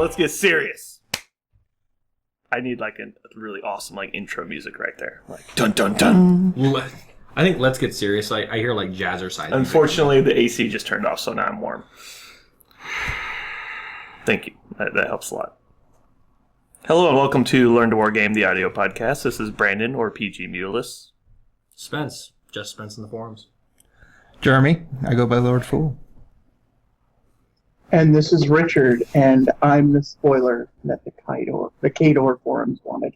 let's get serious. I need like a really awesome like intro music right there. Like dun dun dun. I think let's get serious. I hear like jazzercise. Unfortunately, the AC just turned off, so now I'm warm. Thank you. That helps a lot. Hello and welcome to Learn to Wargame, the audio podcast. This is Brandon, or PG Mulus. Spence. Just Spence in the forums. Jeremey. I go by Lord Fool. And this is Richard, and I'm the spoiler that the Kador forums wanted.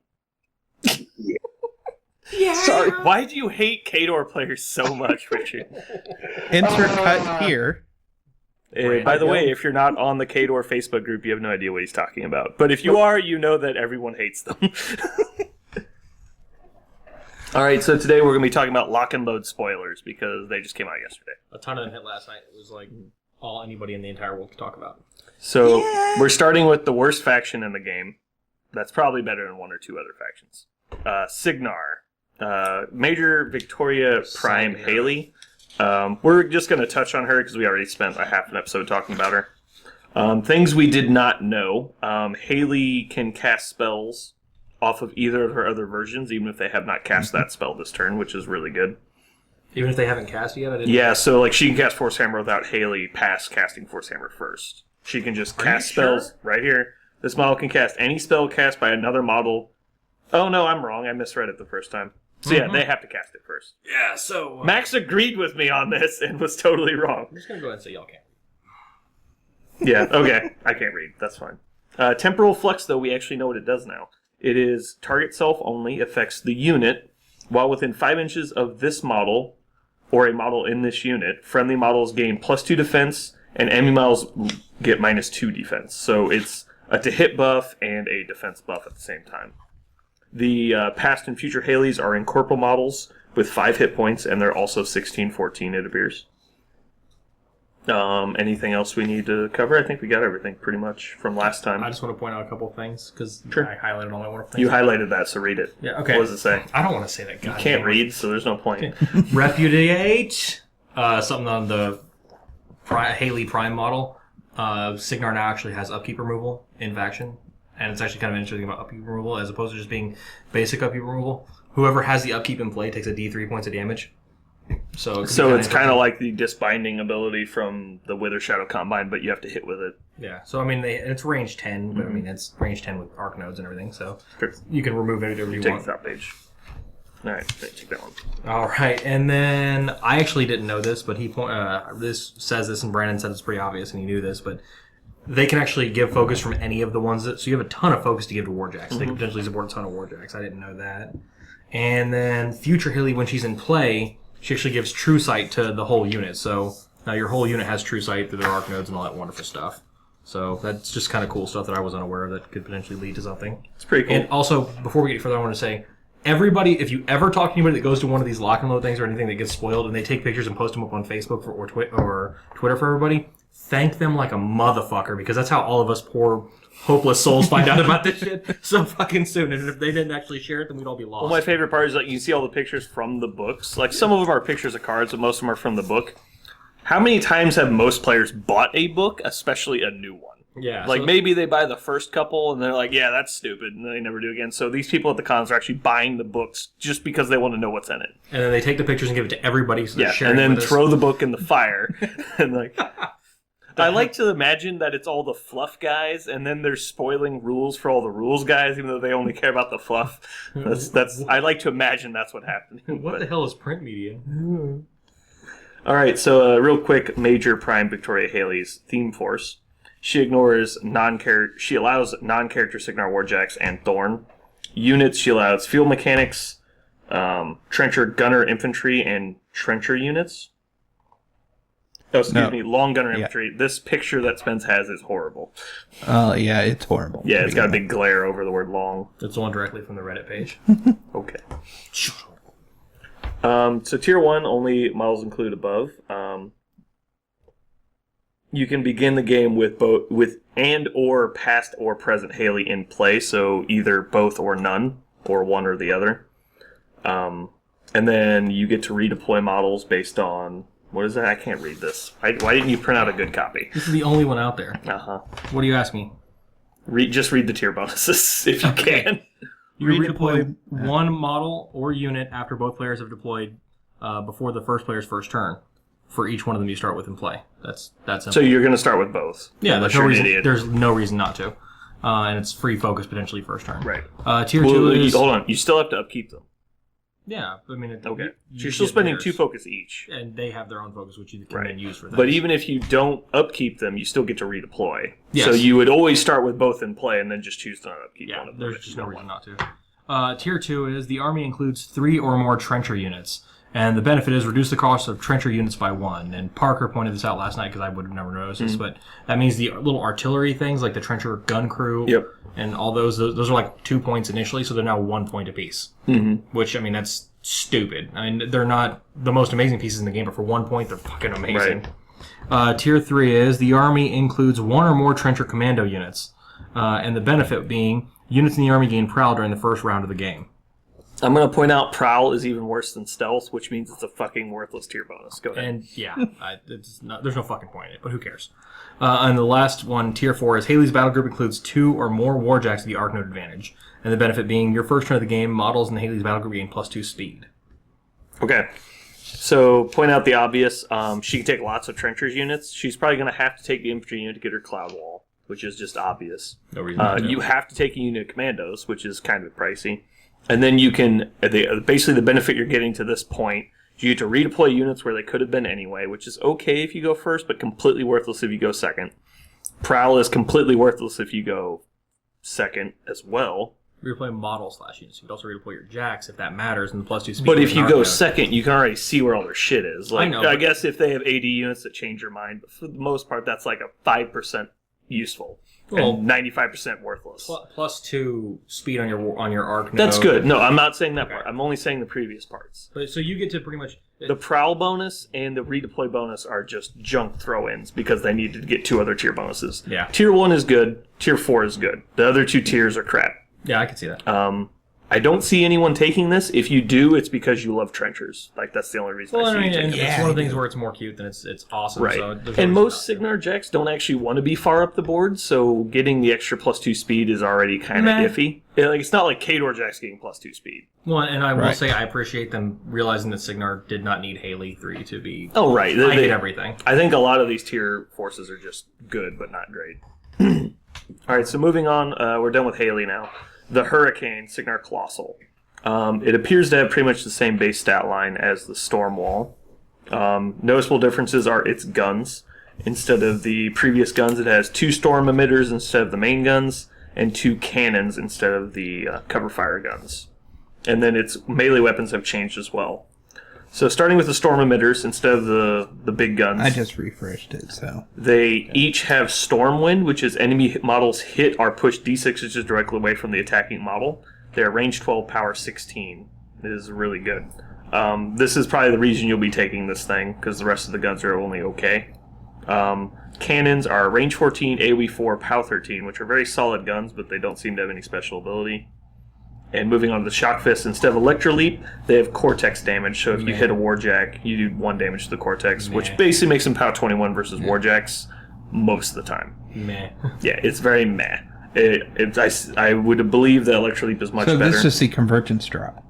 Yeah. Sorry. Why do you hate Kador players so much, Richard? Intercut here. By the way, if you're not on the Kador Facebook group, you have no idea what he's talking about. But if you are, you know that everyone hates them. All right, so today we're going to be talking about lock and load spoilers because they just came out yesterday. A ton of them hit last night. It was like all anybody in the entire world could talk about. So we're starting with the worst faction in the game. That's probably better than one or two other factions. Signar. Major Victoria Prime Haley. We're just going to touch on her because we already spent a half an episode talking about her. Things we did not know. Haley can cast spells off of either of her other versions, even if they have not cast that spell this turn, which is really good. Even if they haven't cast it yet? Yeah, so like she can cast Force Hammer without Haley past casting Force Hammer first. She can just cast spells right here. This model can cast any spell cast by another model. Oh no, I'm wrong. I misread it the first time. So yeah, they have to cast it first. Yeah, so... Max agreed with me on this and was totally wrong. I'm just going to go ahead and say y'all can't. Yeah, okay. I can't read. That's fine. Temporal Flux, though, we actually know what it does now. It is target self only, affects the unit, while within 5 inches of this model, or a model in this unit, friendly models gain +2 defense, and enemy models get -2 defense. So it's a to-hit buff and a defense buff at the same time. The past and future Haleys are incorporeal models with 5 hit points, and they're also 16/14, it appears. Anything else we need to cover? I think we got everything pretty much from last time. I just want to point out a couple of things, because Sure. I highlighted all my wonderful things. You highlighted that, so read it. Yeah, okay. What does it say? I don't want to say that. You can't read, so there's no point. Repudiate. Something on the Haley Prime model. Signar now actually has upkeep removal in faction. And it's actually kind of interesting about upkeep removal as opposed to just being basic upkeep removal. Whoever has the upkeep in play takes a D3 points of damage. So it's kind of like the disbinding ability from the Wither Shadow Combine, but you have to hit with it. Yeah, so I mean, it's range 10, but I mean, it's range 10 with arc nodes and everything, so you can remove it whatever you want. Take that page. All right, take that one. All right, and then I actually didn't know this, but this says this, and Brandon said it's pretty obvious, and he knew this, but they can actually give focus from any of the ones that... So you have a ton of focus to give to Warjacks. They can potentially support a ton of Warjacks. I didn't know that. And then Future Haley, when she's in play, she actually gives True Sight to the whole unit. So now your whole unit has True Sight through their Arc Nodes and all that wonderful stuff. So that's just kind of cool stuff that I was unaware of that could potentially lead to something. It's pretty cool. And also, before we get further, I want to say, everybody, if you ever talk to anybody that goes to one of these lock and load things or anything that gets spoiled and they take pictures and post them up on Facebook or Twitter for everybody, thank them like a motherfucker, because that's how all of us poor, hopeless souls find out about this shit so fucking soon. And if they didn't actually share it, then we'd all be lost. Well, my favorite part is that you see all the pictures from the books. Like, some of them are pictures of cards, but most of them are from the book. How many times have most players bought a book, especially a new one? Yeah. Like, maybe they buy the first couple, and they're like, yeah, that's stupid, and then they never do again. So these people at the cons are actually buying the books just because they want to know what's in it. And then they take the pictures and give it to everybody, so they're sharing and then with throw us. the book in the fire. And like... I like to imagine that it's all the fluff guys, and then they're spoiling rules for all the rules guys, even though they only care about the fluff. That's. I like to imagine that's what happened. What the hell is print media? All right, so real quick, Major Prime Victoria Haley's theme force. She allows non-character Signar Warjacks and Thorn units. She allows field mechanics, trencher gunner infantry, and trencher units. Oh, excuse me, long gunner infantry. This picture that Spence has is horrible. Yeah, it's horrible. Yeah, it's got a big glare over the word long. It's the one directly from the Reddit page. Okay. So tier 1, only models include above. You can begin the game with or past or present Haley in play, so either both or none, or one or the other. And then you get to redeploy models based on... What is that? I can't read this. Why didn't you print out a good copy? This is the only one out there. Uh-huh. What do you ask me? Just read the tier bonuses if you can. You redeploy one model or unit after both players have deployed before the first player's first turn. For each one of them you start with in play. That's simple. So you're going to start with both. Yeah, unless you're an idiot. there's no reason not to. And it's free focus potentially first turn. Right. Tier 2 is... Hold on. You still have to upkeep them. Yeah, I mean... Okay. So you're still spending 2 focus each. And they have their own focus, which you can then use for that. But even if you don't upkeep them, you still get to redeploy. Yes. So you would always start with both in play and then just choose to not upkeep one of them. There's just no reason not to. Tier 2 is the army includes 3 or more trencher units. And the benefit is reduce the cost of trencher units by 1. And Parker pointed this out last night because I would have never noticed this, but that means the little artillery things like the trencher gun crew and all those are like 2 points initially, so they're now 1 point apiece. Which, I mean, that's stupid. I mean, they're not the most amazing pieces in the game, but for 1 point, they're fucking amazing. Right. Tier 3 is the army includes 1 or more trencher commando units. And the benefit being units in the army gain prowl during the first round of the game. I'm going to point out Prowl is even worse than Stealth, which means it's a fucking worthless tier bonus. Go ahead. And yeah, there's no fucking point in it, but who cares? And the last one, Tier 4, is Haley's Battle Group includes 2 or more Warjacks with the Arc Node advantage. And the benefit being your first turn of the game, models in the Haley's Battle Group gain +2 speed. Okay. So, point out the obvious. She can take lots of Trenchers units. She's probably going to have to take the infantry unit to get her Cloud Wall, which is just obvious. No reason not to. You have to take a unit of Commandos, which is kind of pricey. And then you can, basically the benefit you're getting to this point, you get to redeploy units where they could have been anyway, which is okay if you go first, but completely worthless if you go second. Prowl is completely worthless if you go second as well. Redeploy model/units. You can also redeploy your jacks if that matters, and the +2 speed. But if you go second, you can already see where all their shit is. Like, I know. I guess if they have AD units that change your mind, but for the most part, that's like a 5% useful. Well, and 95% worthless. +2 speed on your arc node. That's good. No, I'm not saying that part. I'm only saying the previous parts. But so you get to pretty much the prowl bonus and the redeploy bonus are just junk throw-ins because they need to get 2 other tier bonuses. Yeah. Tier 1 is good. Tier 4 is good. The other 2 tiers are crap. Yeah, I can see that. I don't see anyone taking this. If you do, it's because you love trenchers. Like, that's the only reason I see you taking it. It's one of the things where it's more cute than it's awesome. Right. So and most Signar jacks don't actually want to be far up the board, so getting the extra +2 speed is already kind of iffy. Yeah, like, it's not like Khador jacks getting +2 speed. Well, and I will say I appreciate them realizing that Signar did not need Haley 3 to be... Oh, right. They get everything. I think a lot of these tier forces are just good, but not great. All right, so moving on. We're done with Haley now. The Hurricane, Signar Colossal. It appears to have pretty much the same base stat line as the Storm Wall. Noticeable differences are its guns. Instead of the previous guns, it has 2 storm emitters instead of the main guns, and 2 cannons instead of the cover fire guns. And then its melee weapons have changed as well. So starting with the storm emitters instead of the big guns. I just refreshed it, so. They each have Stormwind, which is enemy models hit or push D6 inches directly away from the attacking model. They're range 12, power 16. It is really good. This is probably the reason you'll be taking this thing, because the rest of the guns are only okay. Cannons are range 14, AoE 4, POW 13, which are very solid guns, but they don't seem to have any special ability. And moving on to the Shock Fist, instead of Electro Leap, they have Cortex damage. So if you hit a Warjack, you do 1 damage to the Cortex, which basically makes them POW 21 versus Warjacks most of the time. Meh. Yeah, it's very meh. I would believe that Electro Leap is much better. So this is the convergence drop.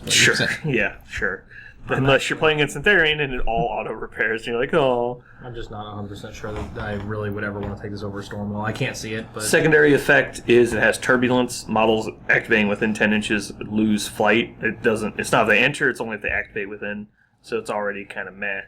Sure. Yeah, sure. Unless you're playing against Syntherian and it all auto repairs, and you're like, oh. I'm just not 100% sure that I really would ever want to take this over Stormwall. I can't see it, but... Secondary effect is it has turbulence. Models activating within 10 inches lose flight. It's not if they enter, it's only if they activate within. So it's already kind of meh. It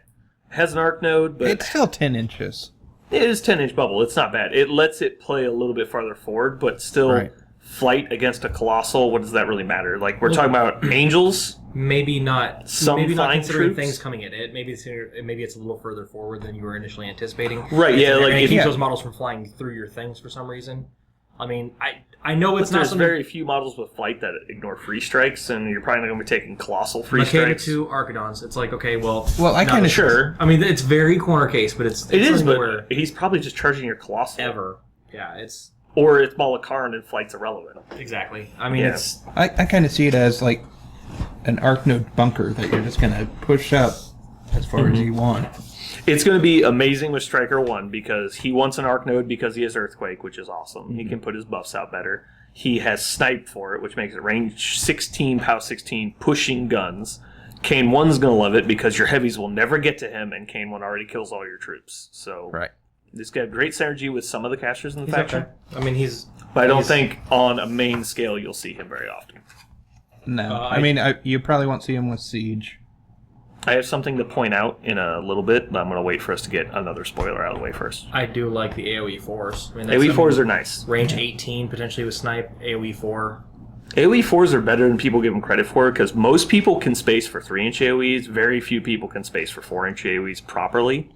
has an arc node, but... It's still 10 inches. It is 10-inch bubble. It's not bad. It lets it play a little bit farther forward, but still... Right. Flight against a Colossal, what does that really matter? Like, we're talking about Angels? Maybe not. Maybe not considering things coming at it. Maybe it's a little further forward than you were initially anticipating. Right, yeah. Like, it keeps those models from flying through your things for some reason. I mean, I know it's not there's very few models with flight that ignore free strikes, and you're probably not going to be taking Colossal free strikes. 2 Archidons. It's like, okay, well... Well, I kind of sure. I mean, it's very corner case, but it is, but he's probably just charging your Colossal. Ever. Yeah, it's... Or it's Malakarn and flight's irrelevant. Exactly. I mean, it's... I kind of see it as like an arc node bunker that you're just going to push up as far as you want. It's going to be amazing with Striker 1 because he wants an arc node because he has Earthquake, which is awesome. He can put his buffs out better. He has Snipe for it, which makes it range 16, POW 16, pushing guns. Kane 1's going to love it because your heavies will never get to him, and Kane 1 already kills all your troops. So Right. this got great synergy with some of the casters in the faction. Okay. I mean, But I don't think on a main scale you'll see him very often. No. I mean, you probably won't see him with Siege. I have something to point out in a little bit, but I'm going to wait for us to get another spoiler out of the way first. I do like the AoE 4s. I mean, AoE 4s are nice. Range 18, potentially with Snipe, AoE 4. AoE 4s are better than people give them credit for because most people can space for 3-inch AoEs. Very few people can space for 4-inch AoEs properly.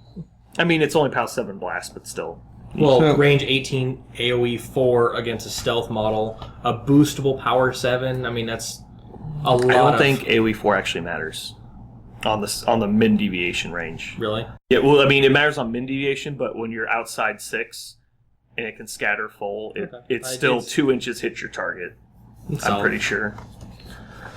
I mean, it's only POW 7 blast, but still. Well, So- range 18, AoE 4 against a stealth model, a boostable power 7. I mean, that's a lot. I don't think AoE 4 actually matters on the min deviation range. Really? Yeah, well, I mean, it matters on min deviation, but when you're outside 6 and it can scatter full, it's still 2 inches hits your target. I'm pretty sure.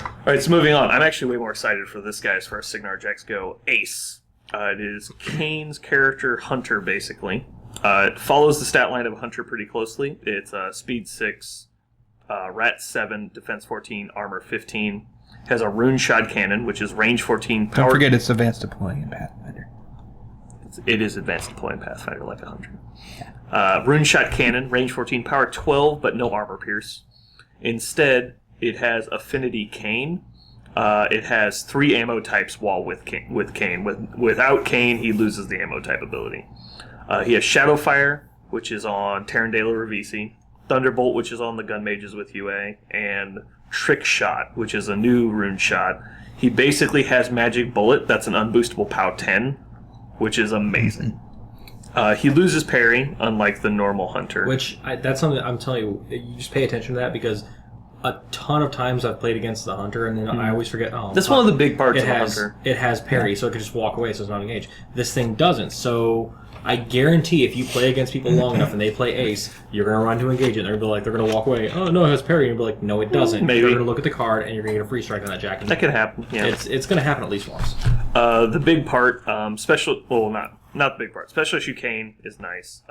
All right, so moving on. I'm actually way more excited for this guy as far as Signar Jacks go. Ace. It is Kane's character Hunter, basically. It follows the stat line of Hunter pretty closely. It's speed 6, rat 7, defense 14, armor 15. Has a rune shot cannon, which is range 14. Don't forget it's advanced deploying in Pathfinder. It is advanced deploying Pathfinder like a Hunter. Rune shot cannon, range 14, power 12, but no armor pierce. Instead, it has affinity Kane. It has 3 ammo types while with Kane. Without Kane, he loses the ammo type ability. He has Shadowfire, which is on Terrandela Revisi, Thunderbolt, which is on the Gun Mages with UA, and Trick Shot, which is a new rune shot. He basically has Magic Bullet, that's an unboostable POW 10, which is amazing. He loses parry, unlike the normal Hunter. That's something I'm telling you, you just pay attention to that because a ton of times I've played against the Hunter and then I always forget, that's one of the big parts of the Hunter. It has parry, so it can just walk away, so it's not engaged. This thing doesn't, so I guarantee if you play against people long enough and they play Ace, you're going to run to engage it. They're going to walk away. Oh, no, it has parry. And you'll be like, no, it doesn't. Maybe. You're going to look at the card and you're going to get a free strike on that jack. That could happen, yeah. It's going to happen at least once. The big part, not the big part. Special issue Kane is nice.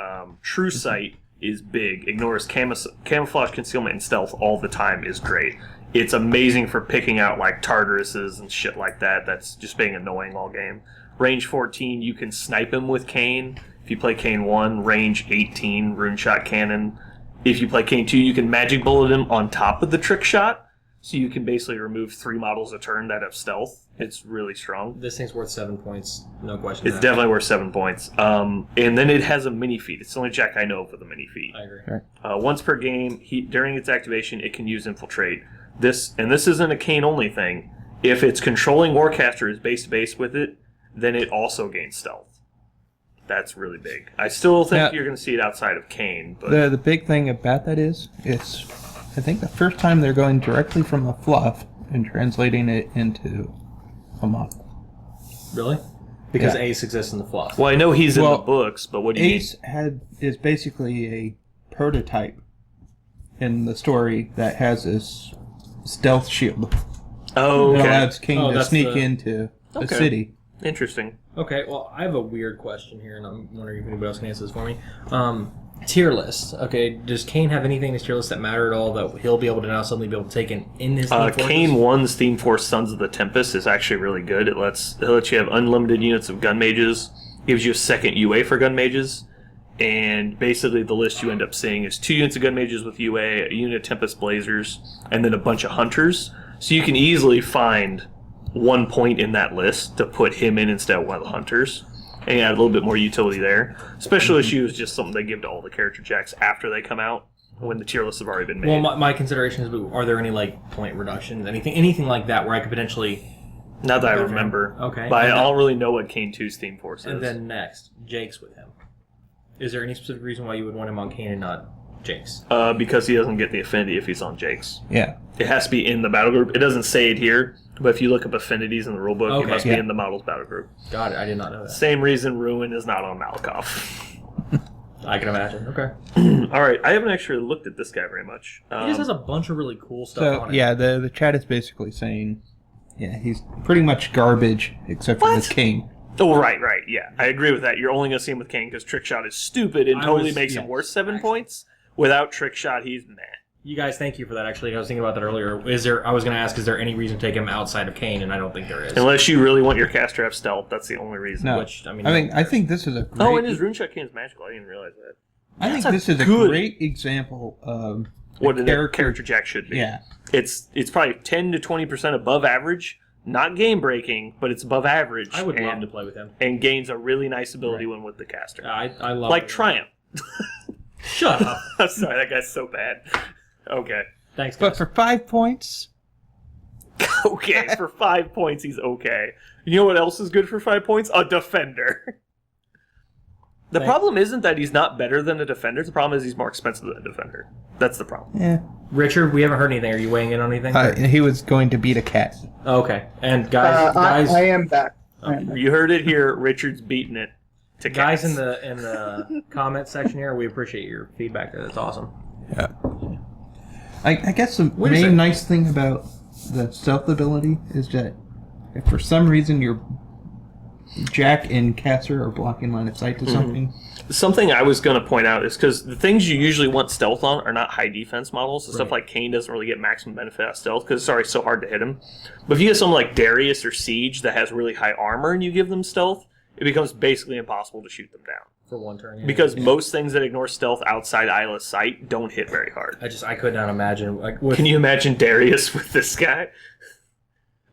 True Sight is big. Ignores camouflage, concealment, and stealth all the time is great. It's amazing for picking out like Tartaruses and shit like that. That's just being annoying all game. Range 14, you can snipe him with Kane. If you play Kane 1, range 18, rune shot cannon. If you play Kane 2, you can magic bullet him on top of the trick shot. So you can basically remove 3 models a turn that have stealth. It's really strong. This thing's worth 7 points, no question. It's definitely worth 7 points. And then it has a mini feat. It's the only jack I know of with a mini feat. I agree. Once per game, during its activation, it can use Infiltrate. This isn't a Kane only thing. If its controlling Warcaster is base to base with it, then it also gains stealth. That's really big. I still think you're going to see it outside of Kane. But The big thing about that is, it's I think the first time they're going directly from the fluff and translating it into a model. Really? Because Yeah. Ace exists in the fluff. well, I know he's in the books, but what do you Ace is basically a prototype in the story that has this stealth shield. Oh, It okay. allows King to that's sneak the- into a Okay. city. Interesting. Okay, well, I have a weird question here, and I'm wondering if anybody else can answer this for me. Tier list. Okay, does Kane have anything in his tier list that matter at all that he'll be able to now suddenly be able to take in his Theme Fortress? Kane 1's Theme Force Sons of the Tempest is actually really good. It lets you have unlimited units of gun mages, gives you a second UA for gun mages, and basically the list you end up seeing is 2 units of gun mages with UA, a unit of Tempest Blazers, and then a bunch of hunters. So you can easily find 1 point in that list to put him in instead of one of the hunters, and add a little bit more utility there. Special issue is just something they give to all the character jacks after they come out, when the tier lists have already been made. Well, my consideration is, are there any like point reductions, anything like that, where I could potentially? Not that I remember. Okay. But I And don't really know what Kane 2's Theme Force is. And then next, Jake's with him. Is there any specific reason why you would want him on Kane and not Jake's? Because he doesn't get the affinity if he's on Jake's. Yeah. It has to be in the battle group. It doesn't say it here, but if you look up affinities in the rulebook, it must be in the model's battle group. Got it. I did not know that. Same reason Ruin is not on Malakoff. I can imagine. Okay. All right, I haven't actually looked at this guy very much. He just has a bunch of really cool stuff So, on it. yeah, the chat is basically saying, yeah, he's pretty much garbage except for What? this King. Oh, right, yeah. I agree with that. You're only going to see him with Kane because Trick Shot is stupid and totally makes him worth 7 points. Without Trick Shot, he's meh. You guys, thank you for that. Actually, I was thinking about that earlier. I was going to ask, is there any reason to take him outside of Kane? And I don't think there is. Unless you really want your caster to have stealth, that's the only reason. No. Which I think this is a great... Oh, and his Rune Shot Kane's magical. I didn't realize that. I think this is a great example of what a character Jack should be. Yeah. It's probably 10 to 20% above average. Not game breaking, but it's above average. I would love to play with him. And gains a really nice ability when with the caster. I love like Triumph. Shut up. I'm sorry, that guy's so bad. Okay. Thanks, guys. But for 5 points... Okay, for 5 points, he's okay. You know what else is good for 5 points? A defender. The problem isn't that he's not better than a defender. The problem is he's more expensive than a defender. That's the problem. Yeah. Richard, we haven't heard anything. Are you weighing in on anything? He was going to beat a cat. Okay. And guys... I am back. You heard it here. Richard's beating it to cats. Guys in the comment section here, we appreciate your feedback there. That's awesome. Yeah. I guess the main nice thing about the stealth ability is that if for some reason your Jack and caster are blocking line of sight to something. Something I was going to point out is because the things you usually want stealth on are not high defense models. So stuff like Kane doesn't really get maximum benefit out of stealth because it's so hard to hit him. But if you get someone like Darius or Siege that has really high armor and you give them stealth, it becomes basically impossible to shoot them down. For one turn, yeah. Because most things that ignore stealth outside eyeless sight don't hit very hard. I could not imagine. Can you imagine Darius with this guy?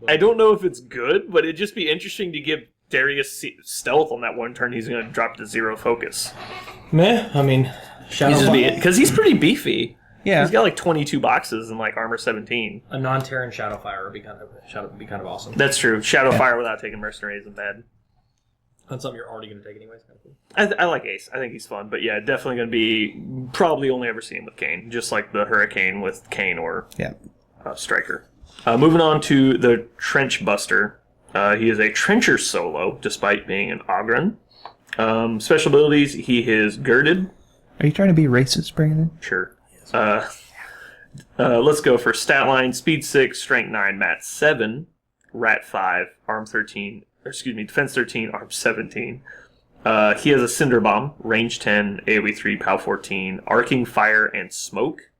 I don't know if it's good, but it'd just be interesting to give Darius stealth on that one turn. He's going to drop to 0 focus. Meh. I mean, because he's pretty beefy. Yeah, he's got like 22 boxes and like armor 17. A non-Terran Shadowfire would be kind of awesome. That's true. Shadowfire without taking mercenary isn't bad. That's something you're already going to take anyways. I like Ace. I think he's fun, but yeah, definitely going to be probably only ever seen with Kane, just like the Hurricane with Kane or Striker. Moving on to the Trench Buster. He is a Trencher solo, despite being an Ogren. Special abilities, he is girded. Are you trying to be racist, Brandon? Sure. Let's go for stat line: Speed 6, Strength 9, Mat 7, Rat 5, Arm 13. Defense 13, Arm 17. He has a Cinder Bomb, Range 10, AoE 3, POW 14, Arcing Fire, and Smoke.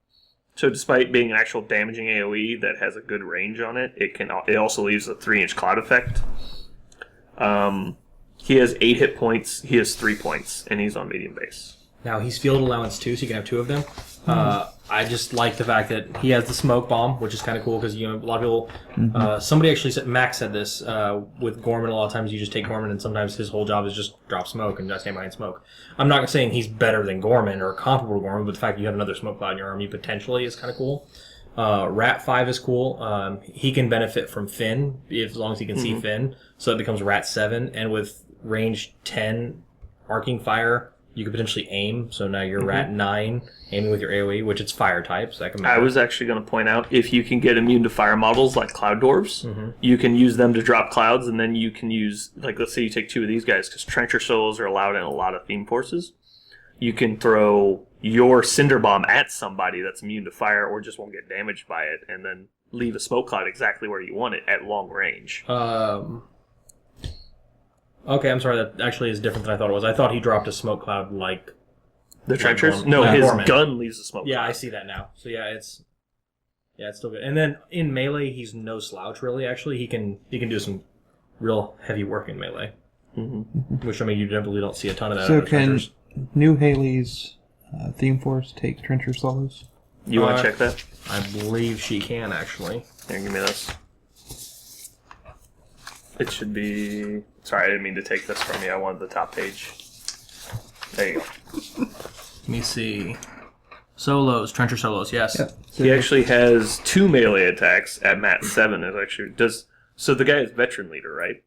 So despite being an actual damaging AoE that has a good range on it, it also leaves a 3-inch cloud effect. He has 8 hit points, he has 3 points, and he's on medium base. Now, he's field allowance too, so you can have 2 of them. I just like the fact that he has the smoke bomb, which is kind of cool because a lot of people. Somebody actually said, Max said this with Gorman. A lot of times you just take Gorman, and sometimes his whole job is just drop smoke and just stand behind smoke. I'm not saying he's better than Gorman or comparable to Gorman, but the fact that you have another smoke cloud in your army potentially is kind of cool. Rat 5 is cool. He can benefit from Finn as long as he can see Finn, so it becomes Rat 7, and with range 10, Arcing Fire. You could potentially aim, so now you're Rat 9, aiming with your AoE, which it's fire type, so that can matter. I was actually going to point out, if you can get immune to fire models like Cloud Dwarves, you can use them to drop clouds, and then you can use, like, let's say you take 2 of these guys, because Trencher solos are allowed in a lot of theme forces. You can throw your Cinder Bomb at somebody that's immune to fire, or just won't get damaged by it, and then leave a smoke cloud exactly where you want it at long range. Okay, I'm sorry. That actually is different than I thought it was. I thought he dropped a smoke cloud like the Trenchers. Gorman. No, his Gorman. gun leaves a smoke. Yeah, cloud. I see that now. So yeah, it's still good. And then in melee, he's no slouch really. Actually, he can do some real heavy work in melee, which I mean you definitely don't see a ton of that. So out of can Trenchers. New Haley's theme force take Trencher solos? You want to check that? I believe she can actually. Here, give me this. It should be... Sorry, I didn't mean to take this from you. I wanted the top page. There you go. Let me see. Solos, Trencher solos, yes. Yeah. He actually has 2 melee attacks at Mat 7. It actually does. So the guy is veteran leader, right?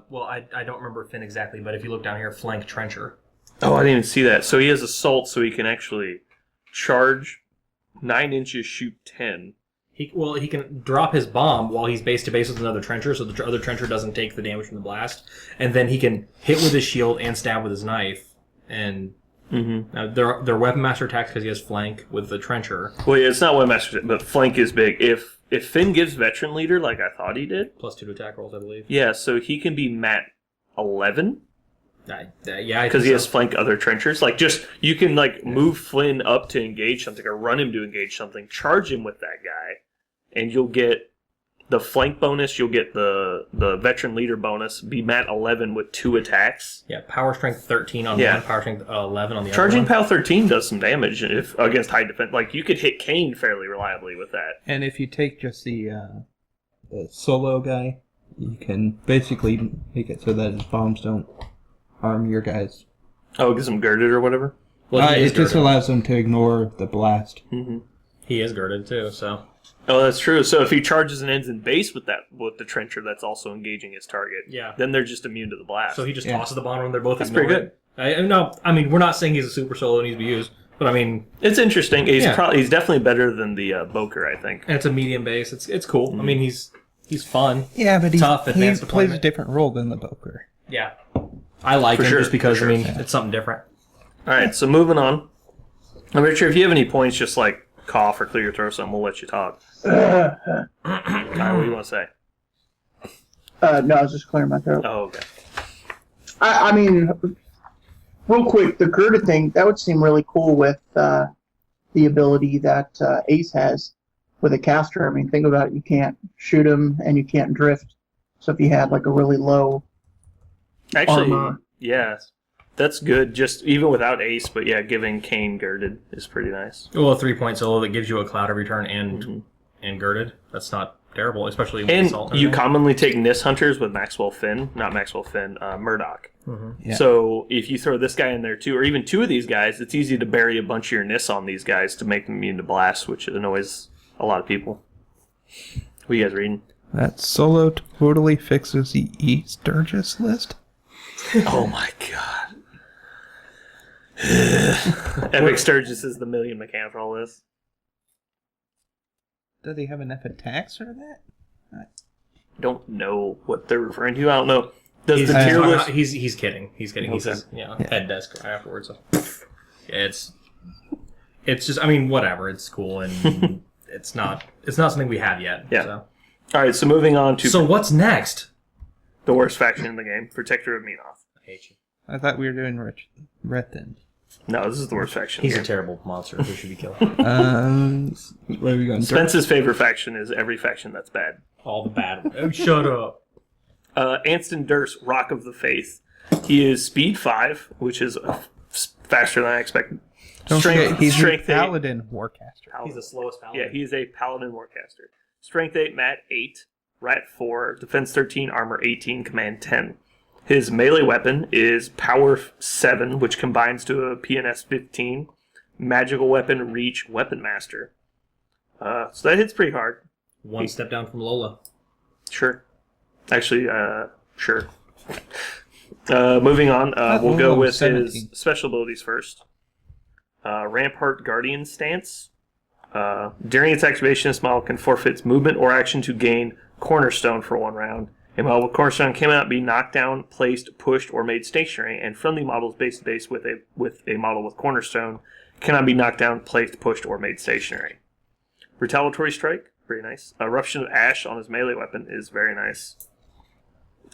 Well, I don't remember Finn exactly, but if you look down here, flank Trencher. Oh, I didn't even see that. So he has assault, so he can actually charge 9 inches, shoot 10. He can drop his bomb while he's base to base with another Trencher, so the other Trencher doesn't take the damage from the blast. And then he can hit with his shield and stab with his knife. And now they're weapon master attacks because he has flank with the Trencher. Well, yeah, it's not one master, but flank is big. If Finn gives veteran leader like I thought he did, Plus 2 to attack rolls, I believe. yeah, so he can be Mat 11. Yeah, Because he has flank other trenchers. Like, just, you can, like, move Flynn up to engage something or run him to engage something, charge him with that guy, and you'll get the flank bonus, you'll get the veteran leader bonus, be mat 11 with 2 attacks. Yeah, power strength 13 on one, power strength 11 on the Charging other one. PAL 13 does some damage if against high defense. Like, you could hit Kane fairly reliably with that. And if you take just the solo guy, you can basically make it so that his bombs don't harm your guys. Oh, it gives him girded or whatever? Well, It just allows them to ignore the blast. Mm-hmm. He is girded too, so... Oh, that's true. So if he charges and ends in base with the trencher that's also engaging his target, then they're just immune to the blast. So he just tosses the bomb when they're both That's pretty good. I mean, we're not saying he's a super solo and needs to be used, but I mean... It's interesting. He's definitely better than the Boker, I think. And it's a medium base. It's cool. I mean, he's fun. Yeah, but tough, he advanced plays a deployment. different role than the Boker. Yeah. I like him sure, just because, for sure. I mean, it's something different. All right, so moving on. I'm not sure if you have any points, just like cough or clear your throat or something, we'll let you talk. All right, what do you want to say? No, I was just clearing my throat. Oh, okay. I mean, real quick, the girded thing, that would seem really cool with the ability that Ace has with a caster. I mean, think about it. You can't shoot him and you can't drift. So if you had like a really low armor. Yeah, that's good, just even without Ace, but yeah, giving Kane girded is pretty nice. Well, a 3-point solo that gives you a cloud every turn and girded. That's not terrible, especially with And assault. you commonly take Nis Hunters with Murdoch. Mm-hmm. Yeah. So if you throw this guy in there too, or even 2 of these guys, it's easy to bury a bunch of your Nis on these guys to make them immune to blast, which annoys a lot of people. What are you guys reading? That solo totally fixes the E Sturgis list. Oh my god. Epic Sturgis is the million mechanical list. Does he have enough attacks for that? Don't know what they're referring to. I don't know. Does He's, the tier list... he's kidding. He's kidding. Okay. He says, head desk right afterwards. So. It's just, I mean, whatever. It's cool, and it's not something we have yet. Yeah. So. All right, so moving on to So what's next? the worst faction in the game, Protector of Menoth. I hate you. I thought we were doing Rethin. No, this is the worst faction. He's here. a terrible monster who should be killed. Where are we going? Spence's favorite faction is every faction that's bad. All the bad. Oh, shut up. Anston Durst, Rock of the Faith. He is speed 5, which is faster than I expected. Don't forget, he's strength a 8. Paladin Warcaster. He's the slowest paladin. Yeah, he is a Paladin Warcaster. Strength 8, Mat 8, Rat 4, Defense 13, Armor 18, Command 10. His melee weapon is Power 7, which combines to a PNS 15. Magical weapon, Reach, Weapon Master. So that hits pretty hard. One step down from Lola. Sure. Actually, sure. Moving on, we'll go with 17. his special abilities first. Rampart Guardian Stance. During its activation, this model can forfeit its movement or action to gain Cornerstone for 1 round. A model with Cornerstone cannot be knocked down, placed, pushed, or made stationary, and friendly models base to base with a model with Cornerstone cannot be knocked down, placed, pushed, or made stationary. Retaliatory Strike, very nice. Eruption of Ash on his melee weapon is very nice.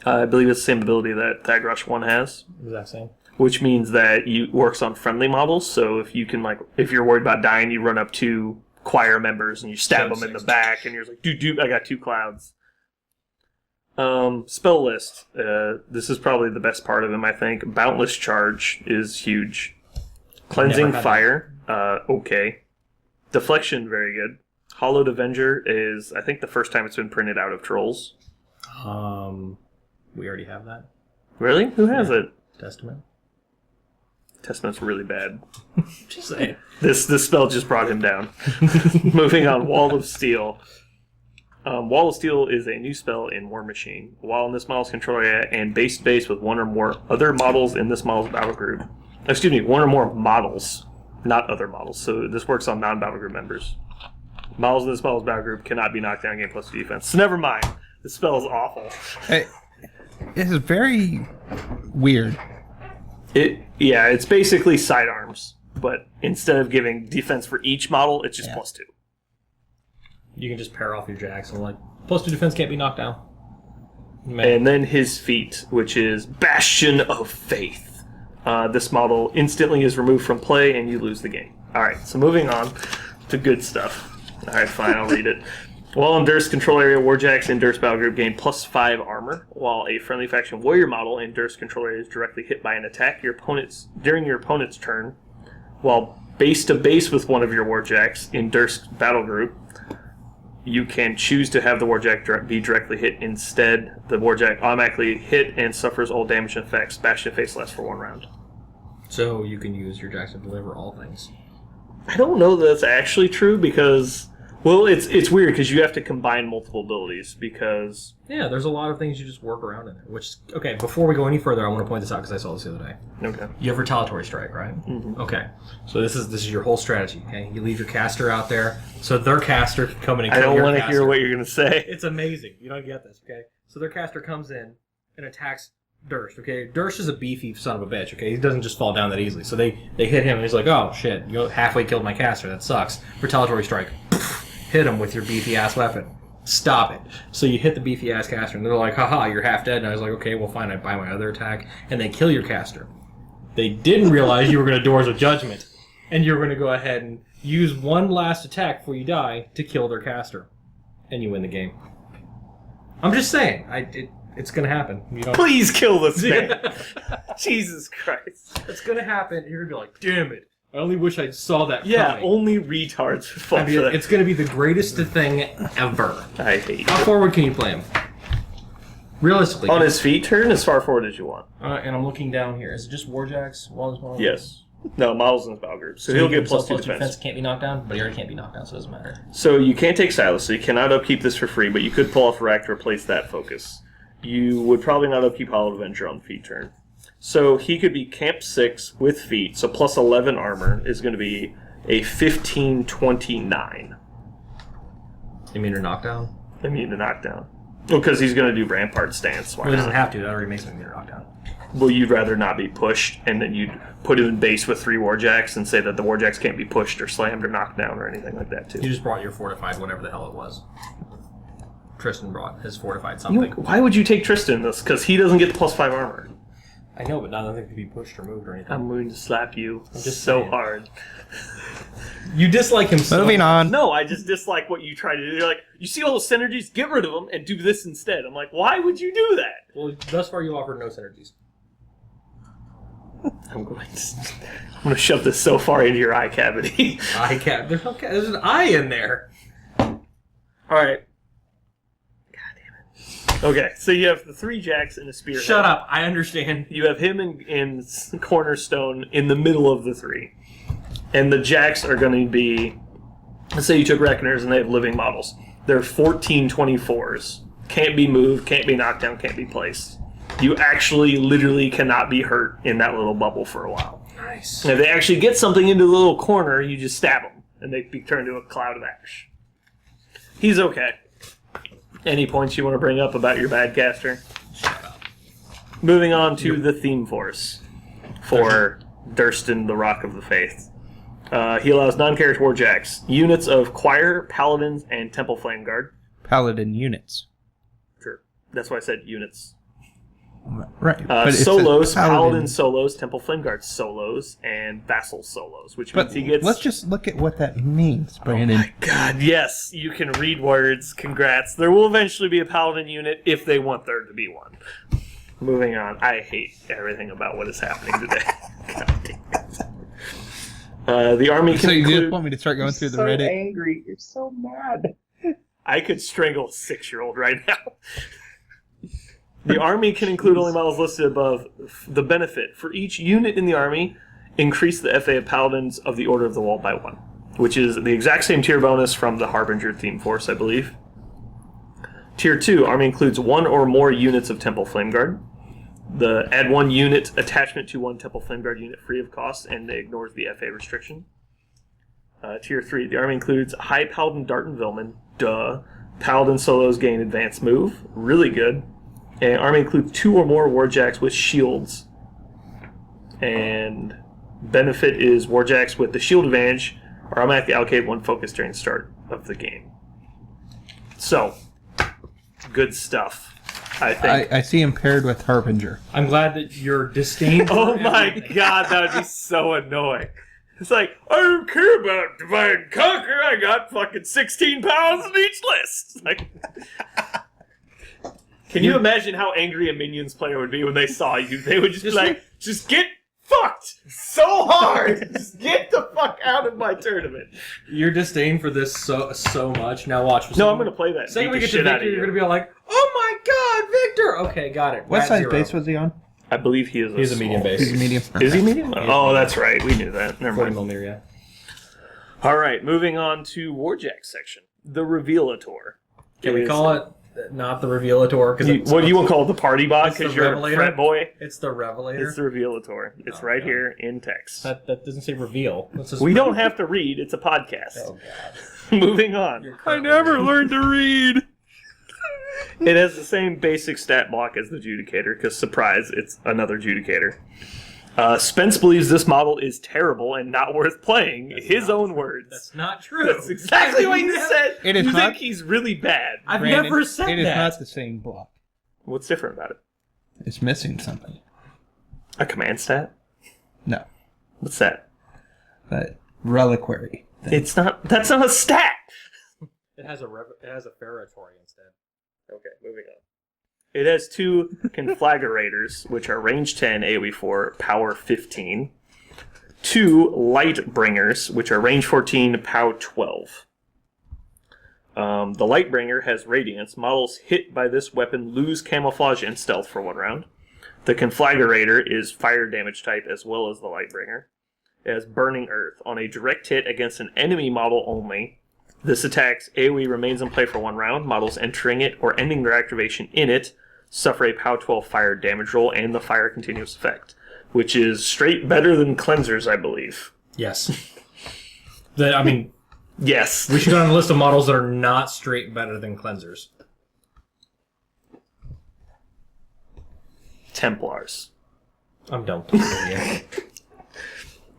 I believe it's the same ability that Thagrosh 1 has. Exact same. Which means that it works on friendly models, so if you can, if you're worried about dying, you run up to choir members and you stab them in the back, and you're like, dude, I got 2 clouds. Spell list. This is probably the best part of him, I think. Boundless Charge is huge. Cleansing Fire, okay. Deflection, very good. Hollowed Avenger is, I think, the first time it's been printed out of Trolls. We already have that. Really? Who has it? Testament. Testament's really bad. Just saying. This spell just brought him down. Moving on, Wall of Steel. Wall of Steel is a new spell in Warmachine. While in this model's control area and base to base with 1 or more other models in this model's battle group. Excuse me, 1 or more models, not other models. So this works on non-battle group members. Models in this model's battle group cannot be knocked down, gain +2 defense. So never mind. This spell is awful. It is very weird. It's basically sidearms, but instead of giving defense for each model, it's just +2. You can just pair off your jacks and +2 defense can't be knocked down. Man. And then his feat, which is Bastion of Faith. This model instantly is removed from play, and you lose the game. All right, so moving on to good stuff. All right, fine, I'll read it. While in Durst control area, Warjacks in Durst battle group gain +5 armor. While a friendly faction warrior model in Durst control area is directly hit by an attack during your opponent's turn, while base to base with one of your Warjacks in Durst battle group, you can choose to have the Warjack be directly hit instead. The Warjack automatically hit and suffers all damage and effects. Bastion of Faith lasts for 1 round. So you can use your jacks to deliver all things. I don't know that that's actually true because, well, it's weird because you have to combine multiple abilities because... Yeah, there's a lot of things you just work around in there. Which, okay, before we go any further, I want to point this out because I saw this the other day. Okay. You have Retaliatory Strike, right? Mm-hmm. Okay. So this is your whole strategy, okay? You leave your caster out there, so their caster can come in and I kill don't your want to caster. hear what you're going to say. It's amazing. You don't get this, okay? So their caster comes in and attacks Durst, okay? Durst is a beefy son of a bitch, okay? He doesn't just fall down that easily. So they hit him and he's like, oh, shit, you halfway killed my caster. That sucks. Retaliatory Strike. Hit him with your beefy-ass weapon. Stop it. So you hit the beefy-ass caster, and they're like, haha, you're half dead. And I was like, okay, well, fine, I buy my other attack. And they kill your caster. They didn't realize you were going to Doors of Judgment. And you were going to go ahead and use one last attack before you die to kill their caster. And you win the game. I'm just saying. It's going to happen. You don't... Please kill this man. Jesus Christ. It's going to happen. You're going to be like, damn it. I only wish I saw that Yeah, coming. only retards fall for that. It's going to be the greatest thing ever. I hate How it. forward can you play him? Realistically. On his feet, turn as far forward as you want. And I'm looking down here. Is it just Warjacks? Yes. No, models in his battle group. So he'll get +2 defense. Can't be knocked down, but he already can't be knocked down, so it doesn't matter. So you can't take Silas, so you cannot upkeep this for free, but you could pull off a rack to replace that focus. You would probably not upkeep Hollow Avenger on the feet turn. So he could be Camp 6 with feet, so +11 armor is going to be a 15-29. Immune to knockdown? Immune to knockdown. Well, because he's going to do Rampart Stance. Why Well, he doesn't not? have to. That already makes him immune to knockdown. Well, you'd rather not be pushed, and then you'd put him in base with 3 Warjacks and say that the Warjacks can't be pushed or slammed or knocked down or anything like that, too. You just brought your fortified, whatever the hell it was. Tristan brought his fortified something. Why would you take Tristan in this? Because he doesn't get the +5 armor. I know, but none of them can be pushed or moved or anything. I'm going to slap you just so saying. hard. You dislike him so Moving on. No, I just dislike what you try to do. You're like, you see all those synergies? Get rid of them and do this instead. I'm like, why would you do that? Well, thus far you offered no synergies. I'm going to shove this so far into your eye cavity. Eye cap. There's an eye in there. All right. Okay, so you have the 3 Jacks and a Spearhead. Shut up. I understand. You have him in Cornerstone in the middle of the 3. And the Jacks are going to be... Let's say you took Reckoners and they have living models. They're 14-24s. Can't be moved, can't be knocked down, can't be placed. You actually literally cannot be hurt in that little bubble for a while. Nice. And if they actually get something into the little corner, you just stab them. And they be turned into a cloud of ash. He's okay. Any points you want to bring up about your bad caster? Shut up. Moving on to the theme force for Durston, the Rock of the Faith. He allows non-character Warjacks, units of Choir, Paladins, and Temple Flame Guard. Paladin units. Sure. That's why I said units. Right. But it's a Solos, paladin. Paladin solos, Temple Flame Guard solos, and Vassal solos, which means But he gets... let's just look at what that means, Oh Brandon. my god, yes, you can read words. Congrats. There will eventually be a Paladin unit if they want there to be one. Moving on. I hate everything about what is happening today. God damn it. The army can So you include... just want me to start going through the so Reddit? angry. You're so mad. I could strangle a 6-year-old right now. The army can include only models listed above. The benefit. For each unit in the army, increase the FA of Paladins of the Order of the Wall by 1, which is the exact same tier bonus from the Harbinger theme force, I believe. Tier 2, army includes 1 or more units of Temple Flame Guard. Add 1 unit attachment to 1 Temple Flame Guard unit free of cost, and it ignores the FA restriction. Tier 3, the army includes High Paladin Dart and Vilman. Duh. Paladin solos gain advanced move. Really good. And army includes 2 or more Warjacks with shields. And benefit is Warjacks with the shield advantage are automatically allocated 1 focus during the start of the game. So, good stuff. I think. I see him paired with Harbinger. I'm glad that your disdain. Oh my god, that would be so annoying. It's like, I don't care about Divide and Conquer. I got fucking 16 pounds in each list. Like, can you imagine how angry a Minions player would be when they saw you? They would just be like, just get fucked so hard. Just get the fuck out of my tournament. Your disdain for this so much. Now watch. No, I'm going to play that. Second we get to Victor, you're going to be all like, oh my god, Victor! Okay, got it. What Rat size zero. base was he on? I believe he is He's a medium base. He's a medium. Is he medium? Oh, that's right. We knew that. Never 40 mind. millimeter, yeah. All right, moving on to Warjack section. The Revelator. Can we call it not the Revelator? What do you want to call it? The party bot? It's the Because you're a Revelator? fret boy? It's the Revelator. It's the Revelator. It's right here in text. That doesn't say reveal. That's just We don't have to read. It's a podcast. Oh, God. Moving on. I never learned to read. It has the same basic stat block as the Judicator, because, surprise, it's another Judicator. Spence believes this model is terrible and not worth playing. His own words. That's not true. That's exactly what you said. It is you not- think he's really bad. I've Brandon, never said It is that. not the same block. What's different about it? It's missing something. A command stat? No. What's that? But reliquary. thing. It's not. That's not a stat. It has a ferratory instead. Okay, moving on. It has two conflagrators, which are range 10, AoE 4, power 15. Two Lightbringers, which are range 14, power 12. The Lightbringer has Radiance. Models hit by this weapon lose camouflage and stealth for 1 round. The conflagrator is fire damage type as well as the Lightbringer. It has Burning Earth. On a direct hit against an enemy model only, this attack's AoE remains in play for 1 round. Models entering it or ending their activation in it suffer a POW 12 fire damage roll and the fire continuous effect, which is straight better than cleansers, I believe. Yes. Yes. We should go on a list of models that are not straight better than cleansers. Templars. I'm done with you.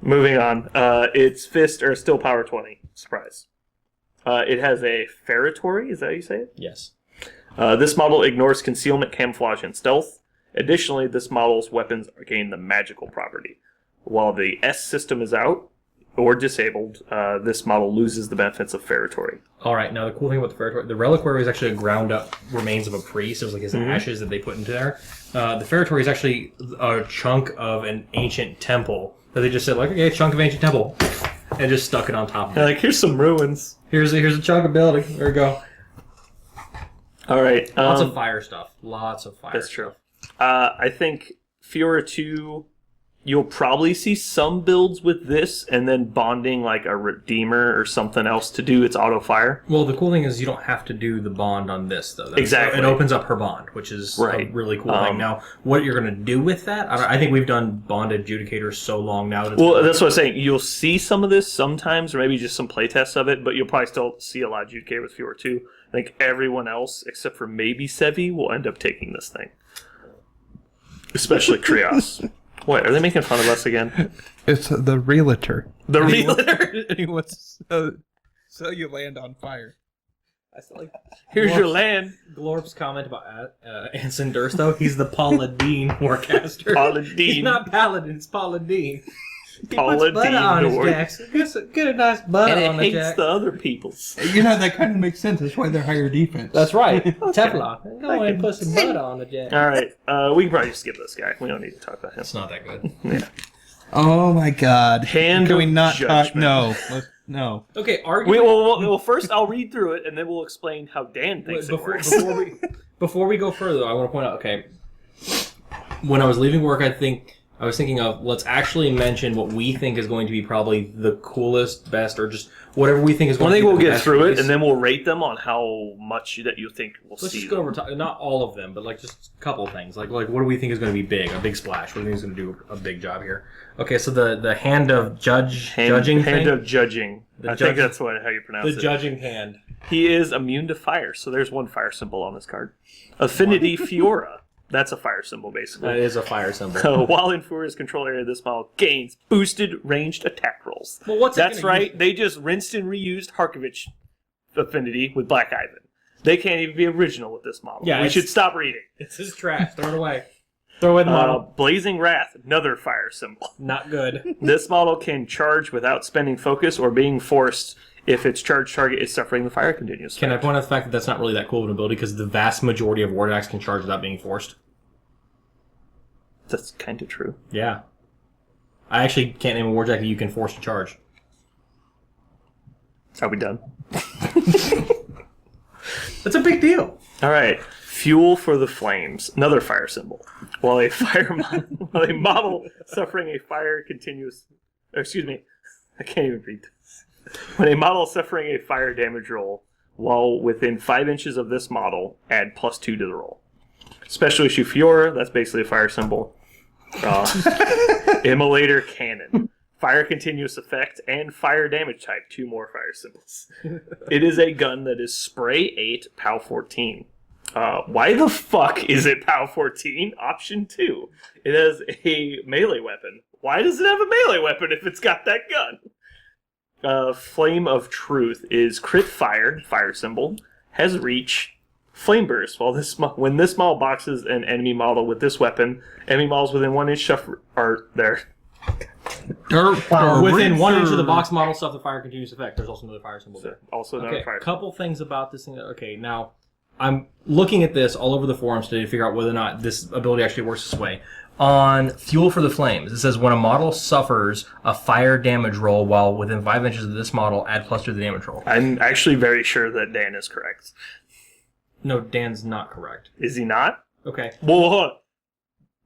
Moving on. Its fist are still power 20. Surprise. It has a ferratory, is that how you say it? Yes. This model ignores concealment, camouflage, and stealth. Additionally, this model's weapons gain the magical property. While the S system is out or disabled, this model loses the benefits of ferratory. Alright, now the cool thing about the ferratory, the reliquary is actually a ground up remains of a priest. It was like his ashes that they put into there. The ferratory is actually a chunk of an ancient temple that they just said, like, okay, chunk of ancient temple, and just stuck it on top of it. Like, here's some ruins. Here's a chunk of building. There we go. All right. Lots of fire stuff. Lots of fire. That's true. I think Fiora 2, you'll probably see some builds with this and then bonding like a Redeemer or something else to do its auto fire. Well, the cool thing is you don't have to do the bond on this, though. Exactly. It opens up her bond, which is Right. a really cool thing. Now, what you're going to do with that, I think we've done bonded adjudicators so long now. That it's Well, that's what I'm saying. You'll see some of this sometimes, or maybe just some playtests of it, but you'll probably still see a lot of Judicator with Fiora 2. I think everyone else, except for maybe Sevi, will end up taking this thing. Especially Krios. What, are they making fun of us again? It's the realtor. The Realtor? He wants to sell you land on fire. I still like Here's your land. Glorp's comment about Anson Durst, though. He's the Paladin warcaster. Paladin. He's not Paladin, it's Paladin. He Paladin puts butter on his the jacks. Get a nice butter And it on the hates jack. the other people's. You know, that kind of makes sense. That's why they're higher defense. That's right. Teflon. Go ahead and put some butter on the jack. All right. We can probably skip this guy. We don't need to talk about him. It's not that good. Yeah. Oh my god. Hand Can we of not talk? judgment. No. No. Okay, argument. Well, first I'll read through it, and then we'll explain how Dan thinks it works. Before we go further, I want to point out, okay, when I was leaving work, I was thinking of, let's actually mention what we think is going to be probably the coolest, best, or just whatever we think is going I to be think we'll the get best through it, piece. and then we'll rate them on how much that you think we'll Let's see. just go over, not all of them, but like just a couple of things. Like what do we think is going to be big, a big splash? What do we think is going to do a big job here? Okay, so the hand of judging hand thing? of judging. The I think judging- that's how you pronounce The it. judging hand. He is immune to fire, so there's one fire symbol on this card. Affinity Fiora. That's a fire symbol, basically. That is a fire symbol. While in Fiora's control area, this model gains boosted ranged attack rolls. Well, what's it That's gonna right. They just rinsed and reused Harkovich Affinity with Black Ivan. They can't even be original with this model. Yeah, we should stop reading. It's his trash. Throw it away. Throw away the model. Blazing Wrath, another fire symbol. Not good. This model can charge without spending focus or being forced if its charged target is suffering the fire continuous Can I effect. point out the fact that that's not really that cool of an ability because the vast majority of Warjacks can charge without being forced? That's kind of true. Yeah. I actually can't name a Warjack that you can force to charge. Are we done? That's a big deal. All right. Fuel for the Flames, another fire symbol. While a model suffering a fire continuous... Excuse me. I can't even read this. When a model suffering a fire damage roll while within 5 inches of this model, add +2 to the roll. Special issue Fiora, that's basically a fire symbol. Immolator Cannon. Fire continuous effect and fire damage type, 2 more fire symbols. It is a gun that is spray 8, POW 14. Why the fuck is it POW 14? Option 2. It has a melee weapon. Why does it have a melee weapon if it's got that gun? Flame of Truth is crit fire symbol, has reach, flame burst. When this model boxes an enemy model with this weapon, enemy models within 1 inch are there. Within 1 inch of the box model stuff, the fire continuous effect. There's also another fire symbol there. Also another fire symbol. Couple things about this thing. Okay, now I'm looking at this all over the forums today to figure out whether or not this ability actually works this way. On Fuel for the Flames, it says when a model suffers a fire damage roll while within 5 inches of this model, add +2 to the damage roll. I'm actually very sure that Dan is correct. No, Dan's not correct. Is he not? Okay. Well, hold on.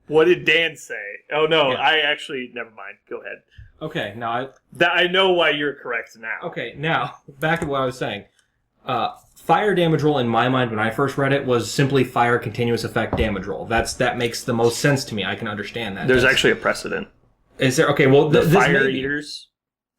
What did Dan say? Oh, no, Yeah. I actually... Never mind. Go ahead. Okay, now I know why you're correct now. now, back to what I was saying. Fire damage roll in my mind when I first read it was simply fire continuous effect damage roll. That makes the most sense to me. I can understand that. There's actually a precedent. Is there? Okay, well, The this Fire may be- Eaters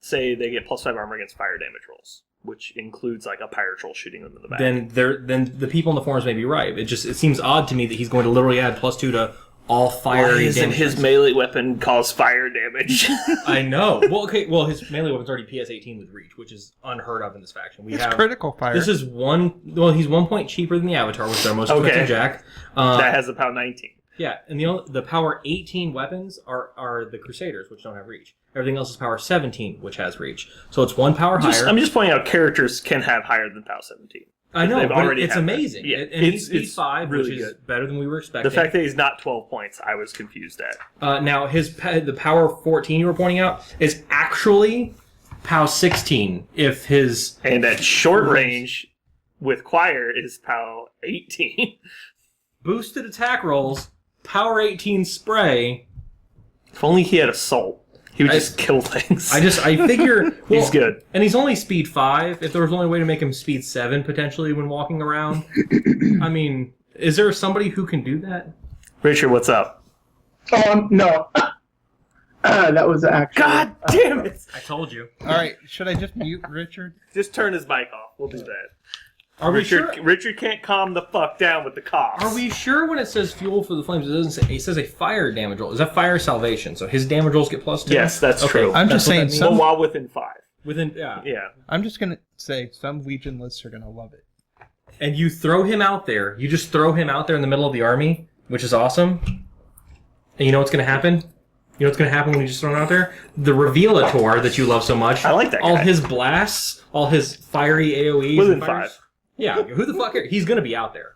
say they get +5 armor against fire damage rolls, which includes like a pirate troll shooting them in the back. Then the people in the forums may be right. It seems odd to me that he's going to literally add +2 to all fiery isn't damage. his melee weapon cause fire damage? I know. Well, his melee weapon's already PS18 with reach, which is unheard of in this faction. It's critical fire. This is he's 1 point cheaper than the Avatar, which is our most expensive Jack. That has a POW 19. Yeah, and the power 18 weapons are the Crusaders, which don't have reach. Everything else is power 17, which has reach. So it's 1 power higher. I'm just pointing out characters can have higher than POW 17. I know, They've but already it's had that. amazing. Yeah, And he's speed 5, really which is good. better than we were expecting. The fact that he's not 12 points, I was confused at. Now, the power 14 you were pointing out is actually POW 16. And at short range, with Choir, is POW 18. Boosted attack rolls, power 18 spray. If only he had Assault. He would just kill things. I figure... Well, he's good. And he's only speed 5. If there was only a way to make him speed 7, potentially, when walking around. I mean, is there somebody who can do that? Richard, what's up? No. That was actually... God damn it! I told you. All right, should I just mute Richard? Just turn his mic off. We'll do that. Are we sure? Richard can't calm the fuck down with the coughs. Are we sure when it says fuel for the flames, it doesn't say, it says a fire damage roll. Is that fire salvation? So his damage rolls get +2? Yes, that's true. I'm just saying But while within 5. Yeah. I'm just going to say some Legion lists are going to love it. And you throw him out there. You just throw him out there in the middle of the army, which is awesome. And you know what's going to happen? You know what's going to happen when you just throw him out there? The Revelator that you love so much. I like that guy. All his blasts, all his fiery AoEs. Within and fires. 5. Yeah, who the fuck? He's going to be out there.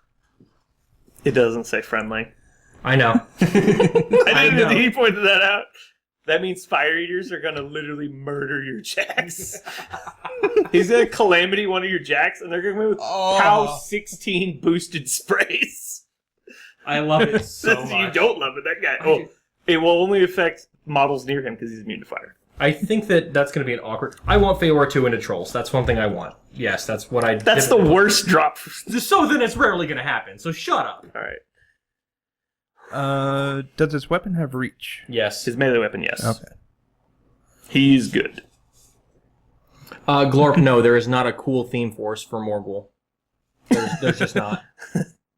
It doesn't say friendly. I know. I know. He pointed that out. That means Fire Eaters are going to literally murder your jacks. He's going to Calamity one of your jacks, and they're going to go with POW 16 boosted sprays. I love it so much. You don't love it, that guy. It will only affect models near him because he's immune to fire. I think that's going to be an awkward... I want Feor 2 into Trolls. That's one thing I want. Yes, that's what I... That's the worst drop. So then it's rarely going to happen, so shut up. All right. Does his weapon have reach? Yes. His melee weapon, yes. Okay. He's good. Glorp, no, there is not a cool theme force for Morgul. There's just not.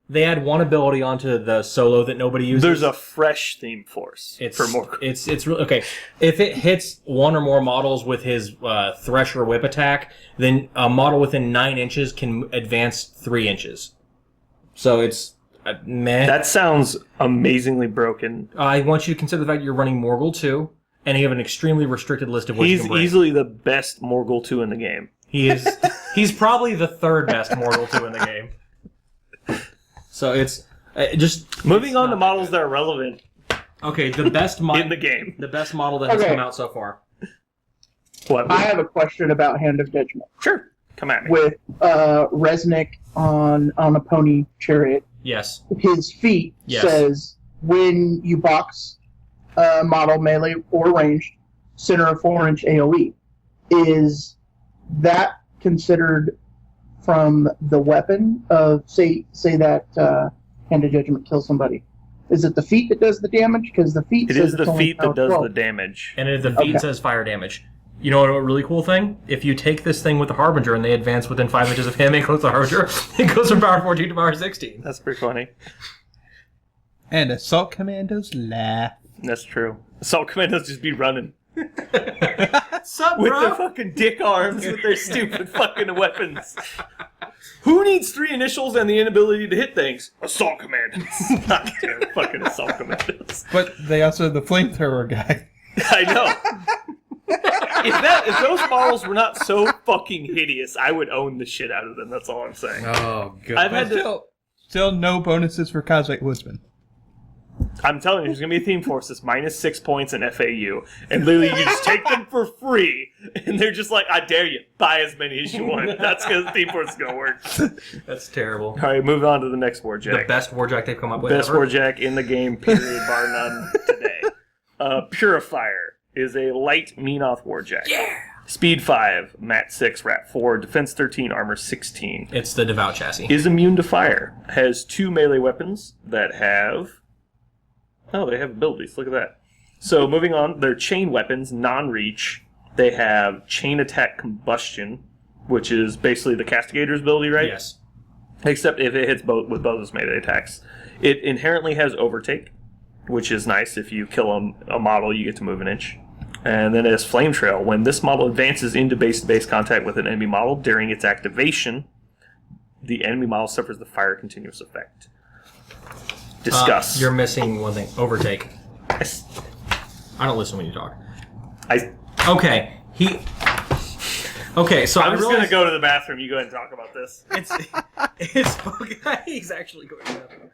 They add one ability onto the solo that nobody uses. There's a fresh theme force for Morgul. It's really okay. If it hits one or more models with his Thresher Whip attack, then a model within 9 inches can advance 3 inches. So it's meh. That sounds amazingly broken. I want you to consider the fact that you're running Morgul 2, and you have an extremely restricted list of what you can bring. He's easily the best Morgul 2 in the game. He is. He's probably the 3rd best Morgul 2 in the game. So it's just moving on to models that are relevant. Okay, the best in the game. The best model that has come out so far. What? I have a question about Hand of Judgment. Sure, come at me. With Resnick on a pony chariot. Yes. His feat says when you box a model melee or ranged, center a 4-inch AOE. Is that considered from the weapon of say that Hand of Judgment kills somebody? Is it the feat that does the damage? Because the feat says is the feat that does 12. the damage. And if the feat says fire damage. You know what a really cool thing? If you take this thing with the Harbinger and they advance within 5 inches of him and close the Harbinger, it goes from power 14 to power 16. That's pretty funny. And Assault Commandos laugh. That's true. Assault Commandos just be running. Sup, with bro? their fucking dick arms, with their stupid fucking weapons. Who needs 3 initials and the inability to hit things? Assault Commandos. God damn it, fucking Assault Commandos. But they also have the flamethrower guy. I know. If those models were not so fucking hideous, I would own the shit out of them. That's all I'm saying. Oh, God. I've had Still no bonuses for Cosmic Woodsman. I'm telling you, there's going to be a theme force that's minus 6 points in FAU. And literally, you just take them for free. And they're just like, I dare you, buy as many as you want. That's because the theme force is going to work. That's terrible. All right, move on to the next Warjack. The best Warjack they've come up with Best ever. Warjack in the game, period, bar none, today. Purifier is a light Menoth Warjack. Yeah! Speed 5, Mat 6, Rat 4, Defense 13, Armor 16. It's the Devout Chassis. Is immune to fire. Has 2 melee weapons that have... Oh, they have abilities. Look at that. So, moving on, they're chain weapons, non-reach. They have chain attack combustion, which is basically the Castigator's ability, right? Yes. Except if it hits both with both its melee attacks. It inherently has overtake, which is nice. If you kill a model, you get to move an inch. And then it has Flame Trail. When this model advances into base-to-base contact with an enemy model during its activation, the enemy model suffers the fire continuous effect. Discuss. You're missing one thing. Overtake. Yes. I don't listen when you talk. Okay, so I'm just going to go to the bathroom. You go ahead and talk about this. It's he's actually going to the bathroom.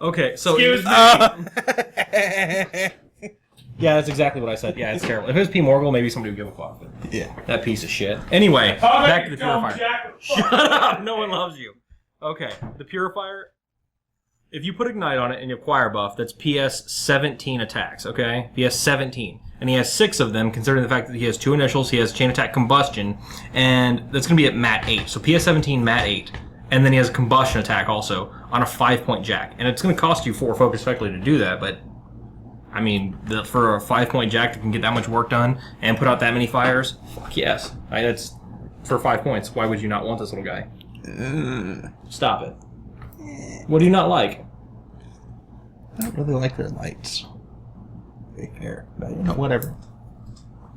Okay, so... Excuse me. Yeah, that's exactly what I said. Yeah, it's terrible. If it was P. Morgul, maybe somebody would give a fuck. But Yeah. that piece of shit. Anyway, back to the Purifier. Shut up! No one loves you. Okay, the Purifier... If you put Ignite on it and you acquire buff, that's PS 17 attacks, okay? PS 17. And he has 6 of them, considering the fact that he has 2 initials, he has Chain Attack Combustion, and that's going to be at Mat 8. So PS 17, Mat 8. And then he has a Combustion Attack also on a 5-point jack. And it's going to cost you 4 focus effectively to do that, but... I mean, for a 5-point jack that can get that much work done and put out that many fires, fuck yes. That's for 5 points. Why would you not want this little guy? Stop it. What do you not like? I don't really like their lights. To be fair, but you know, whatever.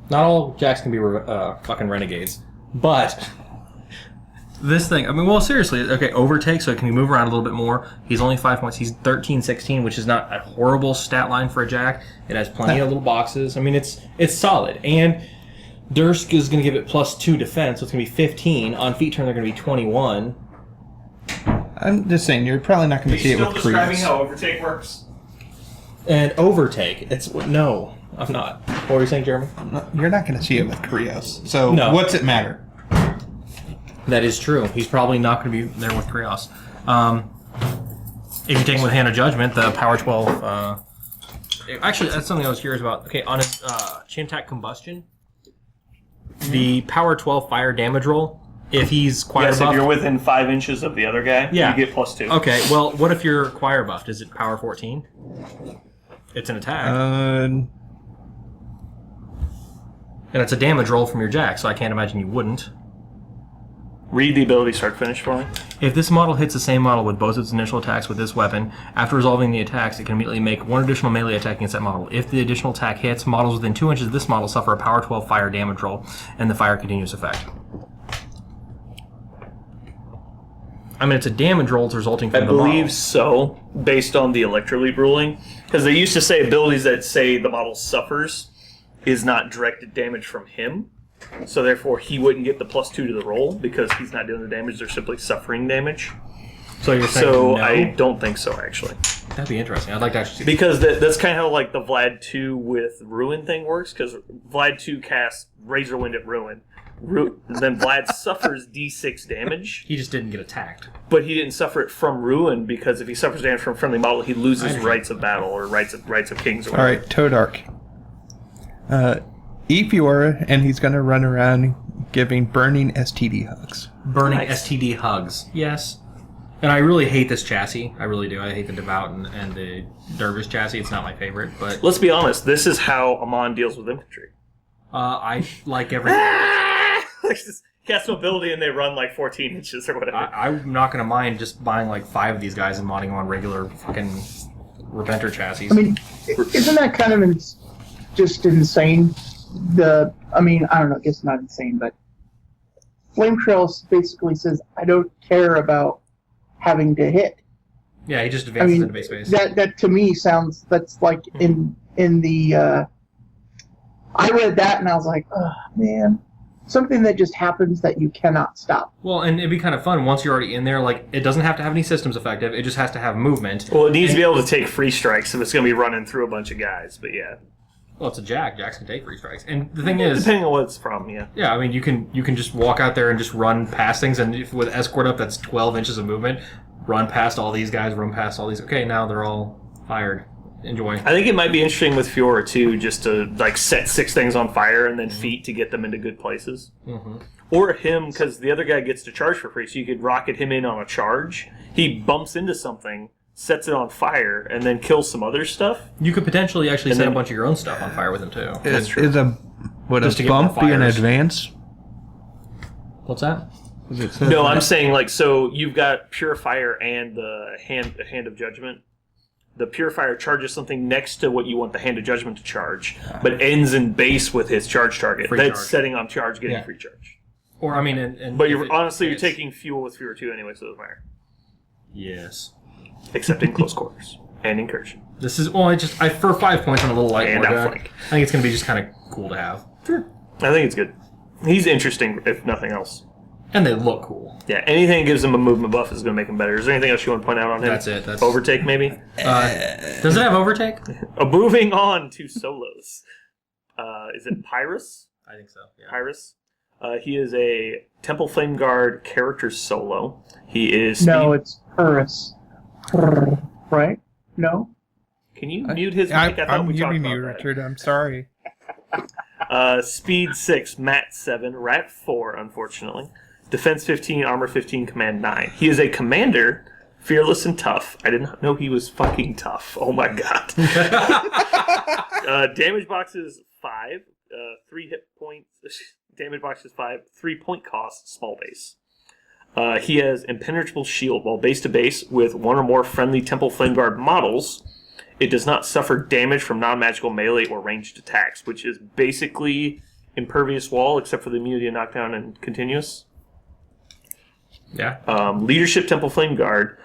Not all jacks can be fucking renegades, but this thing. I mean, well, seriously. Okay, overtake, so it can move around a little bit more. He's only 5 points. He's 13-16, which is not a horrible stat line for a jack. It has plenty of little boxes. I mean, it's solid. And Dursk is going to give it +2 defense, so it's going to be 15. On feet turn, they're going to be 21. I'm just saying, you're probably not going to see it with Still describing Kreos. how overtake works? And overtake, no, I'm not. What were you saying, Jeremy? You're not going to see it with Kreos. So No. what's it matter? That is true. He's probably not going to be there with Kreos. If you take him with Hand of Judgment, the Power 12... actually, that's something I was curious about. Okay, on his Chain Attack Combustion, the Power 12 fire damage roll, if he's choir Yes, buffed... if you're within 5 inches of the other guy, Yeah. you get +2. Okay, well, what if you're choir buffed? Is it Power 14? It's an attack. And it's a damage roll from your jack, so I can't imagine you wouldn't. Read the ability start to finish for me. If this model hits the same model with both its initial attacks with this weapon, after resolving the attacks, it can immediately make one additional melee attack against that model. If the additional attack hits, models within 2 inches of this model suffer a Power 12 fire damage roll, and the fire continues effect. I mean, it's a damage roll resulting from I the model. believe so, based on the Electroleap ruling. Because they used to say abilities that say the model suffers is not directed damage from him. So therefore, he wouldn't get the +2 to the roll because he's not doing the damage. They're simply suffering damage. So you're saying So no? I don't think so, actually. That'd be interesting. I'd like to actually see Because that's kind of how like the Vlad 2 with Ruin thing works. Because Vlad 2 casts Razor Wind at Ruin. Then Vlad suffers D6 damage. He just didn't get attacked. But he didn't suffer it from Ruin because if he suffers damage from a friendly model, he loses Rights of Battle or Rights of Kings. Or All right, Toadark. Epiora, and he's going to run around giving burning STD hugs. Burning Nice. STD hugs. Yes. And I really hate this chassis. I really do. I hate the Devout and the Dervish chassis. It's not my favorite, but Let's be honest. This is how Amon deals with infantry. I like every... Just cast an ability and they run like 14 inches or whatever. I'm not going to mind just buying like 5 of these guys and modding them on regular fucking Reventor chassis. I mean, isn't that kind of just insane? I mean, I don't know, I guess not insane, but Flame Trail basically says, I don't care about having to hit. Yeah, he just advances into base space. That to me sounds, that's like in the, I read that and I was like, oh man, something that just happens that you cannot stop. Well, and it'd be kind of fun once you're already in there. Like, it doesn't have to have any systems effective. It just has to have movement. Well, it needs to be able to take free strikes if it's going to be running through a bunch of guys, but yeah. Well, it's a Jack. Jacks can take free strikes. And the thing is... Depending on what it's from, yeah. Yeah, I mean, you can just walk out there and just run past things, and if with escort up, that's 12 inches of movement. Run past all these guys, run past all these... Okay, now they're all fired. Enjoy. I think it might be interesting with Fiora, too, just to like set 6 things on fire and then feet to get them into good places. Mm-hmm. Or him, because the other guy gets to charge for free, so you could rocket him in on a charge. He bumps into something, sets it on fire, and then kills some other stuff. You could potentially actually And set then- a bunch of your own stuff on fire with him, too. That's true. Would Just to a get more bump be an fires. advance? What's that? No, I'm saying, like, so you've got Purifier and the hand of Judgment. The Purifier charges something next to what you want the Hand of Judgment to charge, but ends in base with his charge target. Free That's charge. setting on charge, getting Yeah. free charge. Or, I mean... And But if you're it honestly, you're hits- taking fuel with Fewer 2 anyway, so it doesn't matter. Yes. Except in close quarters and incursion. This is... Well, for 5 points on a little light And Wargame, outflank. I think it's going to be just kind of cool to have. I think it's good. He's interesting, if nothing else. And they look cool. Yeah, anything that gives him a movement buff is going to make him better. Is there anything else you want to point out on him? That's it. That's... Overtake, maybe? Does it have overtake? Moving on to solos. Is it Pyrrhus? I think so, yeah. Pyrrhus. He is a Temple Flame Guard character solo. He is... No, it's Pyrrhus. Right? No? Can you mute his mic? I thought I'm we talked muting about you, that. Richard. I'm sorry. Speed 6, Mat 7, Rat 4, unfortunately. Defense 15, Armor 15, Command 9. He is a commander, fearless and tough. I did not know he was fucking tough. Oh my god. Damage box is 5, 3 hit points. Damage box is 5, 3 point cost, small base. He has impenetrable shield while base to base with one or more friendly Temple Flame Guard models. It does not suffer damage from non-magical melee or ranged attacks, which is basically impervious wall except for the immunity to knockdown and continuous. Yeah. Leadership Temple Flame Guard.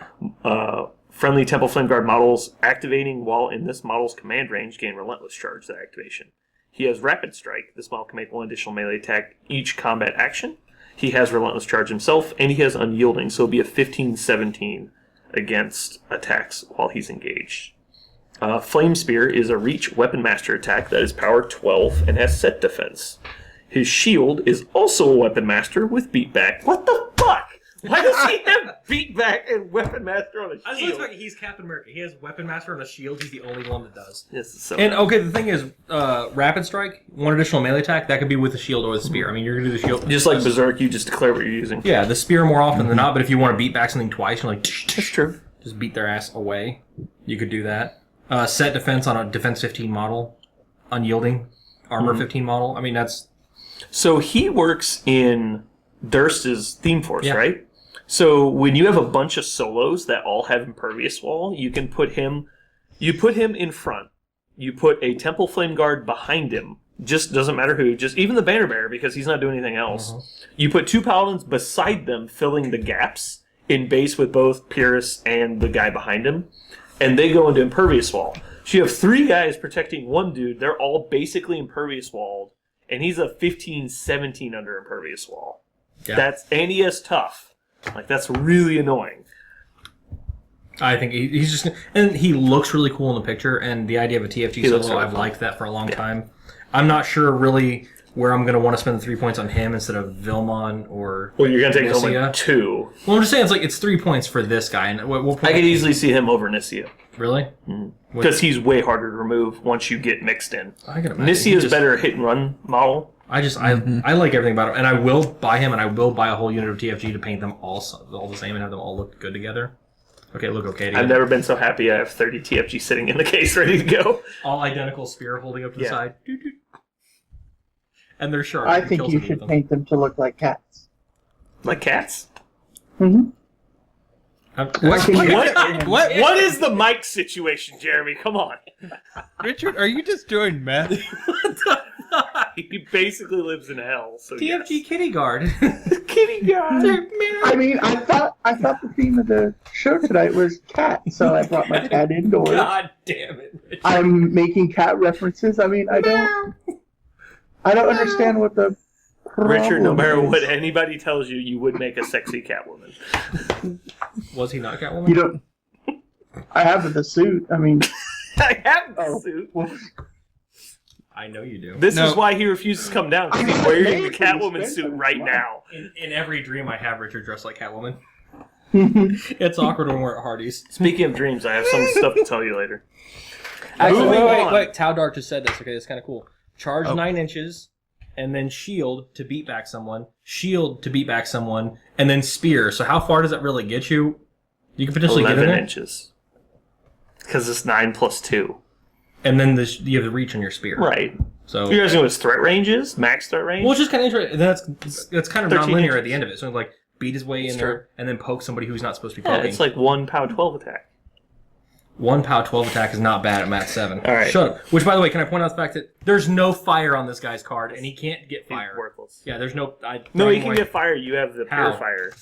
Friendly Temple Flame Guard models activating while in this model's command range gain Relentless Charge to activation. He has Rapid Strike. This model can make 1 additional melee attack each combat action. He has Relentless Charge himself, and he has Unyielding, so it'll be a 15-17 against attacks while he's engaged. Flame Spear is a Reach Weapon Master attack that is power 12 and has set defense. His shield is also a Weapon Master with Beatback. What the fuck? Why does he have Beatback and Weapon Master on a shield? He's Captain America. He has Weapon Master on a shield. He's the only one that does. This is so And okay, the thing is, Rapid Strike, 1 additional melee attack, that could be with the shield or the spear. I mean, you're going to do the shield. just like Berserk, you just declare what you're using. Yeah, the spear more often than not, but if you want to beat back something twice, you're like, That's true. just beat their ass away. You could do that. Set defense on a defense 15 model. Unyielding. Armor 15 model. I mean, that's... So he works in Durst is Theme Force, Yeah. right? So when you have a bunch of solos that all have Impervious Wall, you can put him. You put him in front. You put a Temple Flame Guard behind him. Just doesn't matter who. Just even the Banner Bearer, because he's not doing anything else. You put 2 Paladins beside them, filling the gaps in base with both Pyrrhus and the guy behind him, and they go into Impervious Wall. So you have 3 guys protecting one dude. They're all basically Impervious Walled, and he's a 15, 17 under Impervious Wall. Yeah. And he is tough. Like, that's really annoying. I think he's just... And he looks really cool in the picture, and the idea of a TFG looks solo, really I've fun. liked that for a long time. I'm not sure really where I'm going to want to spend the 3 points on him instead of Vilmon or Well, you're going to take him Nissia. like 2. Well, I'm just saying it's 3 points for this guy. And what point? I could easily see him over Nissia. Really? Because he's way harder to remove once you get mixed in. I can imagine. Nissia's better hit and run model. I like everything about him, and I will buy him, and I will buy a whole unit of TFG to paint them all the same and have them all look good together. Okay, look okay together. I've never been so happy I have 30 TFG sitting in the case ready to go. All identical spear holding up to the Yeah. side. And they're sharp. I You think kill you somebody should with them. paint them to look like cats. Like cats. Mm-hmm. What is the mic situation, Jeremy? Come on. Richard, are you just doing math? He basically lives in hell. So TFG Kitty Guard. Kitty guard. I mean, I thought the theme of the show tonight was cat, so I brought my cat indoors. God damn it, Richard. I'm making cat references. I mean, I don't understand what the Richard, no matter problem what is. anybody tells you, you would make a sexy Catwoman. Was he not Catwoman? You don't. I have the suit. I mean, I have the Oh. suit. well, I know you do. This No. is why he refuses to come down, because he's I'm wearing the amazing, Catwoman Spence. suit right now. In every dream I have Richard dressed like Catwoman. It's awkward when we're at Hardee's. Speaking of dreams, I have some stuff to tell you later. Actually, Moving on. wait. Tau Dark just said this. Okay, that's kind of cool. Charge Oh. 9 inches, And then shield to beat back someone, shield to beat back someone, and then spear. So how far does that really get you? You can potentially get in 11 there. inches. Because it's 9 plus 2. And then you have the reach on your spear. Right. So You guys know what his threat range is? Max threat range? well, it's just kind of interesting. That's kind of 13 non-linear inches. at the end of it. So like beat his way in It's there true. and then poke somebody who's not supposed to be Yeah, poking. it's like 1 POW 12 attack. 1 POW 12 attack is not bad at Mat 7. All right. Shut up. Which, by the way, can I point out the fact that there's no fire on this guy's card, and he can't get He's fire. worthless. Yeah, there's no... No, he can get fire. You have the How? purifier.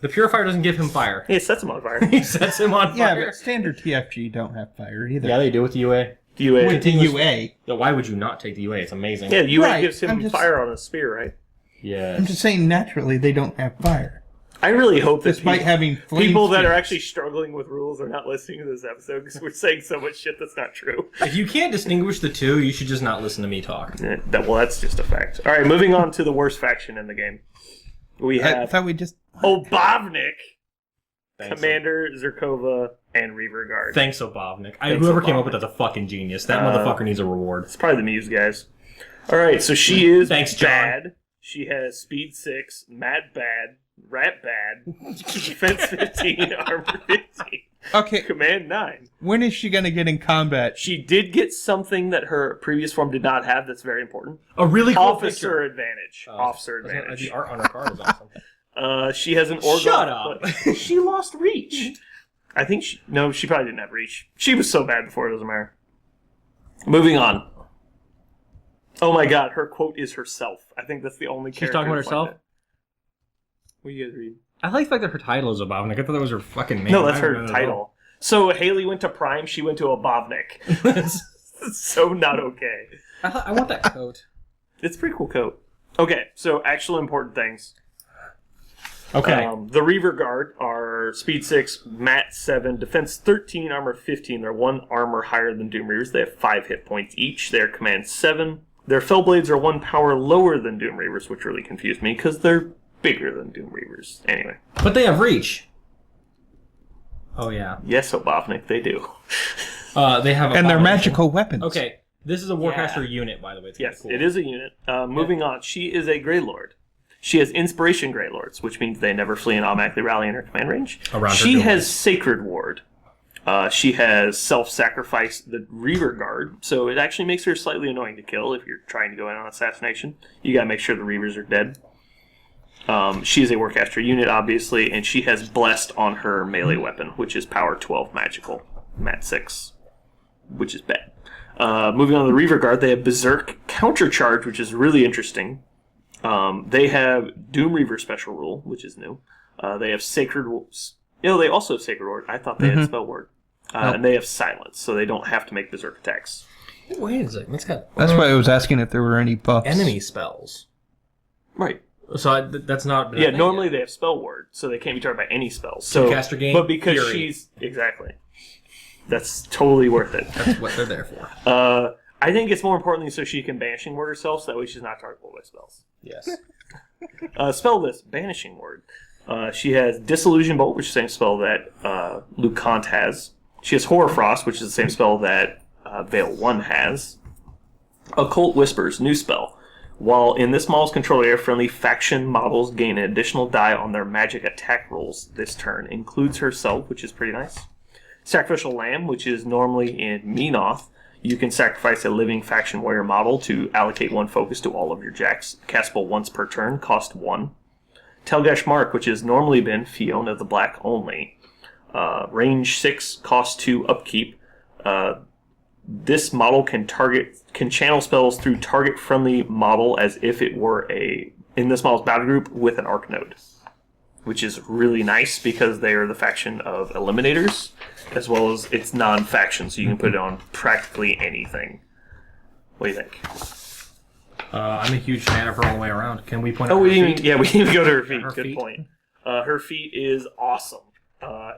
The Purifier doesn't give him fire. It sets him on fire. He sets him on Yeah, fire. but standard TFG don't have fire either. Yeah, they do with the UA. UA. With the UA. Yeah, why would you not take the UA? It's amazing. Yeah, UA Right, gives him I'm just- fire on a spear, right? Yes. I'm just saying naturally they don't have fire. I really hope that Despite having flame people that are spears. actually struggling with rules are not listening to this episode because we're saying so much shit that's not true. If you can't distinguish the two, you should just not listen to me talk. Well, that's just a fact. All right, moving on to the worst faction in the game. We I have thought we just Obavnik, Thanks, Commander, Zerkova, and Reaver Guard. Thanks, Obavnik. Thanks, Whoever came up Obavnik. with that's a fucking genius. That motherfucker needs a reward. It's probably the Muse guys. All right, so she is Thanks, John. bad. She has speed 6, mat bad, rat bad, defense 15, armor 15, okay. command 9. When is she gonna get in combat? She did get something that her previous form did not have that's very important. A really cool Officer picture. advantage. Officer The advantage. art on her card is awesome. She has an organ. Shut up. She lost reach. I think she probably didn't have reach. She was so bad before, it doesn't matter. Moving on. Oh my god, her quote is herself. I think that's the only She's character. talking about that's herself? like that. What do you guys read? I like the fact that her title is Obavnik. I thought that was her fucking name. No, that's I don't her know that title. So Haley went to Prime, she went to Obavnik. at all. So not okay. I want that coat. It's a pretty cool coat. Okay, so actual important things. Okay. The Reaver Guard are speed 6, mat 7, defense 13, armor 15. They're 1 armor higher than Doom Reavers. They have 5 hit points each. Their command 7. Their Fellblades are 1 power lower than Doom Reavers, which really confused me because they're bigger than Doom Reavers. Anyway. But they have reach. Oh, yeah. Yes, Obavnik, they do. They have And they're Obavnik. magical weapons. Okay. This is a Warcaster unit, by the way. It's Yes, kinda cool. it is a unit. Moving on, she is a Grey Lord. She has Inspiration Grey Lords, which means they never flee and automatically rally in her command range. Around her She domain. has Sacred Ward. She has Self-Sacrifice, the Reaver Guard, so it actually makes her slightly annoying to kill if you're trying to go in on assassination. You gotta make sure the Reavers are dead. She is a Warcaster unit, obviously, and she has Blessed on her melee weapon, which is power 12 magical, mat 6, which is bad. Moving on to the Reaver Guard, they have Berserk Countercharge, which is really interesting. They have Doom Reaver Special Rule, which is new. They have Sacred... they also have Sacred Ward. I thought they had Spell Ward. And they have Silence, so they don't have to make Berserk attacks. Wait a second. That's why I was asking if there were any buffs. Enemy spells. Right. So that's not... Yeah, normally they have Spell Ward, so they can't be targeted by any spells. So, caster gain, but because Fury. she's... Exactly. That's totally worth it. That's what they're there for. I think it's more importantly so she can Banishing Word herself, so that way she's not targetable by spells. Yes. Spell list, Banishing Word. She has Disillusion Bolt, which is the same spell that Lucant has. She has Horror Frost, which is the same spell that Veil 1 has. Occult Whispers, new spell. While in this model's control area, friendly faction models gain an additional die on their magic attack rolls this turn. Includes herself, which is pretty nice. Sacrificial Lamb, which is normally in Menoth. You can sacrifice a living faction warrior model to allocate 1 focus to all of your jacks. Castable once per turn, cost 1. Telgash Mark, which has normally been Fiona the Black only. Range 6, cost 2, upkeep. This model can channel spells through target friendly model as if it were in this model's battle group with an arc node, which is really nice because they are the faction of Eliminators, as well as it's non-faction, so you can put it on practically anything. What do you think? I'm a huge fan of her all the way around. Can we point out Oh, her we feet? didn't even go to her feet. Her Good feet? point. Her feet is awesome.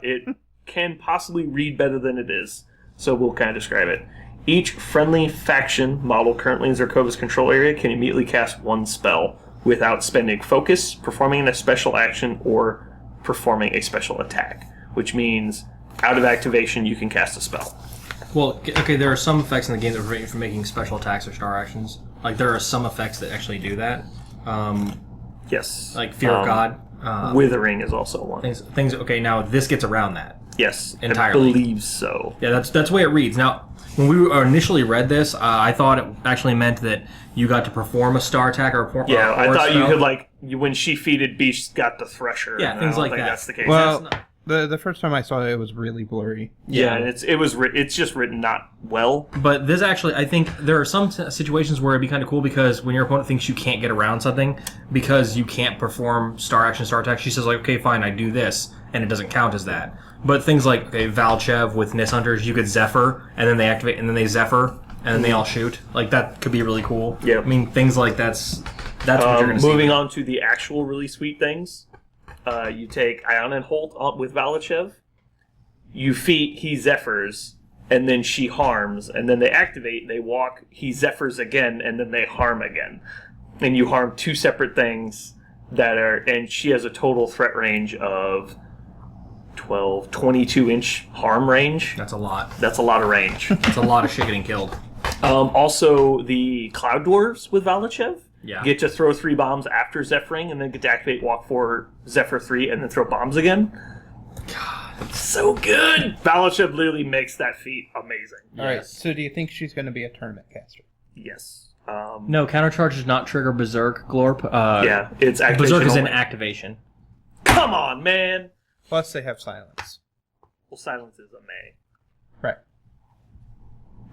It can possibly read better than it is, so we'll kind of describe it. Each friendly faction model currently in Zerkova's control area can immediately cast 1 spell without spending focus, performing a special action, or performing a special attack, which means out of activation you can cast a spell. Well, okay, there are some effects in the game that prevent you from making special attacks or star actions. Like, there are some effects that actually do that. Yes. Like Fear of God. Withering is also one. Things. Okay, now this gets around that. Yes, entirely. I believe so. Yeah, that's the way it reads. Now, when we initially read this, I thought it actually meant that you got to perform a star attack or a Yeah, I thought you spell. could, when she feated Beast got the Thresher. Yeah, and things I don't like think that. That's the case. Well, the first time I saw it was really blurry. Yeah, and it's just written not well. But this actually, I think there are some situations where it'd be kind of cool because when your opponent thinks you can't get around something because you can't perform star action, star attack, she says like, okay, fine, I do this, and it doesn't count as that. But things like Valchev with Nis Hunters, you could Zephyr, and then they activate, and then they Zephyr, and then they all shoot. Like, that could be really cool. Yeah. I mean, things like that's what you're going to see. Moving on to the actual really sweet things. You take Ion and Holt up with Valachev. You feat, he Zephyrs, and then she harms, and then they activate, they walk, he Zephyrs again, and then they harm again. And you harm 2 separate things and she has a total threat range of 22-inch harm range. That's a lot. That's a lot of range. That's a lot of shit getting killed. Also, the Cloud Dwarves with Valachev. Yeah. Get to throw 3 bombs after Zephyring, and then get to activate Walk 4, Zephyr 3, and then throw bombs again. God, so good! Valachev literally makes that feat amazing. All right, so do you think she's going to be a tournament caster? Yes. No, countercharge does not trigger Berserk, Glorp. Yeah, it's activation Berserk is an only. activation. Come on, man! Plus, they have silence. Well, Silence is a May. Right.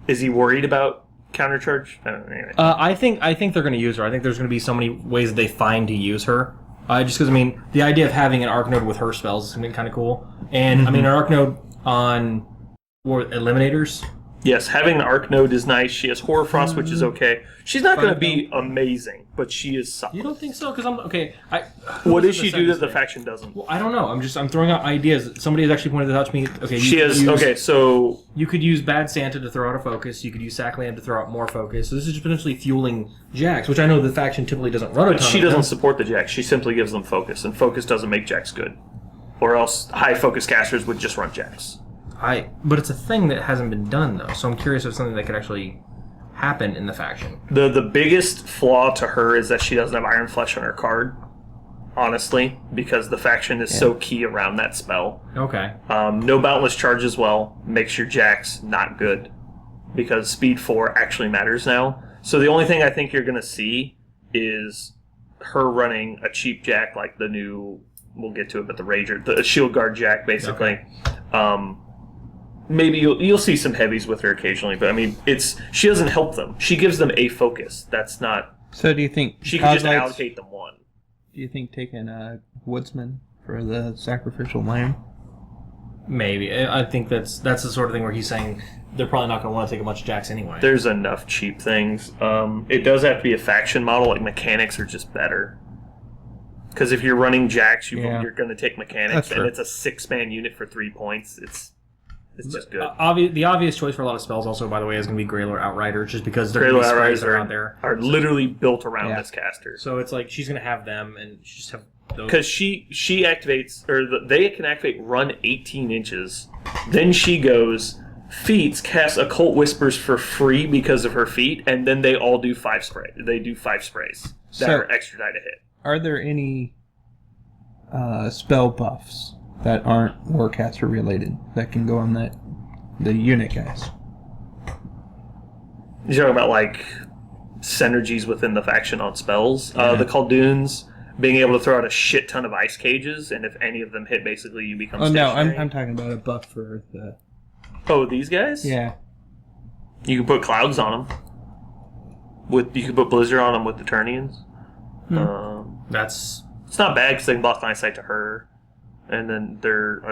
Is he worried about countercharge? Anyway. I think they're going to use her. I think there's going to be so many ways that they find to use her. Just because, I mean, the idea of having an arc node with her spells is going to be kind of cool. And, I mean, an arc node on Eliminators. Yes, having an arc node is nice. She has Horror Frost, which is okay. She's not going to be amazing, but she is solid. You don't think so? Because I'm okay. What does she do that the faction doesn't? Well, I don't know. I'm throwing out ideas. Somebody has actually pointed this out to me. Okay, She has so you could use Bad Santa to throw out a focus. You could use Sackland to throw out more focus. So this is just potentially fueling Jax, which I know the faction typically doesn't run a ton. she of doesn't them. support the Jax. She simply gives them focus, and focus doesn't make Jax good. Or else high focus casters would just run Jax. But it's a thing that hasn't been done though. So I'm curious if it's something that could actually happen in the faction. The biggest flaw to her is that she doesn't have Iron Flesh on her card. Honestly, because the faction is so key around that spell. Okay. No Boundless Charge as well makes your Jax not good, because Speed 4 actually matters now. So the only thing I think you're going to see is her running a cheap Jack like the new, we'll get to it, but the Rager, the Shield Guard Jack, basically. Okay. Maybe you'll see some heavies with her occasionally, but I mean, she doesn't help them. She gives them a focus. That's not. So do you think she can just allocate them one? Do you think taking a Woodsman for the sacrificial lamb? Maybe. I think that's the sort of thing where he's saying they're probably not going to want to take a bunch of Jacks anyway. There's enough cheap things. It does have to be a faction model. Like mechanics are just better. Because if you're running Jacks, you're going to take mechanics, and it's a 6-man unit for 3 points. It's just good. The obvious choice for a lot of spells, also, by the way, is going to be Greylord Outrider, just because they're Greylord Outriders out there are literally built around this caster. So it's like she's going to have them, and she just have those. Because she activates, or they can activate run 18 inches. Then she goes, feats, casts Occult Whispers for free because of her feat, and then they all do 5 spray. They do 5 sprays that are extra die to hit. Are there any spell buffs that aren't Warcaster related that can go on the unit guys? You're talking about like synergies within the faction on spells. The Khaldun's being able to throw out a shit ton of ice cages, and if any of them hit, basically you become stationary. No, I'm talking about a buff for the... Oh, these guys? Yeah. You can put clouds on them. You can put Blizzard on them with the Turnians. It's not bad because they can block line of sight to her. And then they're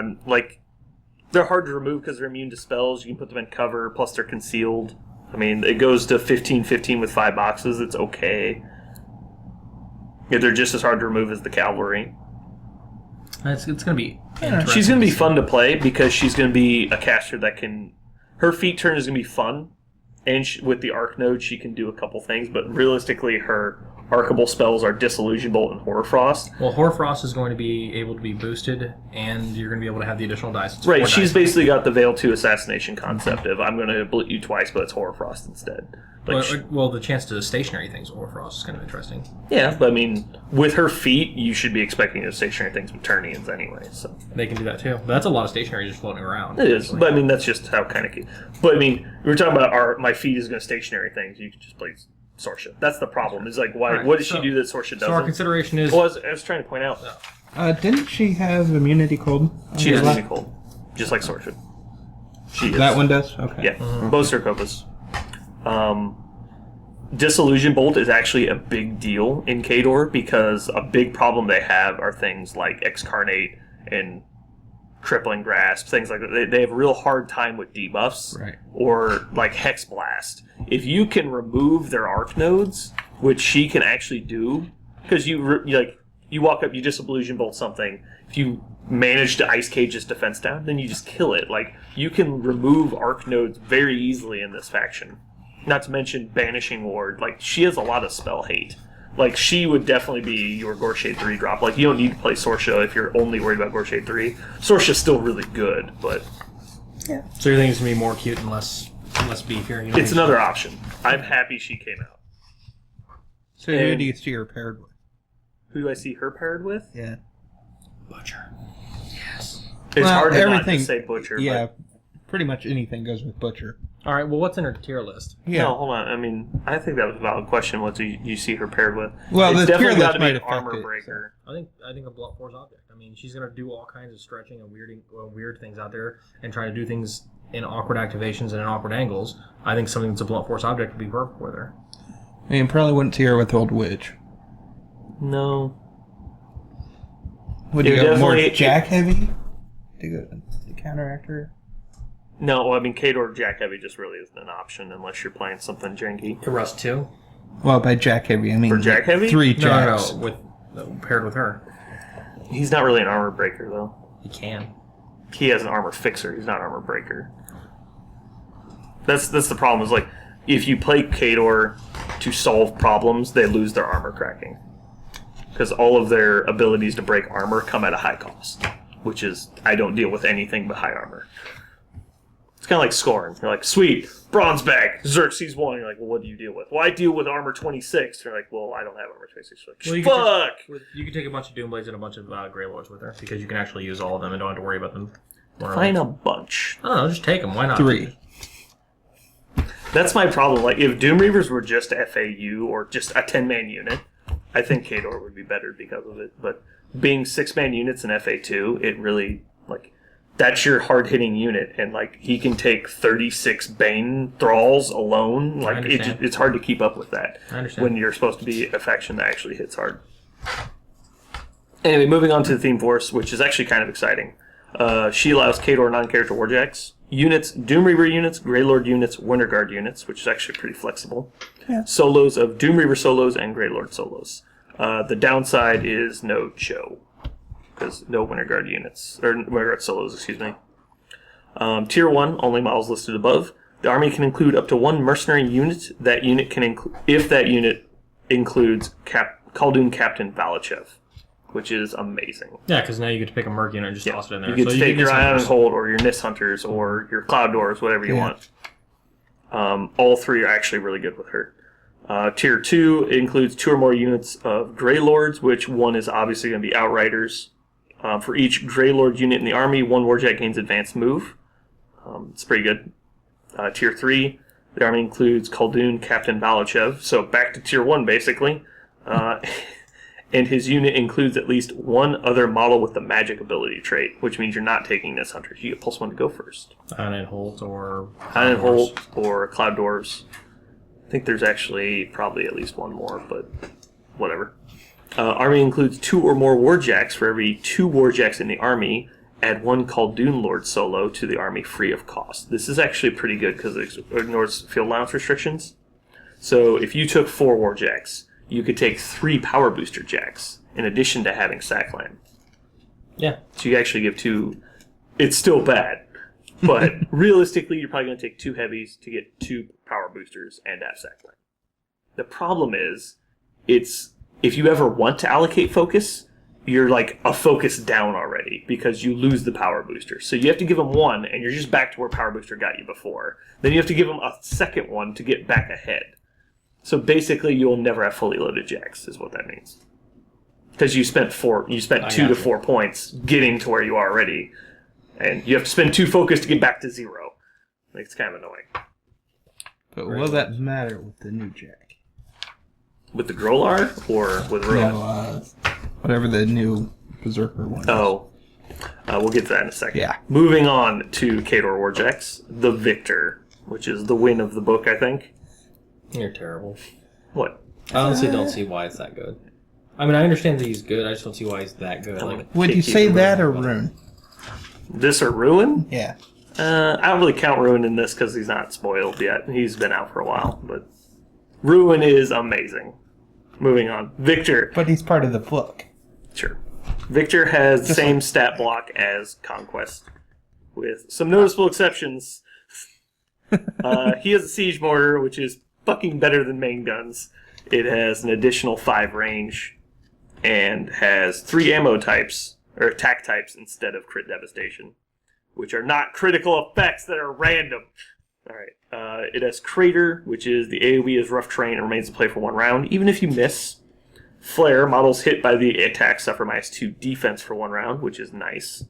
hard to remove because they're immune to spells. You can put them in cover, plus they're concealed. I mean, it goes to 15-15 with 5 boxes. It's okay. Yeah, they're just as hard to remove as the cavalry. It's going to be interesting. She's going to be fun to play because she's going to be a caster that can... Her feat turn is going to be fun. And with the Arc Node, she can do a couple things. But realistically, her arcable spells are Disillusion Bolt and Horrorfrost. Well, Horrorfrost is going to be able to be boosted, and you're going to be able to have the additional dice. It's right, she's basically got the Veil 2 assassination concept of, I'm going to bullet you twice, but it's Horrorfrost instead. Well, the chance to stationary things with Horrorfrost is kind of interesting. Yeah, but I mean, with her feat, you should be expecting those stationary things with Turnians anyway. So they can do that too. But that's a lot of stationary just floating around. It is, but I mean, that's just how kind of... But I mean, we were talking about my feat is going to stationary things. You can just play Sorsha. That's the problem. Is like, why? Right, what does she do that Sorsha doesn't? So our consideration is... Well, I was trying to point out. Didn't she have immunity cold? She has immunity cold, just like Sorsha. That one does? Okay. Yeah, both Sarcopus. Disillusion Bolt is actually a big deal in Khador because a big problem they have are things like Excarnate and Crippling Grasp, things like that. They have a real hard time with debuffs, right? Or like Hex Blast. If you can remove their Arc Nodes, which she can actually do, because you walk up, you Disillusion Bolt something. If you manage to Ice Cage its defense down, then you just kill it. Like, you can remove Arc Nodes very easily in this faction. Not to mention Banishing Ward. Like, she has a lot of spell hate. Like, she would definitely be your Gorshade 3 drop. Like, you don't need to play Sorsha if you're only worried about Gorshade 3. Sorsha's still really good, but... Yeah. So you think it's going to be more cute and less beefier? It's another option. I'm happy she came out. So who do you see her paired with? Who do I see her paired with? Yeah. Butcher. Yes. It's hard to not just say Butcher. Yeah, but... pretty much anything goes with Butcher. All right, well, what's in her tier list? Yeah. No, hold on. I mean, I think that was a valid question. What do you see her paired with? Well, it's the tier definitely got list to be might an affect armor it, breaker. So. I think a blunt force object. I mean, she's going to do all kinds of stretching and weird things out there and try to do things in awkward activations and in awkward angles. I think something that's a blunt force object would be perfect with her. I mean, probably wouldn't see her with Old Witch. No. Would you go more Jack heavy to counteract her? No, well, I mean, Khador Jack Heavy just really isn't an option unless you're playing something janky. The Rust 2? Well, by Jack Heavy, I mean... For Jack Heavy? 3 Jacks. No, paired with her. He's not really an armor breaker, though. He can. He has an armor fixer. He's not an armor breaker. That's the problem, is like, if you play Khador to solve problems, they lose their armor cracking. Because all of their abilities to break armor come at a high cost. Which is, I don't deal with anything but high armor. It's kind of like Scorn. You're like, sweet, bronze bag, Xerxes 1. You're like, well, what do you deal with? Well, I deal with armor 26. You're like, well, I don't have armor 26. You're like, fuck! You can take a bunch of Doomblades and a bunch of Greylords with her, because you can actually use all of them and don't have to worry about them. Define a bunch. I don't know, just take them. Why not? 3. That's my problem. Like, if Doom Reavers were just FAU or just a 10-man unit, I think Khador would be better because of it. But being 6-man units in FA2, it really, like, that's your hard-hitting unit. And, like, he can take 36 Bane Thralls alone. Like, it's hard to keep up with that. I understand. When you're supposed to be a faction that actually hits hard. Anyway, moving on to the Theme Force, which is actually kind of exciting. She allows Khador non-character Warjacks units, Doomreaver units, Greylord units, Winterguard units, which is actually pretty flexible. Yeah. Solos of Doomreaver solos and Greylord solos. The downside is no Cho, because no Winterguard units, or Winterguard solos, excuse me. Tier 1, only models listed above. The army can include up to one mercenary unit. That unit can include, if that unit includes Khaldun Captain Valachev, which is amazing. Yeah, because now you get to pick a Merc unit and just toss it in there. You get to take your Ion Hunters. Hold or your Nis Hunters or your Cloud Doors, whatever you want. All three are actually really good with her. Tier 2 includes 2 or more units of Greylords, which one is obviously going to be Outriders. For each Greylord unit in the army, one Warjack gains advanced move. It's pretty good. Tier 3, the army includes Khaldun Captain Valachev, so back to Tier 1 basically. And his unit includes at least one other model with the magic ability trait, which means you're not taking Nis Hunters. You get +1 to go first. Iron Holt or Iron Holt or Cloud Doors. I think there's actually probably at least one more, but whatever. Army includes 2 or more Warjacks. For every 2 Warjacks in the army, add 1 Khaldun Lord solo to the army free of cost. This is actually pretty good because it ignores field allowance restrictions. So if you took 4 Warjacks, you could take 3 Power Booster Jacks in addition to having Sackland. Yeah. So you actually give 2. It's still bad, but realistically, you're probably going to take 2 heavies to get 2 Power Boosters and have Sackland. The problem is, if you ever want to allocate focus, you're like a focus down already because you lose the Power Booster. So you have to give them 1, and you're just back to where Power Booster got you before. Then you have to give them a second one to get back ahead. So basically, you'll never have fully loaded Jacks, is what that means. Because you spent 2 to 4 points getting to where you are already, and you have to spend 2 focus to get back to 0. Like, it's kind of annoying. But will that matter with the new Jack? With the Grolar or with Ruin? No, whatever the new Berserker one is. Oh, we'll get to that in a second. Yeah. Moving on to Khador Warjacks, the Victor, which is the win of the book, I think. You're terrible. What? I honestly don't see why it's that good. I mean, I understand that he's good. I just don't see why he's that good. Like, Would you say that or Rune? This or Ruin? Yeah. I don't really count Ruin in this because he's not spoiled yet. He's been out for a while, but Ruin is amazing. Moving on. Victor. But he's part of the book. Sure. Victor has the same stat block as Conquest, with some noticeable exceptions. He has a Siege Mortar, which is fucking better than main guns. It has an additional 5 range, and has 3 ammo types, or attack types, instead of Crit Devastation, which are not critical effects that are random. Alright. It has Crater, which is the AoE is rough terrain and remains in play for 1 round, even if you miss. Flare, models hit by the attack suffer -2 defense for 1 round, which is nice.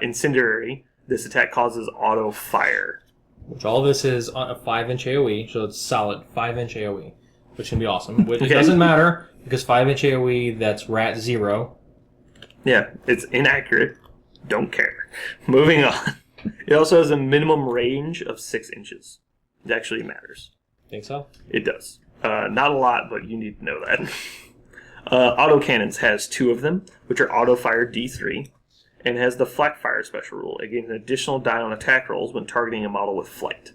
Incendiary, this attack causes auto fire. which all this is on a 5-inch AoE, so it's solid 5-inch AoE, which can be awesome. Which Okay. it doesn't matter, because 5-inch AoE, that's rat 0. Yeah, it's inaccurate. Don't care. Moving on. It also has a minimum range of 6 inches. It actually matters. Think so? It does. Not a lot, but you need to know that. Autocannons has 2 of them, which are auto-fire D3, and has the flak fire special rule. It gains an additional die on attack rolls when targeting a model with flight.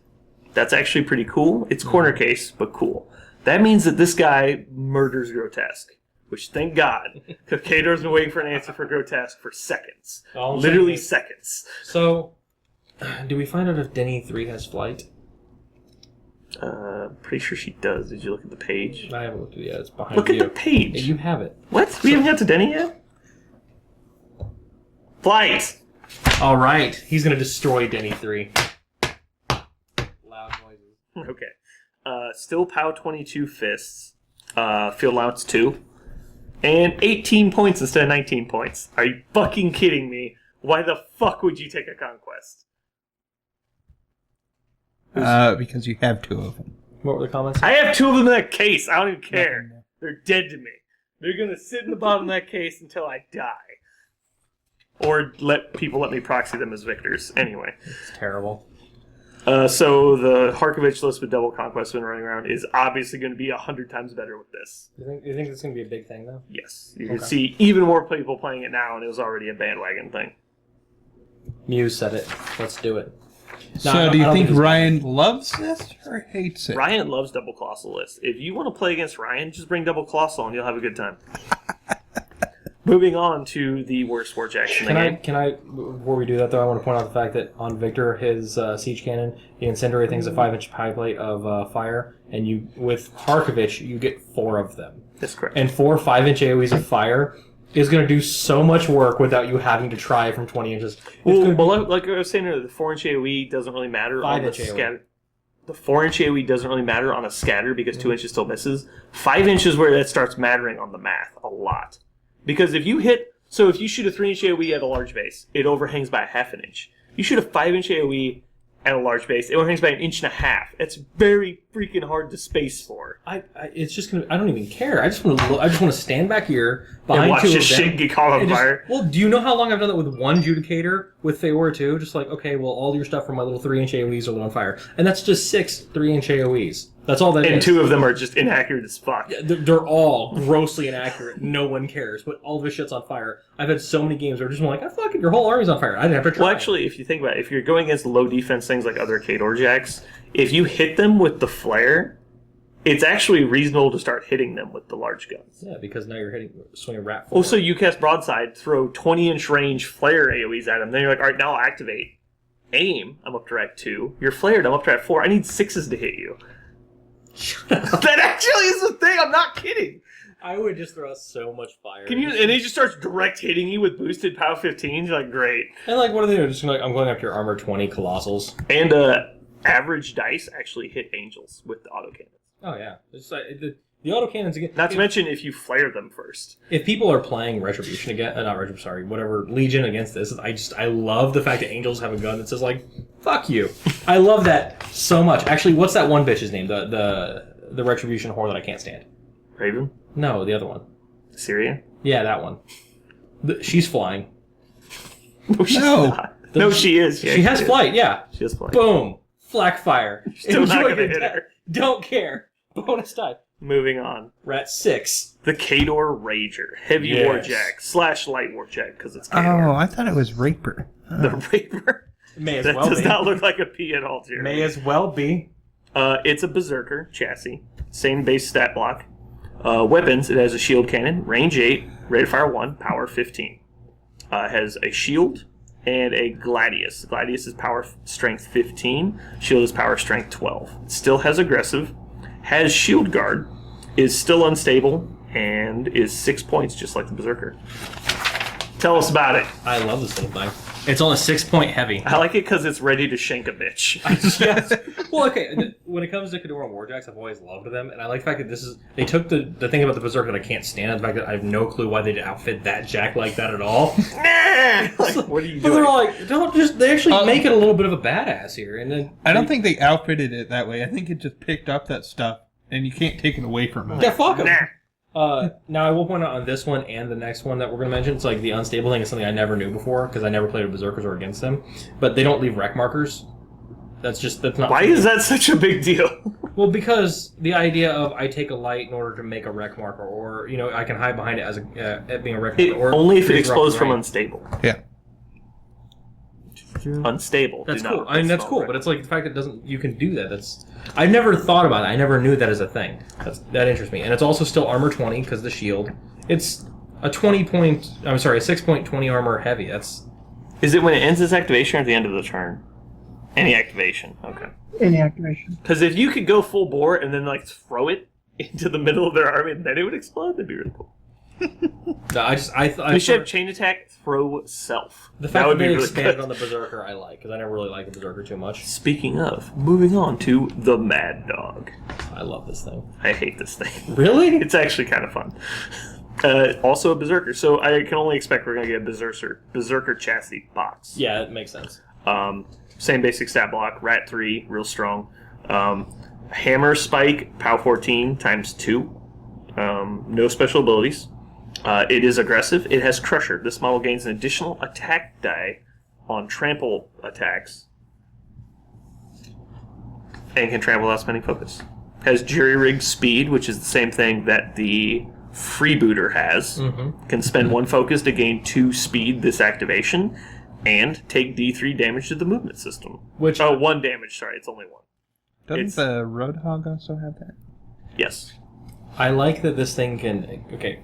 That's actually pretty cool. It's corner case, but cool. That means that this guy murders Grotesque, which, thank God, because Khador's been waiting for an answer for Grotesque for seconds. All I'm Literally saying seconds. So, do we find out if Denny 3 has flight? Pretty sure she does. Did you look at the page? I haven't looked at it yet. It's behind Look you. at the page. Yeah, you have it. What? We haven't got to Denny yet? Flight! All right. He's going to destroy Denny 3. Loud noises. Okay. Still POW 22 fists. Field allowance 2. And 18 points instead of 19 points. Are you fucking kidding me? Why the fuck would you take a conquest? Because you have 2 of them. What were the comments? I have 2 of them in that case. I don't even care. They're dead to me. They're gonna sit in the bottom of that case until I die. Or let me proxy them as victors. Anyway. It's terrible. So the Harkovich list with double conquest been running around is obviously going to be 100 times better with this. You think it's going to be a big thing, though? Yes. You can see even more people playing it now, and it was already a bandwagon thing. Muse said it. Let's do it. So do you think Ryan loves this or hates it? Ryan loves double colossal lists. If you want to play against Ryan, just bring double colossal and you'll have a good time. Moving on to the worst warjacks in the game. Can I, before we do that though, I want to point out the fact that on Victor, his siege cannon, the incendiary thing's a 5-inch pie plate of fire, and you with Harkovich, you get 4 of them. That's correct. And 4 5-inch AoEs of fire is going to do so much work without you having to try from 20 inches. Like I was saying earlier, the 4-inch AoE doesn't really matter on the 5-inch AoE. scatter. The 4-inch AoE doesn't really matter on a scatter because 2 inches still misses. 5 inches where that starts mattering on the math a lot. Because if you shoot a 3-inch AoE at a large base, it overhangs by a half an inch. You shoot a 5-inch AoE at a large base, it overhangs by 1.5 inches. It's very freaking hard to space for. It's just gonna. I don't even care. I just want to stand back here behind And watch 2 of this them. shit get caught on fire. Well, do you know how long I've done that with one Judicator with Theora too? Just like, okay, well, all your stuff from my little 3-inch AoEs are lit on fire, and that's just 6 3-inch AoEs. That's all that is. And 2 of them are just inaccurate as fuck. They're all grossly inaccurate. No one cares, but all this shit's on fire. I've had so many games where just like, fuck it, your whole army's on fire. I didn't have to try. Well, actually, if you think about it, if you're going against low defense things like other Khador jacks, if you hit them with the flare, it's actually reasonable to start hitting them with the large guns. Yeah, because now you're swinging rat forward. Also, you cast broadside, throw 20-inch range flare AoEs at them, then you're like, all right, now I'll activate. Aim, I'm up to rank 2. You're flared, I'm up to rank 4. I need 6s to hit you. That actually is the thing. I'm not kidding. I would just throw out so much fire. And he just starts direct hitting you with boosted POW 15s. You're like, great. And like, what are they doing? Just like, I'm going after your armor 20 colossals. And average dice actually hit angels with the autocannons. Oh yeah, it's like the autocannons again. Not to mention if you flare them first. If people are playing Retribution again, not Retribution, sorry, whatever Legion against this, I love the fact that angels have a gun that says like, "Fuck you." I love that so much. Actually, what's that one bitch's name? The Retribution whore that I can't stand. Raven? No, the other one. Syria? Yeah, that one. She's flying. No, she's not. No, she is. She has flight. Yeah. She has flight. Boom. Flak fire. Still not Enjoy gonna your hit death. her. Don't care. Bonus die. Moving on. Rat 6. The Khador Rager. Heavy Yes. warjack / light warjack because it's Khador. Oh, I thought it was Raper. The Raper. May as That well does be. not look like a P at all, Jeremy. May as well be. It's a Berserker chassis. Same base stat block. Weapons, it has a shield cannon, range 8, rate of fire 1, power 15. Has a shield and a Gladius. Gladius is power strength 15. Shield is power strength 12. It still has aggressive. Has shield guard. Is still unstable. And is 6 points, just like the Berserker. Tell us about it. I love this little thing. It's only 6-point heavy. I like it because it's ready to shank a bitch. Yes. Well, okay. When it comes to Khador and Warjacks, I've always loved them, and I like the fact that they took the thing about the Berserker that I can't stand, the fact that I have no clue why they'd outfit that jack like that at all. Like, what are you But doing? they're like, they actually make it a little bit of a badass here, and then I don't think they outfitted it that way. I think it just picked up that stuff, and you can't take it away from them. yeah, fuck 'em. Nah. Now I will point out on this one and the next one that we're going to mention, it's like the unstable thing is something I never knew before because I never played with Berserkers or against them. But they don't leave wreck markers. That's not. Why is that such a big deal? Well, because the idea of I take a light in order to make a wreck marker, or I can hide behind it as at being a wreck marker. Or Only if it drop explodes the from rank. unstable. Yeah. Unstable. That's Do cool. not I mean, that's replace cool, all but it's like the fact that you can do that. I never thought about it. I never knew that as a thing. That interests me, and it's also still armor 20 because the shield. It's a 6-point 20 armor heavy. That's. Is it when it ends its activation or at the end of the turn? Any activation. Okay. Any activation. Because if you could go full bore and then like throw it into the middle of their army and then it would explode, that'd be really cool. I We should have chain attack, throw self. the fact that would they be really expanded good. on the Berserker I like because I never really liked the Berserker too much. Speaking of, moving on to the Mad Dog. I love this thing. I hate this thing. Really? It's actually kind of fun. Also a Berserker, so I can only expect we're going to get a Berserker chassis box. Yeah, it makes sense. Same basic stat block, Rat 3, real strong. Hammer Spike, POW 14 times 2. No special abilities. It is aggressive. It has Crusher. This model gains an additional attack die on trample attacks and can trample without spending focus. Has Jury-Rig Speed, which is the same thing that the Freebooter has. Can spend 1 focus to gain 2 speed this activation, and take D3 damage to the movement system. 1 damage, sorry, it's only 1. Doesn't the Roadhog also have that? Yes. I like that this thing can... Okay.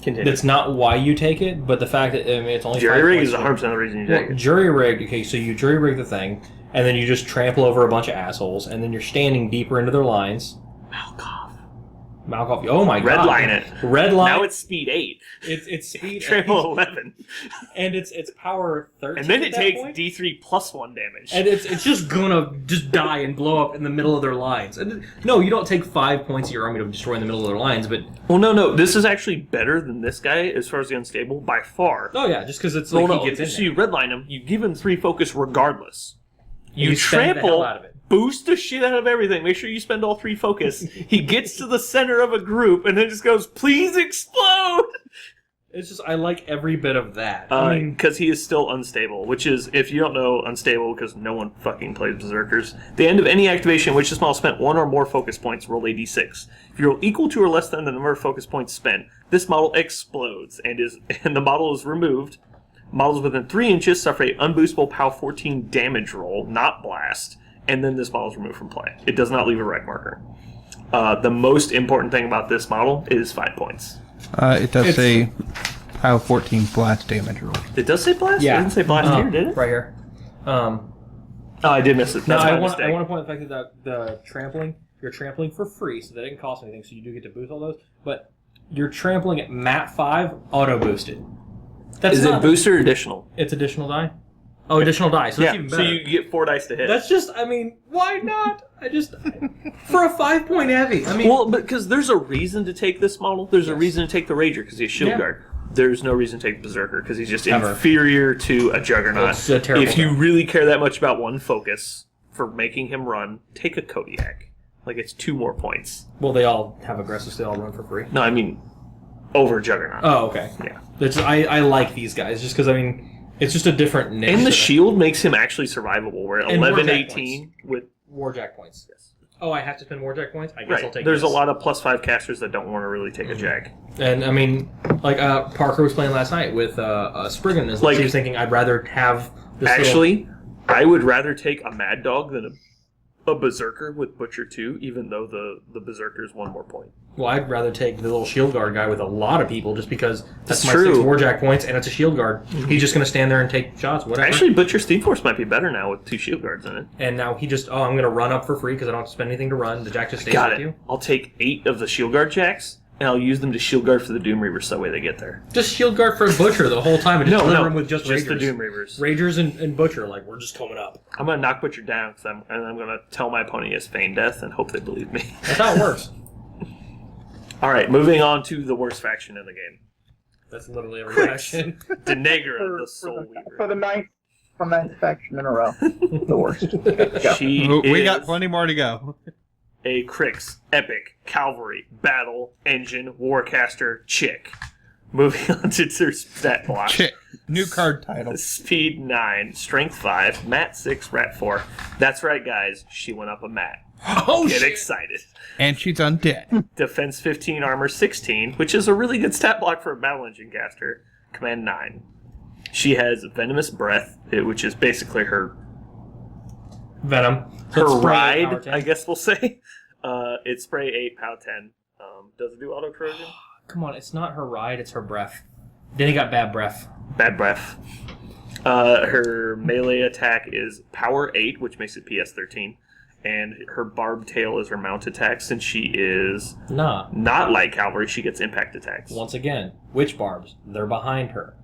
Continue. That's not why you take it, but the fact that it's only Jury-Rig 5 is points 100% the reason you take it. Jury-Rig, okay, so you jury-rig the thing, and then you just trample over a bunch of assholes, and then you're standing deeper into their lines. Malkoff. Oh my god. Redline it. Redline. Now it's speed 8. It's speed Trample 11. And it's power 13. And then it at that takes point. D3 plus 1 damage. And it's just gonna just die and blow up in the middle of their lines. And no, you don't take 5 points of your army to destroy in the middle of their lines, but Well, no. This is actually better than this guy as far as the unstable by far. oh yeah, just because it's Well, like no, he gets in so there. you redline him, you give him 3 focus regardless. You You spend the hell trample, out of it. boost the shit out of everything. Make sure you spend all 3 focus. He gets to the center of a group and then just goes, please explode! It's just I like every bit of that. I mean, Because he is still unstable, which is, if you don't know, unstable because no one fucking plays Berserkers. The end of any activation in which this model spent 1 or more focus points, roll a d6. If you roll equal to or less than the number of focus points spent, this model explodes and the model is removed. Models within 3 inches suffer a unboostable POW 14 damage roll, not blast, and then this model is removed from play. It does not leave a red marker. The most important thing about this model is 5 points. It does say POW 14 blast damage roll. It does say blast? yeah. It didn't say blast here, did it? Right here. Oh, I did miss it. Now That's my I want mistake. to point out the fact that the trampling, you're trampling for free, so that didn't cost anything, so you do get to boost all those. But you're trampling at mat 5, auto boosted. That's Is it booster or additional? It's additional die. Oh, additional die. So that's even so better. you get 4 dice to hit. That's just. I mean, why not? For a 5-point heavy. I mean, Well, because there's a reason to take this model. There's a reason to take the Rager because he's shield Yeah. guard. There's no reason to take the Berserker because he's just Ever. inferior to a Juggernaut. It's a terrible If you guy. really care that much about one focus for making him run, take a Kodiak. Like, it's 2 more points. well, they all have aggressive. They all run for free. No, I mean, over Juggernaut. Oh, okay. Yeah. I like these guys just because I mean it's just a different niche. And the that- shield makes him actually survivable. We're at And more 11, jack 18 with... Warjack points. Oh, I have to spend Warjack points. I guess I'll Right. take. There's this. a lot of +5 casters that don't want to really take a Jack. And I mean, like Parker was playing last night with Spriggan. Is Like- he was thinking, I'd rather have this Actually, I would rather take a Mad Dog than a Berserker with Butcher 2, even though the Berserker's 1 more point. Well, I'd rather take the little shield guard guy with a lot of people, just because that's It's my true. 6 Warjack points, and it's a shield guard. He's just going to stand there and take shots, whatever. Actually, Butcher Steam Force might be better now with 2 shield guards in it. and now he just, I'm going to run up for free because I don't have to spend anything to run. The Jack just stays Got with it. you. I'll take 8 of the shield guard Jacks, and I'll use them to shield guard for the Doom Reavers so that way they get there. Just shield guard for Butcher the whole time, and just deliver him with just the Ragers. Doom Reavers. Ragers and Butcher, like, we're just coming up. I'm going to knock Butcher down, and I'm going to tell my opponent he has Feign Death and hope they believe me. That's how it works. Alright, moving on to the worst faction in the game. That's literally every Crix. faction. Denegra, the Soul For the Weaver. ninth faction in a row. The worst. Yeah. She We is got plenty more to go. a Crix, Epic, Cavalry, Battle, Engine, Warcaster, Chick. Moving on to their stat block. Shit. New card title. Speed 9, Strength 5, Mat 6, Rat 4. That's right, guys. She went up a mat. Oh, Get excited. And she's undead. Defense 15, Armor 16, which is a really good stat block for a Battle Engine caster. Command 9. She has Venomous Breath, which is basically her Venom. her Spray ride, power 10. I guess we'll say. It's Spray 8, POW 10. Does it do auto corrosion? Come on, it's not her ride, it's her breath. Then he got bad breath. Bad breath. Her melee attack is Power 8, which makes it PS 13. And her barbed tail is her mount attack. Since she is Nah. not like Cavalry, she gets impact attacks. Once again, witch barbs, they're behind her.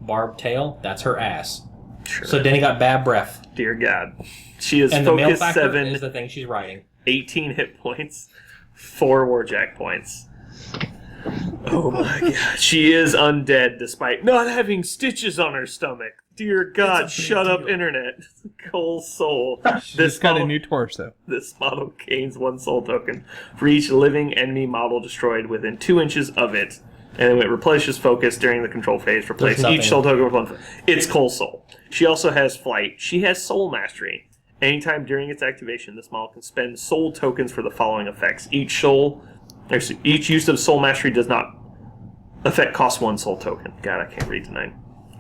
Barbed tail, that's her ass. Sure. So Denny got bad breath. Dear God. She is And the male Focus factor 7, is the thing she's riding. 18 hit points, 4 Warjack points. Oh my God. She is undead despite not having stitches on her stomach. Dear God, shut up, internet. Cold soul. She's got a new torso. This model gains 1 soul token for each living enemy model destroyed within 2 inches of it. And it replenishes focus during the control phase. Replace each soul token with one. It's Cold Soul. She also has Flight. She has Soul Mastery. Anytime during its activation, this model can spend soul tokens for the following effects. Each use of Soul Mastery does not effect cost 1 soul token. God, I can't read tonight.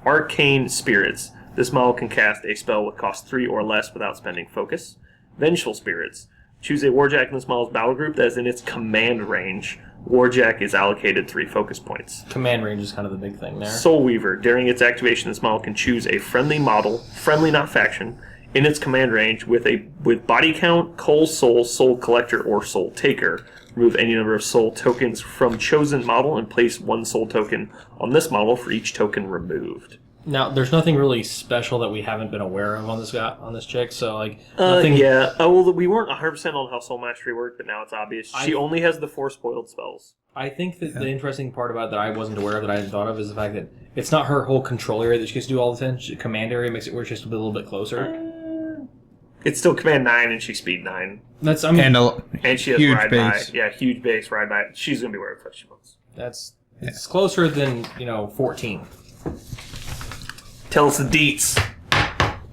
Arcane Spirits. This model can cast a spell with cost 3 or less without spending focus. Vengeful Spirits. Choose a Warjack in this model's battle group that is in its command range. Warjack is allocated 3 focus points. Command range is kind of the big thing there. Soul Weaver. During its activation, this model can choose a friendly model, friendly not faction, in its command range with body count, Cold Soul, Soul Collector, or Soul Taker. Remove any number of soul tokens from chosen model and place 1 soul token on this model for each token removed. Now, there's nothing really special that we haven't been aware of on this chick, so, like, nothing... Yeah. Well, we weren't 100% on how Soul Mastery worked, but now it's obvious. She only has the 4 spoiled spells. I think that the interesting part about it that I wasn't aware of, that I hadn't thought of, is the fact that it's not her whole control area that she gets to do all the time. Command area makes it where she has to be a little bit closer. It's still command 9 and she's speed 9. That's, I mean... And she has huge ride base. by. Yeah, huge base, ride by. She's going to be wherever the fuck she wants. It's closer than, 14. Tell us the deets.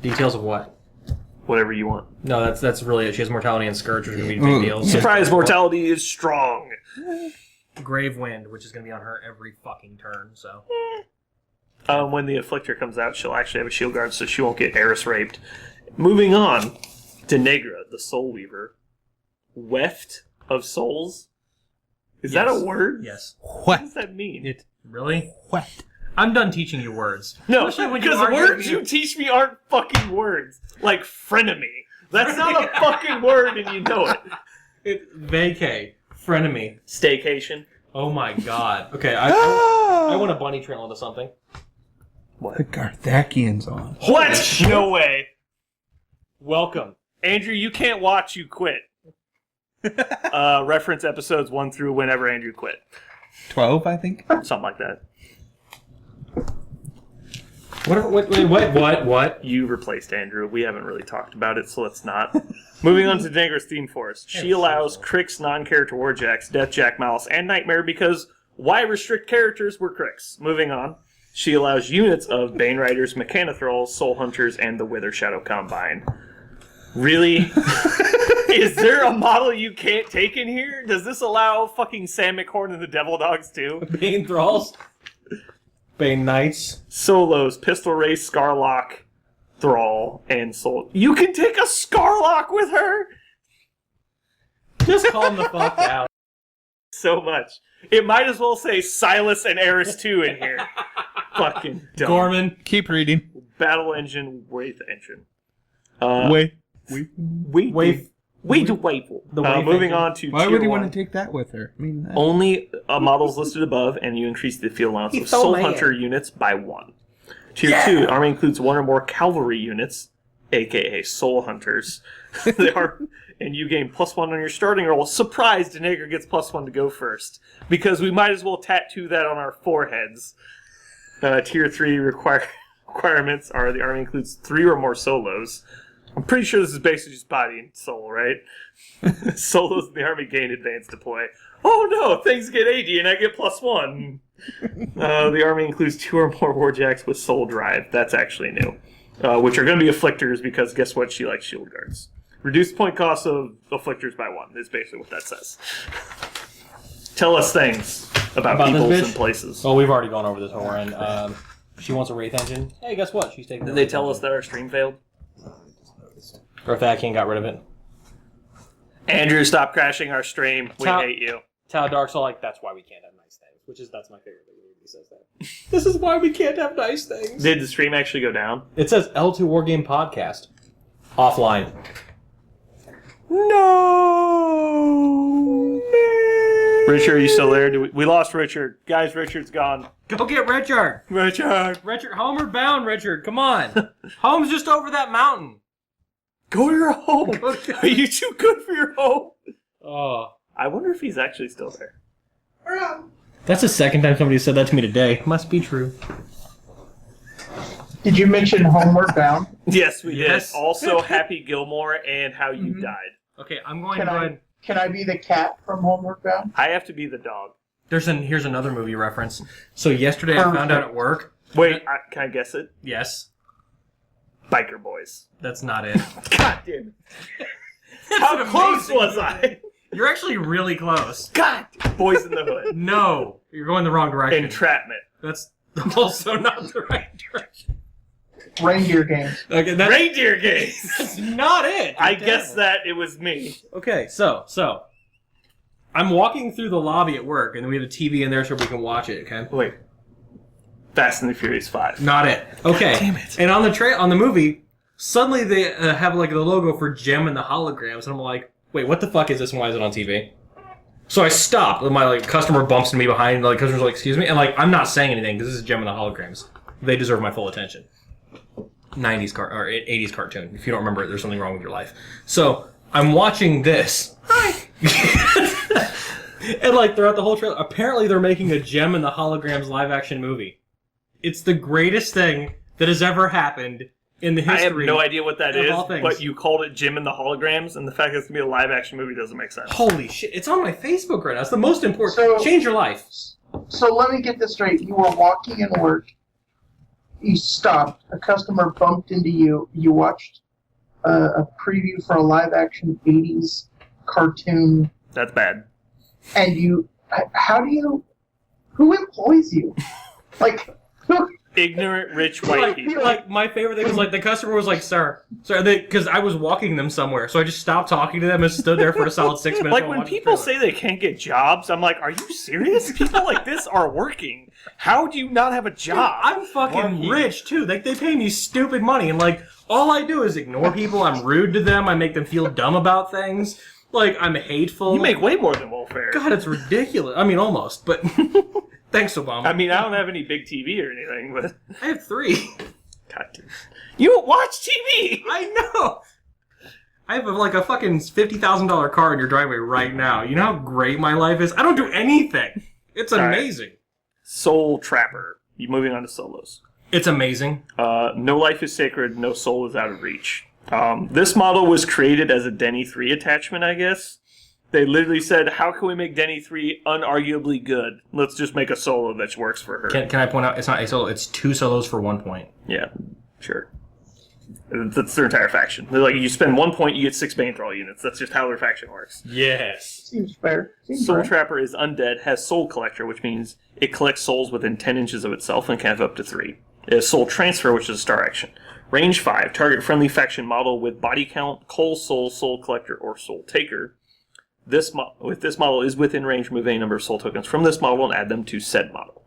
Details of what? Whatever you want. No, that's really it. She has Mortality and Scourge, which are going to be big deals. Surprise mortality is strong. Grave Wind, which is going to be on her every fucking turn, so... When the Afflictor comes out, she'll actually have a shield guard, so she won't get Eris raped. Moving on to Negra, the Soul Weaver. Weft of Souls? Is that a word? Yes. What does that mean? Really? What? I'm done teaching you words. No, Especially when you because the argue words with you me. teach me aren't fucking words. Like frenemy. That's not a fucking word and you know it. It's vacay. Frenemy. Staycation. Oh my god. Okay, I want to bunny trail into something. The Garthakian's on. What? No way. Welcome. Andrew, you can't watch, you quit. Reference episodes 1 through whenever Andrew quit. 12, I think? Something like that. What? You replaced Andrew. We haven't really talked about it, so let's not. Moving on to Negra's Theme Forest. She allows Cricks, non-character Warjacks, Deathjack, Malice, and Nightmare because why restrict characters were Cricks? Moving on. She allows units of Bane Riders, Mechanothralls, Soul Hunters, and the Wither Shadow Combine. Really? Is there a model you can't take in here? Does this allow fucking Sam McHorn and the Devil Dogs too? Bane Thralls? Bane Knights? Solos, Pistol Race, Scarlock, Thrall, and Soul. You can take a Scarlock with her? Just calm the fuck down. So much. It might as well say Silas and Eris 2 in here. Fucking dumb. Gorman. Keep reading. Battle Engine, Wraith Engine. Wait. Moving on to Why tier would you 1. want to take that with her? I mean, Only models listed above, and you increase the field allowance of Soul Hunter units by 1. Tier 2, army includes 1 or more cavalry units, aka Soul Hunters. And you gain +1 on your starting roll. Surprise, Denager gets +1 to go first. Because we might as well tattoo that on our foreheads. Tier 3 requirements are the army includes 3 or more solos. I'm pretty sure this is basically just body and soul, right? Solos in the army gain advanced deploy. Oh no, things get 80 and I get +1. The army includes 2 or more Warjacks with soul drive. That's actually new. Which are going to be Afflictors because guess what? She likes shield guards. Reduced point cost of Afflictors by 1 is basically what that says. Tell us things about peoples and places. Oh, we've already gone over this whole end. She wants a Wraith Engine. Hey, guess what? She's taking. Did they tell us that our stream failed? Garthakian got rid of it. Andrew, stop crashing our stream. We hate you. Tau Dark's all like, that's why we can't have nice things. That's my favorite thing when he says that. This is why we can't have nice things. Did the stream actually go down? It says L2 Wargame Podcast. Offline. No. Richard, are you still there? We lost Richard. Guys, Richard's gone. Go get Richard! Richard! Richard, homeward bound, Richard, come on! Home's just over that mountain. Go to your home! Are you too good for your home? Oh. I wonder if he's actually still there. That's the second time somebody said that to me today. Must be true. Did you mention Homeward Bound? Yes, we Yes. did. Also, Happy Gilmore and How You Died. Okay, I'm going to go ahead. Can I be the cat from Homeward Bound? I have to be the dog. Here's another movie reference. So yesterday I found out at work. Wait, can I guess it? Yes. Biker Boys. That's not it. God damn it. How close was I? You're actually really close. God! Boys in the Hood. No, you're going the wrong direction. Entrapment. That's also not the right direction. Reindeer games. Okay, Reindeer Games. That's not it. I guess that it was me. Okay, so I'm walking through the lobby at work, and we have a TV in there so we can watch it. Okay. Wait. Fast and the Furious 5. Not it. Okay. God damn it. And on the movie, suddenly they have like the logo for Jem and the holograms, and I'm like, wait, what the fuck is this, and why is it on TV? So I stopped. My customer bumps into me behind, and customer's like, excuse me, and I'm not saying anything because this is Jem and the holograms. They deserve my full attention. 90s or 80s cartoon. If you don't remember it, there's something wrong with your life. So I'm watching this. Hi. And throughout the whole trailer, apparently they're making a Jem and the Holograms live action movie. It's the greatest thing that has ever happened in the history. I have no idea what that is, all things. but you called it Jem and the Holograms, and the fact that it's going to be a live action movie doesn't make sense. Holy shit. It's on my Facebook right now. It's the most important. Change your life. So let me get this straight. You were walking in work. You stopped. A customer bumped into you. You watched a preview for a live-action 80s cartoon. That's bad. And who employs you? Ignorant, rich, white people. My favorite thing was the customer was like, sir, because I was walking them somewhere, so I just stopped talking to them and stood there for a solid 6 minutes. When people say they can't get jobs, I'm like, are you serious? People like this are working. How do you not have a job? I'm fucking rich too. They pay me stupid money, and all I do is ignore people. I'm rude to them. I make them feel dumb about things. I'm hateful. You make way more than welfare. God, it's ridiculous. I mean, almost, but thanks, Obama. I mean, I don't have any big TV or anything, but I have 3. God, dude. You watch TV. I know. I have a fucking $50,000 car in your driveway right now. You know how great my life is? I don't do anything. It's amazing. Right. Soul Trapper. You moving on to solos. It's amazing. No life is sacred. No soul is out of reach. This model was created as a Denny 3 attachment, I guess. They literally said, how can we make Denny 3 unarguably good? Let's just make a solo that works for her. Can I point out, it's not a solo, it's 2 solos for 1 point. Yeah, sure. That's their entire faction. They're you spend 1 point, you get 6 Banethrall units. That's just how their faction works. Yes. Seems fair. Soul Trapper is undead, has Soul Collector, which means it collects souls within 10 inches of itself and can have up to 3. It has Soul Transfer, which is a star action. Range 5, target friendly faction model with body count, Coal Soul, Soul Collector, or Soul Taker. If this model is within range, move a number of soul tokens from this model and add them to said model.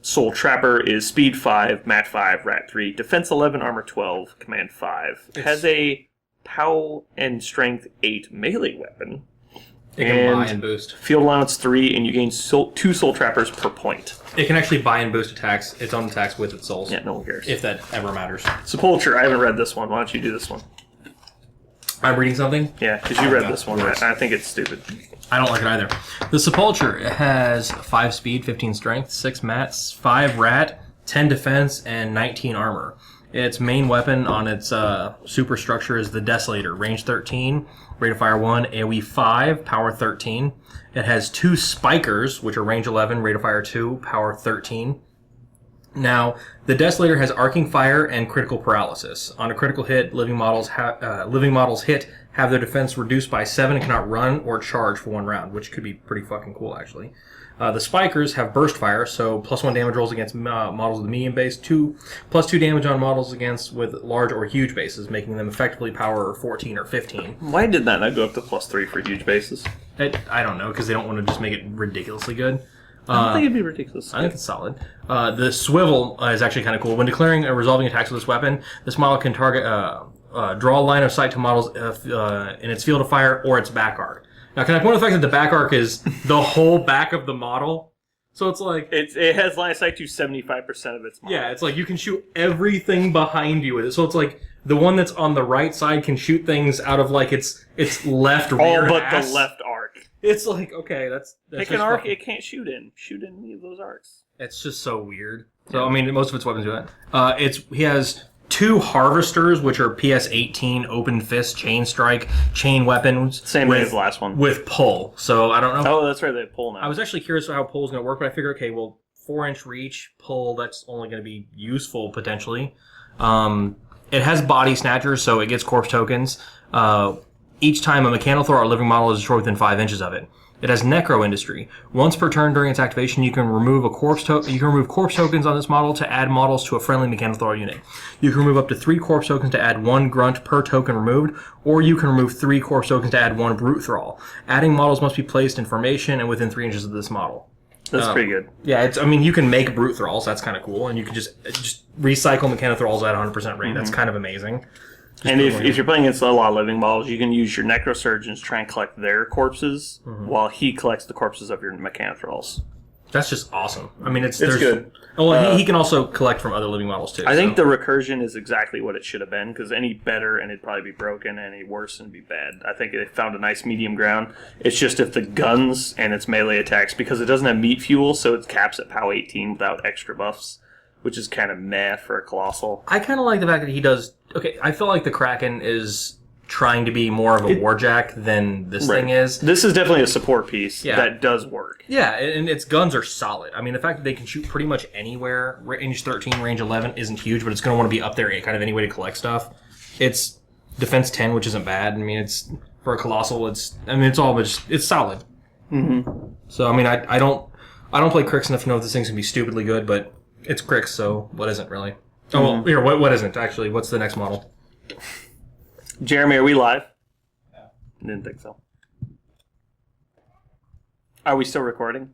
Soul Trapper is Speed 5, Mat 5, Rat 3, Defense 11, Armor 12, Command 5. It has a POW and Strength 8 melee weapon. It can buy and boost. Field allowance 3, and you gain 2 Soul Trappers per point. It can actually buy and boost attacks. Its own attacks with its souls. Yeah, no one cares. If that ever matters. Sepulture, I haven't read this one. Why don't you do this one? I'm reading something? Yeah, because you read this one. I think it's stupid. I don't like it either. The Sepulture has 5 speed, 15 strength, 6 mats, 5 rat, 10 defense, and 19 armor. Its main weapon on its superstructure is the Desolator, range 13, rate of fire 1, AoE 5, power 13. It has 2 Spikers, which are range 11, rate of fire 2, power 13. Now, the Desolator has arcing fire and critical paralysis. On a critical hit, living models hit have their defense reduced by 7 and cannot run or charge for 1 round, which could be pretty fucking cool, actually. The Spikers have burst fire, so +1 damage rolls against models with a medium base, +2 damage on models with large or huge bases, making them effectively power 14 or 15. Why did that not go up to +3 for huge bases? I don't know, because they don't want to just make it ridiculously good. I don't think it'd be ridiculous. I think it's solid. The Swivel is actually kind of cool. When declaring or resolving attacks with this weapon, this model can target, draw a line of sight to models in its field of fire or its back arc. Now, can I point out the fact that the back arc is the whole back of the model? So it's it has line of sight to 75% of its model. Yeah, it's you can shoot everything behind you with it. So it's the one that's on the right side can shoot things out of its left rear all but ass. The left arc. It's okay, that's pick an arc it can't shoot in. Shoot in any of those arcs. It's just so weird. So I mean, most of its weapons do that. He has 2 harvesters, which are PS18 open fist chain strike chain weapons. Same way as the last one. With pull. So I don't know. Oh, that's right. They pull now. I was actually curious how pull is going to work, but I figured, okay, well, 4-inch reach pull. That's only going to be useful potentially. It has body snatchers, so it gets corpse tokens. Each time a Mechanothor or living model is destroyed within 5 inches of it. It has Necro Industry. Once per turn during its activation, you can remove corpse tokens on this model to add models to a friendly Mechanothor unit. You can remove up to 3 corpse tokens to add 1 grunt per token removed, or you can remove 3 corpse tokens to add 1 brute thrall. Adding models must be placed in formation and within 3 inches of this model. That's pretty good. Yeah, you can make brute thralls. That's kind of cool, and you can just recycle Mechanothralls at 100% rate. That's kind of amazing. And if you're playing against a lot of living models, you can use your Necrosurgeons to try and collect their corpses while he collects the corpses of your Mechanothralls. That's just awesome. I mean, it's good. Well, he can also collect from other living models too. I think the recursion is exactly what it should have been, because any better and it'd probably be broken, any worse and it'd be bad. I think they found a nice medium ground. It's just if the guns and its melee attacks, because it doesn't have meat fuel, so it caps at POW 18 without extra buffs, which is kind of meh for a Colossal. I kind of like the fact that he does... Okay, I feel like the Kraken is trying to be more of a warjack than this thing is. This is definitely a support piece that does work. Yeah, and its guns are solid. I mean, the fact that they can shoot pretty much anywhere, range 13, range 11, isn't huge, but it's going to want to be up there kind of any way to collect stuff. It's defense 10, which isn't bad. I mean, it's for a Colossal, it's solid. Mm-hmm. So, I mean, I don't play Crix enough to know if this thing's going to be stupidly good, but it's Crix, so what isn't really? Oh, well, here, what isn't, actually? What's the next model? Jeremy, are we live? No. Didn't think so. Are we still recording?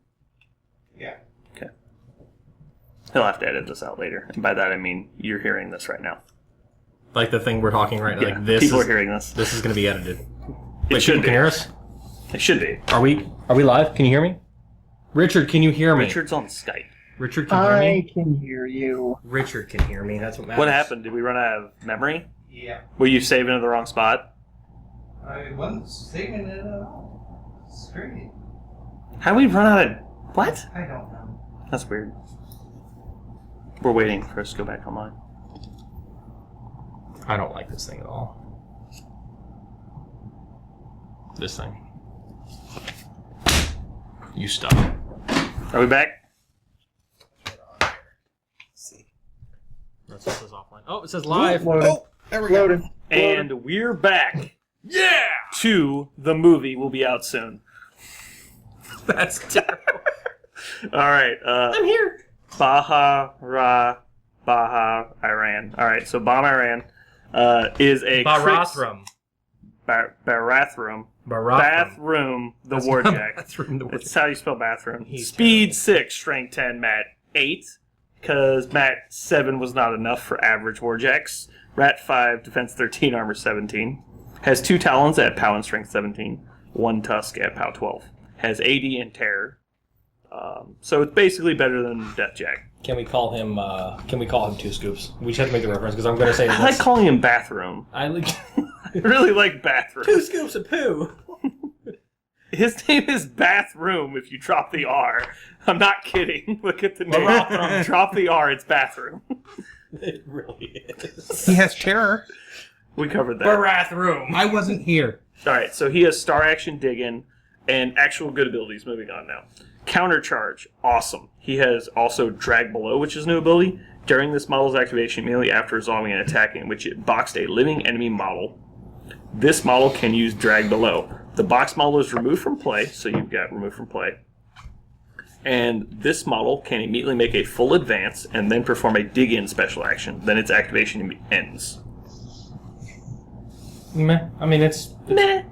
Yeah. Okay. He'll have to edit this out later. And by that, I mean you're hearing this right now. Like the thing we're talking right now? Yeah, like this people are hearing this. This is going to be edited. It should be. Can you hear us? It should be. Are we live? Can you hear me? Richard, can you hear me? Richard's on Skype. Richard can hear me? I can hear you. Richard can hear me. That's what matters. What happened? Did we run out of memory? Yeah. Were you saving in the wrong spot? I wasn't saving it at all. Straight. How did we run out of... What? I don't know. That's weird. We're waiting for us to go back online. I don't like this thing at all. This thing. You stop. Are we back? That says offline. Oh, it says live. Oh, there we go. loading. And we're back. Yeah! To the movie will be out soon. That's terrible. All right. I'm here. Baha, Iran. All right, so Bomb Iran is a... Barathrum. Barathrum. Barathrum. Bathroom, the Warjack. Bathroom, the Warjack. That's how you spell bathroom. He's Speed 6, Strength 10, Mat 8. Because Mat 7 was not enough for average Warjacks. Rat 5, Defense 13, Armor 17. Has 2 Talons at POW and Strength 17. 1 Tusk at POW 12. Has 80 and Terror. So it's basically better than Deathjack. Can we call him 2 Scoops? We just have to make the reference because I'm going to say I like calling him Bathroom. I like I really like Bathroom. 2 Scoops of poo. His name is Bathroom if you drop the R. I'm not kidding. Look at the name. Drop the R, it's Bathroom. It really is. He has terror. We covered that. Barathrum. I wasn't here. Alright, so he has Star Action Diggin' and actual good abilities. Moving on now. Counter Charge. Awesome. He has also Drag Below, which is a new ability. During this model's activation, immediately after resolving and attacking, which it boxed a living enemy model. This model can use Drag Below. The box model is removed from play, so you've got removed from play. And this model can immediately make a full advance and then perform a dig-in special action. Then its activation ends. Meh. I mean, it's Meh.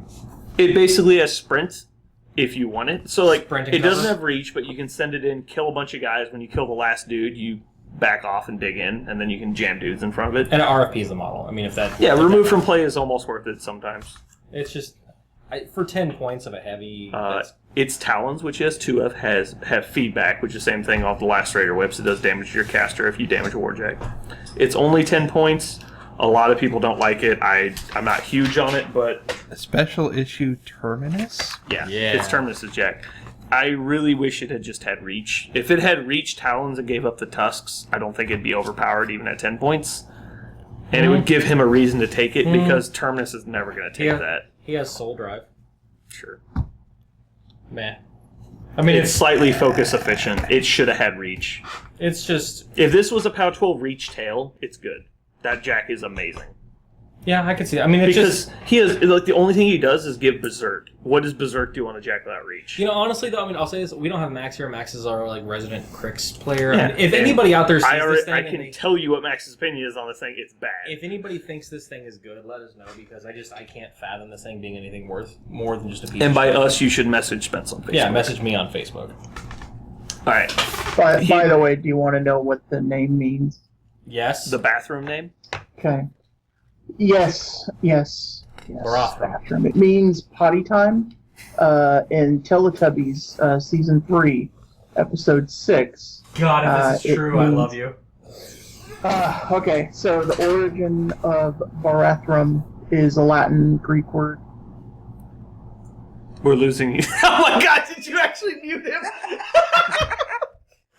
It basically has sprint if you want it. So, like, Sprint and it doesn't cover? have reach, but you can send it in, kill a bunch of guys. When you kill the last dude, you back off and dig in, and then you can jam dudes in front of it. and RFP is the model. I mean, if that Remove from play is almost worth it sometimes. It's just for 10 points of a heavy. Its Talons, which it has 2 of, have feedback, which is the same thing off the Lacerator Whips. It does damage to your caster if you damage a Warjack. It's only 10 points. A lot of people don't like it. I'm not huge on it, but... A special issue Terminus? Yeah, Yeah. it's Terminus' Jack. I really wish it had just had Reach. If it had Reach, Talons, and gave up the Tusks, I don't think it'd be overpowered even at 10 points. And it would give him a reason to take it because Terminus is never going to take that. He has Soul Drive. Sure. Meh. I mean, It's slightly focus efficient. It should have had reach. It's just... If this was a POW 12 reach tail, it's good. That Jack is amazing. Yeah, I can see that. I mean, it's Because just... he has, like, the only thing he does is give Berserk. What does Berserk do on a Jack without reach? You know, honestly, though, I mean, I'll say this. We don't have Max here. Max is our, like, resident Crix player. Yeah. And if anybody out there sees this thing... I can tell you what Max's opinion is on this thing. It's bad. If anybody thinks this thing is good, let us know, because I can't fathom this thing being anything worth more than just a piece And of by shit. us, you should message Spence on Facebook. Yeah, message me on Facebook. All right. By the way, do you want to know what the name means? Yes? The bathroom name? Okay. Yes. Bathroom. Bathroom. It means potty time. In Teletubbies season 3, episode 6. God, if this is it true, I means- love you. Okay, so the origin of Barathrum is a Latin Greek word. We're losing you. Oh my god, did you actually mute him?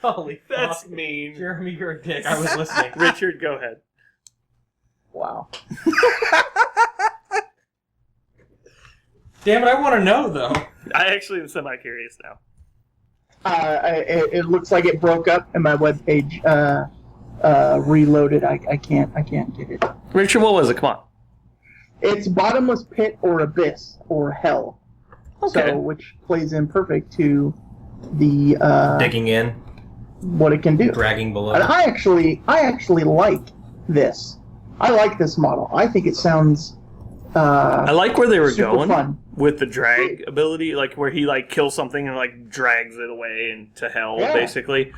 Holy That's fuck. mean. Jeremy, you're a dick. I was listening. Richard, go ahead. Wow. Damn it, I want to know, though. I actually am semi-curious now. It looks like it broke up and my webpage reloaded. I can't get it. Richard, what was it? Come on. It's bottomless pit or abyss or hell. Okay. So, which plays in perfect to the Digging in, what it can do. dragging below. And I actually like this. I like this model. I think it sounds I like where they were super going fun. with the drag ability, like where he like kills something and like drags it away into hell, Yeah. basically.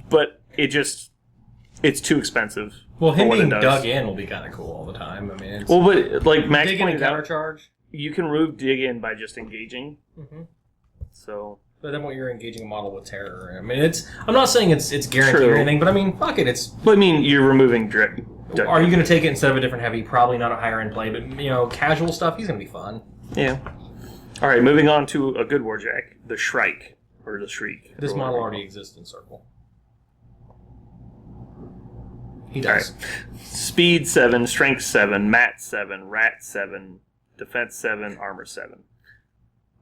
But it's too expensive. Well, him for what it being does. dug in will be kind of cool all the time. I mean, it's Well, but like Max dig in and pointed out, countercharge. you can remove dig in by just engaging. Mm-hmm. So But then when you're engaging a model with terror, I mean, I'm not saying it's guaranteed True. or anything, but I mean, fuck it. but I mean, you're removing drip. Are you going to take it instead of a different heavy? Probably not a higher end play, but casual stuff. He's going to be fun. Yeah. All right, moving on to a good Warjack, the Shrike or the Shriek. This or model whatever. already exists in Circle. He All does. right. Speed 7, Strength 7, Mat 7, Rat 7, Defense 7, Armor 7.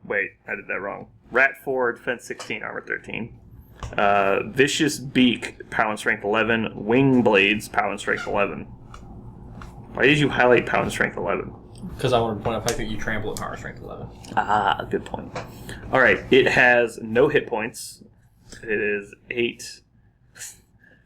Wait, I did that wrong. Rat 4, Defense 16, Armor 13. Vicious Beak, Power and Strength 11. Wing Blades, Power and Strength 11. Why did you highlight Power and Strength 11? Because I wanted to point out the fact that you trample at power strength 11. Ah, good point. All right, it has no hit points. It is 8,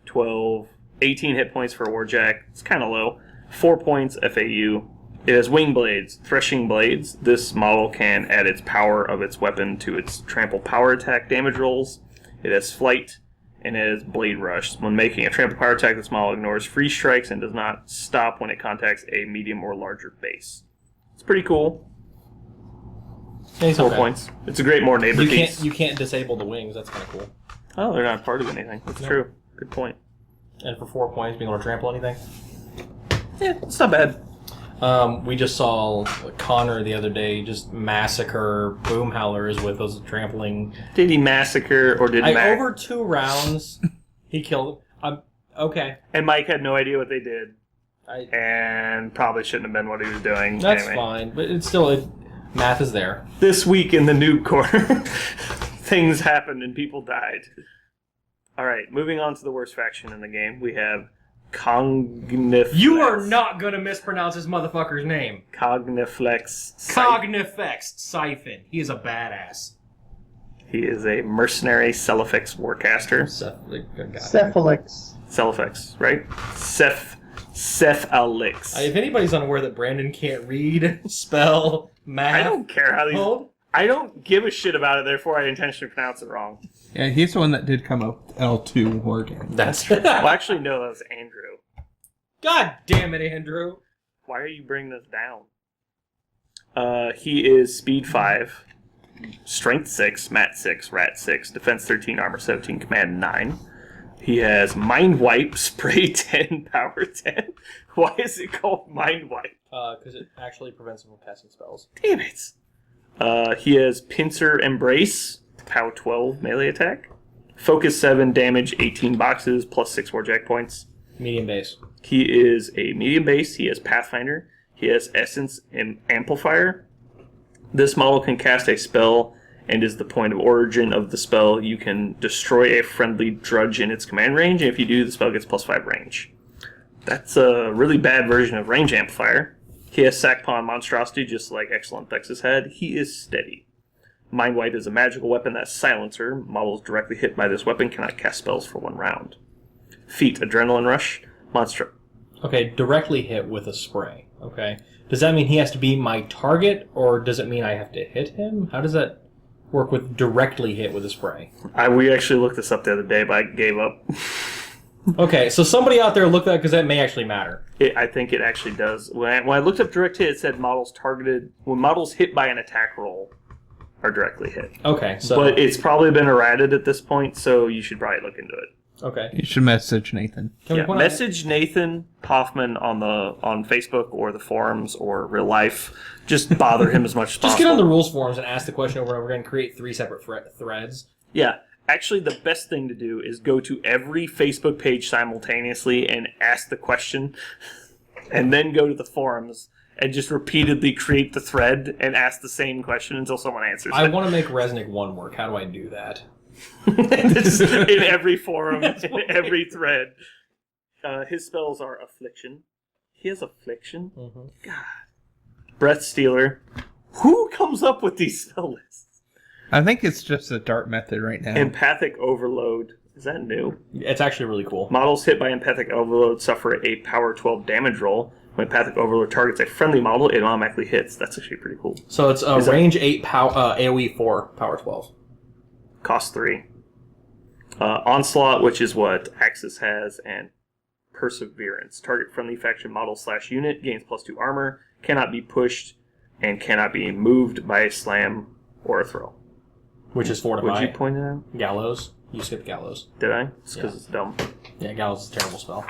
12, 18 hit points for Warjack. It's kind of low. 4 points FAU. It has wing blades, threshing blades. This model can add its power of its weapon to its trample power attack damage rolls. It has flight, and it has blade rush. When making a trample power attack, this model ignores free strikes and does not stop when it contacts a medium or larger base. It's pretty cool. Yeah, he's 4 okay. points. It's a great more neighbor piece. You can't disable the wings. That's kind of cool. Oh, they're not part of anything. That's No. true. Good point. And for 4 points, being able to trample anything. Yeah, it's not bad. We just saw Connor the other day just massacre boom howlers with those trampling. Did he massacre or did Mac? Over 2 rounds, he killed them. Okay. And Mike had no idea what they did, I, and probably shouldn't have been what he was doing. that's anyway. fine, but it's still math is there. This week in the noob corner, things happened and people died. All right, moving on to the worst faction in the game, we have Cogniflex. You are not gonna mispronounce this motherfucker's name. Cogniflex. Cognifex Siphon. He is a badass. He is a mercenary Celifex warcaster. Cephalix. Celifex, right? Cephalix. If anybody's unaware that Brandon can't read, spell, math, I don't care how these. code, I don't give a shit about it, therefore I intentionally pronounce it wrong. Yeah, he's the one that did come up with L2 Wargame. that's true. Well, actually, no, that was Andrew. God damn it, Andrew. Why are you bringing this down? He is Speed 5, Strength 6, Mat 6, Rat 6, Defense 13, Armor 17, Command 9. He has Mind Wipe, Spray 10, Power 10. Why is it called Mind Wipe? Because it actually prevents him from casting spells. Damn it! He has Pincer Embrace, POW 12 melee attack, Focus 7, damage 18 boxes, plus 6 Warjack points. Medium base. He is a medium base. He has Pathfinder. He has Essence and Amplifier. This model can cast a spell and is the point of origin of the spell. You can destroy a friendly drudge in its command range, and if you do, the spell gets +5 range. That's a really bad version of Range Amplifier. He has Sackpaw Monstrosity, just like Excellent Thexus had. He is steady. Mind Wipe is a magical weapon that's Silencer. Models directly hit by this weapon cannot cast spells for 1 round. Feat, Adrenaline Rush. Okay, directly hit with a spray. Okay. Does that mean he has to be my target, or does it mean I have to hit him? How does that work with directly hit with a spray? We actually looked this up the other day, but I gave up. Okay, so somebody out there look that, because that may actually matter. I think it actually does. When I looked up direct hit, it said models hit by an attack roll are directly hit. Okay, so... But it's probably been errated at this point, so you should probably look into it. Okay. You should message Nathan. Message Nathan Hoffman on Facebook or the forums or real life. Just bother him as much as possible. Just get on the rules forums and ask the question over and over again. Create 3 separate threads. Yeah. Actually, the best thing to do is go to every Facebook page simultaneously and ask the question, and then go to the forums and just repeatedly create the thread and ask the same question until someone answers it. I want to make Resnick 1 work. How do I do that? In every forum, in every thread. His spells are Affliction. He has Affliction? Mm-hmm. God. Breath Stealer. Who comes up with these spell lists? I think it's just a dart method right now. Empathic Overload. Is that new? It's actually really cool. Models hit by Empathic Overload suffer a power 12 damage roll. When Empathic Overload targets a friendly model, it automatically hits. That's actually pretty cool. So it's a range 8, AoE 4, power 12. Cost 3. Onslaught, which is what Axis has, and Perseverance. Target friendly faction model / unit gains +2 armor, cannot be pushed, and cannot be moved by a slam or a throw. Which is fortified. Would you point it out? Gallows. You skipped Gallows. Did I? It's because it's dumb. Yeah, Gallows is a terrible spell.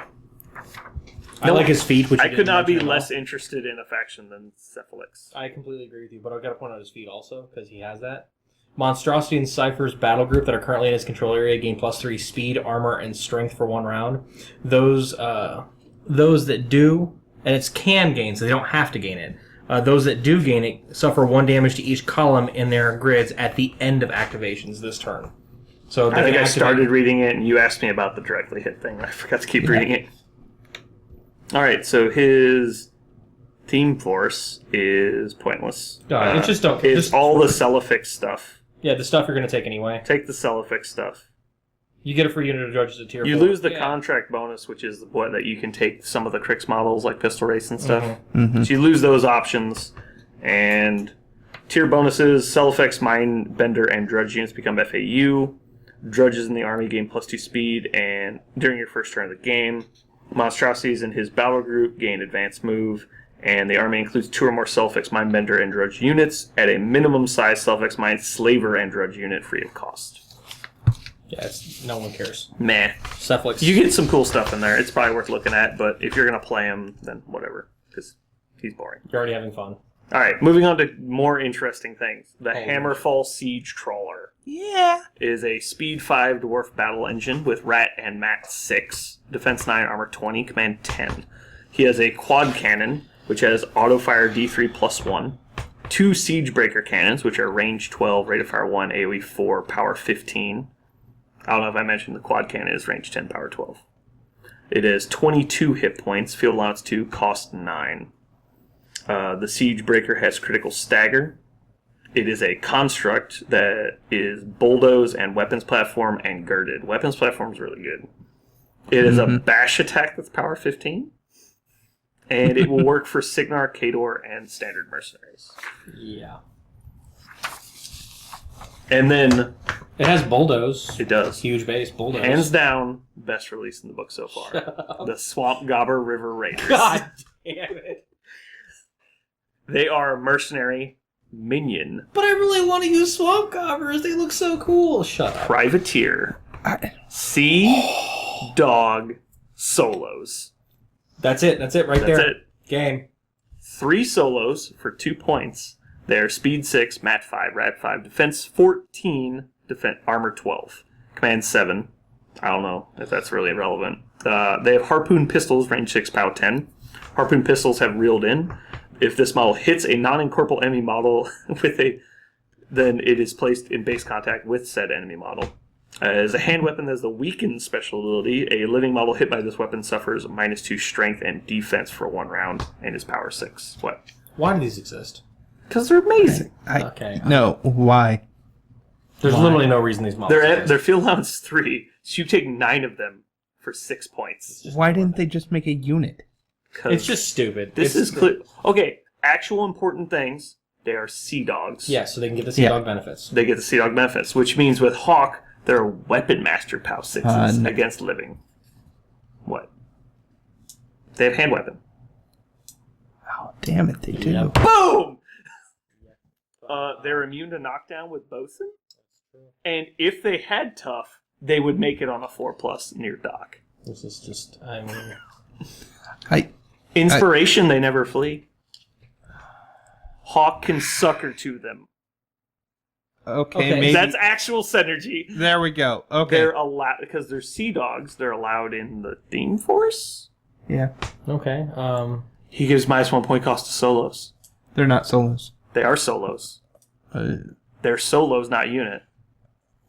I like his feet, which I could not be less interested in a faction than Cephalix. I completely agree with you, but I've got to point out his feet also, because he has that. Monstrosity and Cypher's battle group that are currently in his control area gain +3 speed, armor, and strength for 1 round. Those that do, and it's can gain, so they don't have to gain it. Those that do gain it suffer 1 damage to each column in their grids at the end of activations this turn. So I think I started reading it, and you asked me about the directly hit thing. I forgot to keep reading it. All right, so his Theme Force is pointless. It's just don't. It's all the Celifix stuff. Yeah, the stuff you're going to take anyway. Take the Celifix stuff. You get a free unit of judges at tier 4. You lose the contract bonus, which is what that you can take some of the Crix models like Pistol Race and stuff. Mm-hmm. So you lose those options, and tier bonuses: Celifex, Mind Bender, and Drudge units become FAU. Drudges in the army gain +2 speed, and during your first turn of the game, Monstrosities in his battle group gain advanced move. And the army includes 2 or more Celifex, Mindbender, and Drudge units at a minimum size Celifex, Mind Slaver, and Drudge unit free of cost. Yeah, no one cares. Meh. Cephalix. You get some cool stuff in there. It's probably worth looking at, but if you're going to play him, then whatever, because he's boring. You're already having fun. All right, moving on to more interesting things. The Hammerfall Siege Trawler. Yeah. Is a speed 5 dwarf battle engine with Rat and Mat 6, defense 9, armor 20, command 10. He has a quad cannon, which has auto fire D3 +1, 2 Siegebreaker cannons, which are range 12, rate of fire 1, AoE 4, power 15. I don't know if I mentioned the quad cannon is range 10, power 12. It has 22 hit points, field allowance 2, cost 9. The Siegebreaker has critical stagger. It is a construct that is bulldoze and weapons platform and girded. Weapons platform is really good. It is a bash attack with power 15. And it will work for Signar, Khador, and standard mercenaries. Yeah. And then... It has bulldoze. It does. Huge base, bulldoze. Hands down, best release in the book so far. The Swamp Gobber River Raiders. God damn it. They are a mercenary minion. But I really want to use Swamp Gobbers. They look so cool. Shut up. Privateer. Sea Dog Solos. That's it right there. That's it. Game. 3 solos for 2 points. They're speed 6, mat 5, rat 5, defense 14, armor 12, command 7. I don't know if that's really relevant. They have harpoon pistols, range 6, POW 10. Harpoon pistols have reeled in. If this model hits a non-incorporeal enemy model then it is placed in base contact with said enemy model. As a hand weapon that has the weakened special ability, a living model hit by this weapon suffers -2 strength and defense for 1 round and is power 6. What? Why do these exist? Because they're amazing. Okay. No, why? There's literally no reason these models exist. Their field allowance 3, so you take 9 of them for 6 points. Why didn't they just make a unit? It's just stupid. This is clear. Okay, actual important things. They are Sea Dogs. Yeah, so they can get the Sea Dog benefits. They get the Sea Dog benefits, which means with Hawk, they're Weapon Master POW 6s No. against living. What? They have hand weapon. Oh, damn it, they do. Yep. Boom! They're immune to knockdown with Bosun. And if they had Tough, they would make it on a 4+ near Dock. This is just, Inspiration, they never flee. Hawk can sucker to them. Okay, maybe. That's actual synergy. There we go. Okay. They're allowed, because they're Sea Dogs, they're allowed in the Theme Force. Yeah. okay. He gives -1 point cost to solos. They're not solos. They are solos. They're solos, not unit.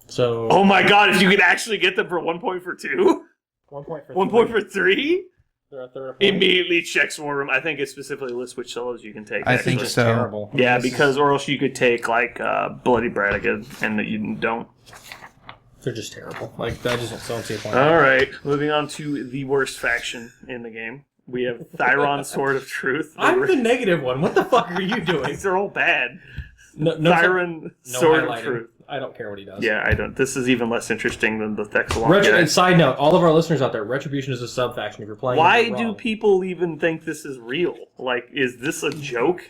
So Oh my god, if you could actually get them for 1 point for 2? 1 point for 1 point for 3? They're a third of Immediately checks War Room. I think it specifically lists which solos you can take. I actually. think Just so. terrible. Yeah, This because is- or else you could take like Bloody Bradigan and that you don't. they're just terrible. Like I just don't see a point. All right, moving on to the worst faction in the game. We have Thyron Sword of Truth. I'm the negative one. What the fuck are you doing? These are all bad. No, Thyron no Sword of highlighting. Truth. I don't care what he does. Yeah, I don't. This is even less interesting than the Thexalon guy. And side note, all of our listeners out there, Retribution is a sub faction. If you're playing, Why it, you're do wrong. people even think this is real? Like, is this a joke?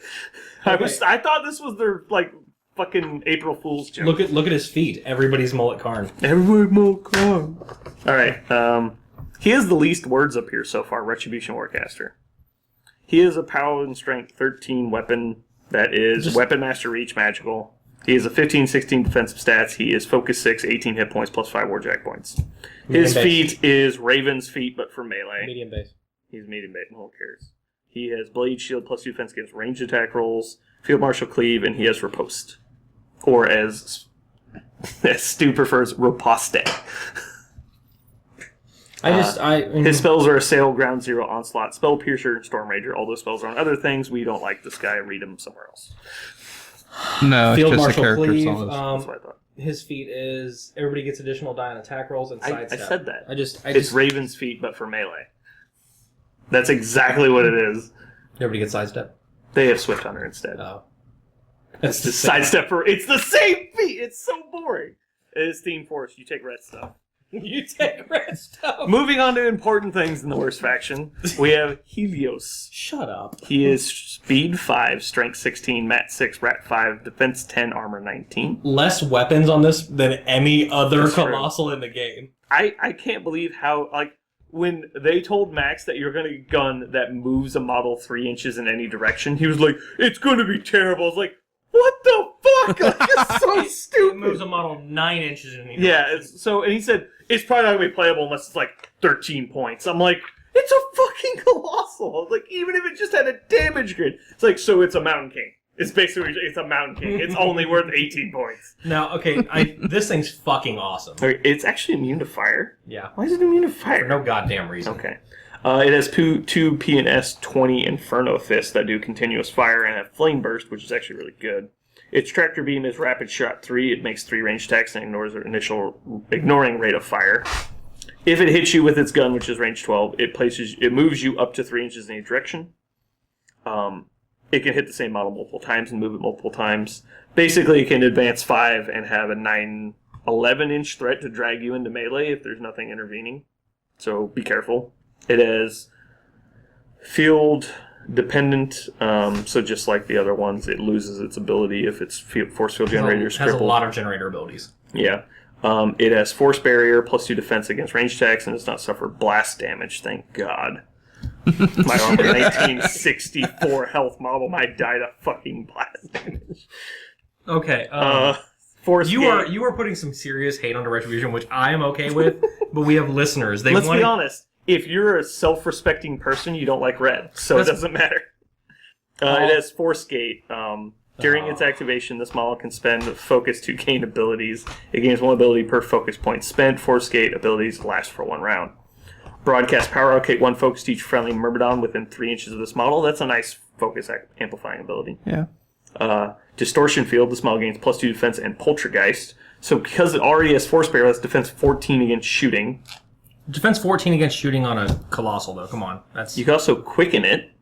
Okay. I thought this was their like fucking April Fool's joke. Look at his feet. Everybody's mullet Karn. Everywhere more calm. All right. He has the least words up here so far. Retribution Warcaster. He is a power and strength 13 weapon that is Weapon Master Reach magical. He has a 15-16 defensive stats. He is Focus 6, 18 hit points, plus 5 Warjack points. His feat is Raven's feat, but for melee. Medium base. He's medium bait. No one cares. He has Blade Shield plus 2 defense against ranged attack rolls, Field Marshal Cleave, and he has Riposte. Or as Stu prefers, Riposte. His spells are Assail, Ground Zero, Onslaught, Spell Piercer, Storm Rager. All those spells are on other things. We don't like this guy. Read him somewhere else. No, it's Field just a Marshal character Cleave. solos. That's what I thought. His feat is everybody gets additional die on attack rolls and I sidestep. said that. I It's Raven's feet, but for melee. That's exactly what it is. everybody gets sidestep. They have Swift Hunter instead. Oh, It's the sidestepper. It's the same feat. It's so boring. It is Theme Force. You take red stuff. you take red stuff. Moving on to important things in the worst faction, we have Helios. Shut up. He is Speed 5, Strength 16, Mat 6, Rat 5, Defense 10, Armor 19. Less weapons on this than any other That's true. colossal in the game. I can't believe how, like, when they told Max that you're going to get a gun that moves a model 3 inches in any direction, he was like, it's going to be terrible. I was like, what the fuck? Like, it's so It stupid. moves a model 9 inches in any Yeah, direction. and he said, it's probably not going to be playable unless it's like 13 points. I'm like, it's a fucking colossal. Like, even if it just had a damage grid. It's like, so it's a Mountain King. It's basically, it's a Mountain King. It's only worth 18 points. Now, okay, this thing's fucking awesome. Okay, it's actually immune to fire. Yeah. Why is it immune to For fire? no goddamn reason. Okay. It has two P&S 20 Inferno Fists that do continuous fire and have Flame Burst, which is actually really good. Its Tractor Beam is Rapid Shot 3. It makes 3 ranged attacks and ignores ignoring rate of fire. If it hits you with its gun, which is range 12, it moves you up to 3 inches in each direction. It can hit the same model multiple times and move it multiple times. Basically, it can advance 5 and have a 11-inch threat to drag you into melee if there's nothing intervening. So be careful. It has field dependent, so just like the other ones, it loses its ability if its force field generator is Has a crippled. lot of generator abilities. Yeah. It has force barrier, plus 2 defense against ranged attacks, and does not suffer blast damage, thank God. My armor 1964 health model might die to fucking blast damage. Okay. Force You gauge. are putting some serious hate onto Retribution, which I am okay with, but we have listeners. Let's be honest. if you're a self-respecting person, you don't like red, so it doesn't matter. It has Force Gate. During its activation, this model can spend Focus to gain abilities. It gains 1 ability per focus point spent. Force Gate abilities last for 1 round. Broadcast Power. Allocate 1 focus to each friendly Myrmidon within 3 inches of this model. That's a nice focus amplifying ability. Yeah. Distortion Field. This model gains +2 defense and Poltergeist. So because it already has Force Barrier, that's defense 14 against shooting. Defense 14 against shooting on a Colossal, though. Come on. You can also quicken it.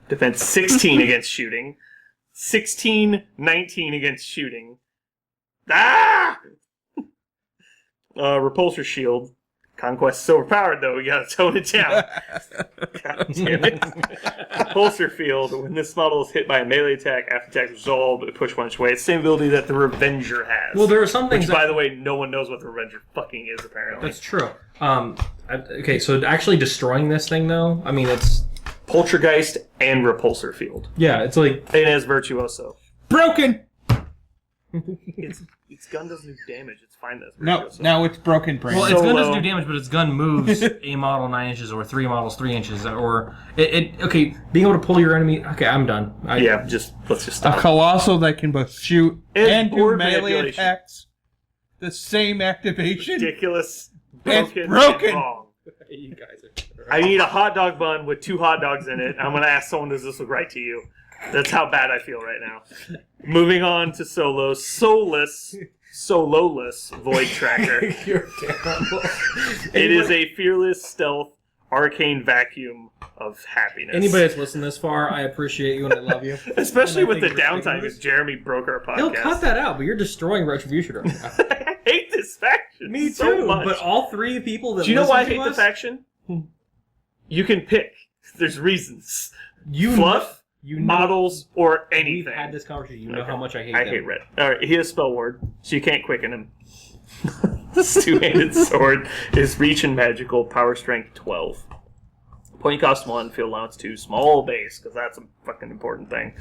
Defense 16 against shooting. 16, 19 against shooting. Repulsor Shield. Conquest is overpowered, though. We gotta tone it down. God damn it. Repulsor Field. When this model is hit by a melee attack, after attack resolved, it push 1 inch away. It's the same ability that the Revenger has. Well, there are some things. Which, by the way, no one knows what the Revenger fucking is, apparently. That's true. Okay, so actually destroying this thing, though, I mean, it's... Poltergeist and Repulsor Field. Yeah, it's like... It has Virtuoso. Broken! Its gun doesn't do damage. It's fine as No, Virtuoso. now it's broken, Brandon. Well, its gun doesn't Solo. do damage, but its gun moves a model 9 inches or 3 models 3 inches, or... Okay, being able to pull your enemy... Okay, I'm done. Let's just a stop. Colossal that can both shoot It's and do board melee manipulation. attacks. The same activation. Ridiculous. It's Broken. broken. And wrong. You guys are... I need a hot dog bun with 2 hot dogs in it. I'm going to ask someone, does this look right to you? That's how bad I feel right now. Moving on to Solo. Sololess Void Tracker. You're terrible. It is a fearless stealth arcane vacuum of happiness. Anybody that's listened this far, I appreciate you and I love you. Especially And I with the think you're downtime, ridiculous. because Jeremy broke our podcast. He'll cut that out, but you're destroying Retribution right now. I hate this faction Me so too, much. but all 3 people that Do you know why I listen to hate the us, faction? You can pick. There's reasons. You Fluff, you know, models, or We've anything. had this conversation. You know Okay. how much I hate I them. hate red. Alright, he has spell ward, so you can't quicken him. This 2-handed sword is reach and magical, power strength 12. Point cost 1, field allowance 2, small base, because that's a fucking important thing.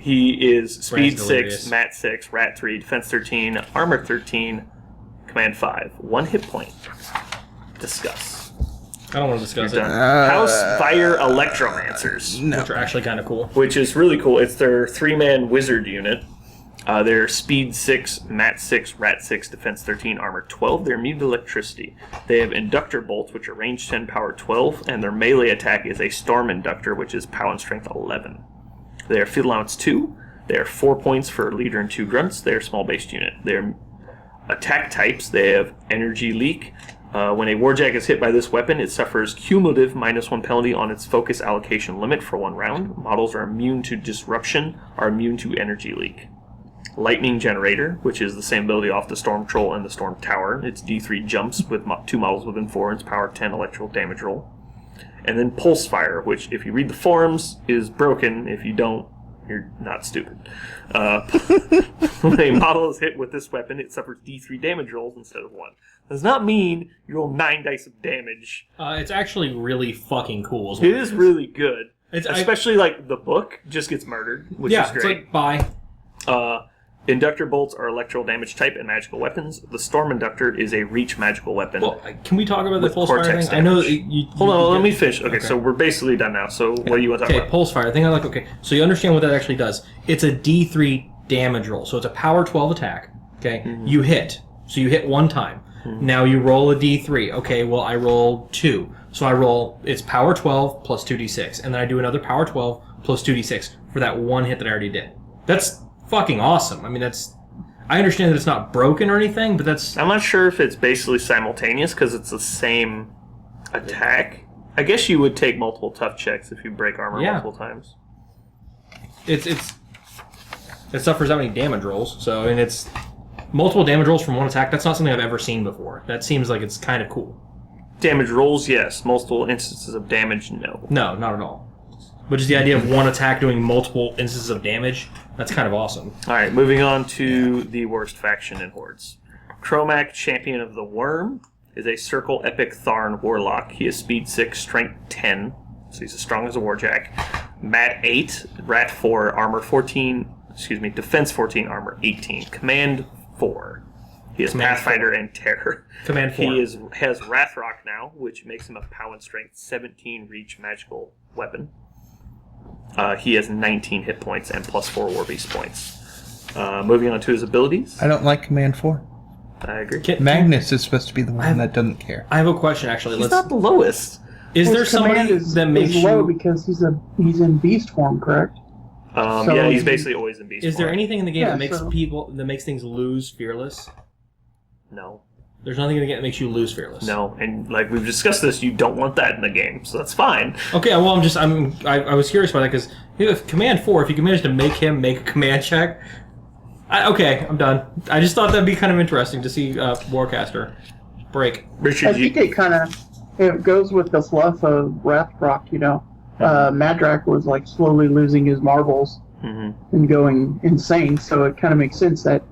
He is speed Brand's 6, delirious. mat 6, rat 3, defense 13, armor 13, command 5. 1 hit point. Discuss. I don't want to discuss You're it. done. House Fire Electromancers. Which are actually kind of cool. Which is really cool. It's their 3-man wizard unit. They're speed 6, mat 6, rat 6, defense 13, armor 12. They're immune to electricity. They have inductor bolts, which are range 10, power 12, and their melee attack is a storm inductor, which is power and strength 11. They are field allowance 2. They are 4 points for leader and 2 grunts. They are small based unit. Their attack types, they have energy leak. When a warjack is hit by this weapon, it suffers cumulative -1 penalty on its focus allocation limit for 1 round. Models are immune to disruption, are immune to energy leak. Lightning Generator, which is the same ability off the Storm Troll and the Storm Tower. It's D3 jumps with 2 models within 4, and it's power 10 electrical damage roll. And then Pulse Fire, which, if you read the forums, is broken. If you don't, you're not stupid. When a model is hit with this weapon, it suffers D3 damage rolls instead of 1. Does not mean you roll 9 dice of damage. It's actually really fucking cool. Is what It is really good. It's- Especially, like, the book just gets murdered, which yeah, is it's great. like, bye. Inductor bolts are electrical damage type and magical weapons. The Storm Inductor is a reach magical weapon. Well, can we talk about the With pulse fire cortex thing? I know that damage. you... Hold on, let me get- finish. Okay, so we're basically done now. So what do you want to talk Okay, about? pulse fire. I think I like. Okay, so you understand what that actually does. It's a D3 damage roll. So it's a power 12 attack. Okay, you hit. So you hit 1 time. Now you roll a D3. Okay, well I roll 2. So I roll. It's power 12 plus 2d6, and then I do another power 12 plus 2d6 for that 1 hit that I already did. That's fucking awesome. I mean, that's. I understand that it's not broken or anything, but that's... I'm not sure if it's basically simultaneous because it's the same attack. I guess you would take multiple tough checks if you break armor multiple times. It suffers that many damage rolls, so and it's multiple damage rolls from 1 attack. That's not something I've ever seen before. That seems like it's kind of cool. Damage rolls, yes. Multiple instances of damage, no. No, not at all. But just the idea of 1 attack doing multiple instances of damage, that's kind of awesome. Alright, moving on to the worst faction in Hordes. Chromac, Champion of the Worm, is a Circle Epic Tharn Warlock. He is speed 6, strength 10, so he's as strong as a warjack. Mat 8, rat 4, armor 14, defense 14, armor 18, command 4. He has Command Pathfinder and Terror. Command 4. He has Wrathrock now, which makes him a POW and Strength 17 reach magical weapon. He has 19 hit points and +4 War Beast points. Moving on to his abilities. I don't like Command 4. I agree. Magnus is supposed to be the one that doesn't care. I have a question, actually. He's not the lowest. Is there His command somebody that makes is low you... because he's in beast form, correct? Yeah, he's basically always in beast Is there form. anything in the game Yeah, that makes so- that makes things lose fearless? No. There's nothing in the game that makes you lose fearless. No, and like we've discussed this, you don't want that in the game, so that's fine. Okay, well, I was curious about that because if Command 4, if you can manage to make him make a command check, okay, I'm done. I just thought that'd be kind of interesting to see Warcaster break. Richard, I think it goes with the fluff of Wrathrock, you know. Madrak was like slowly losing his marbles and going insane, so it kind of makes sense that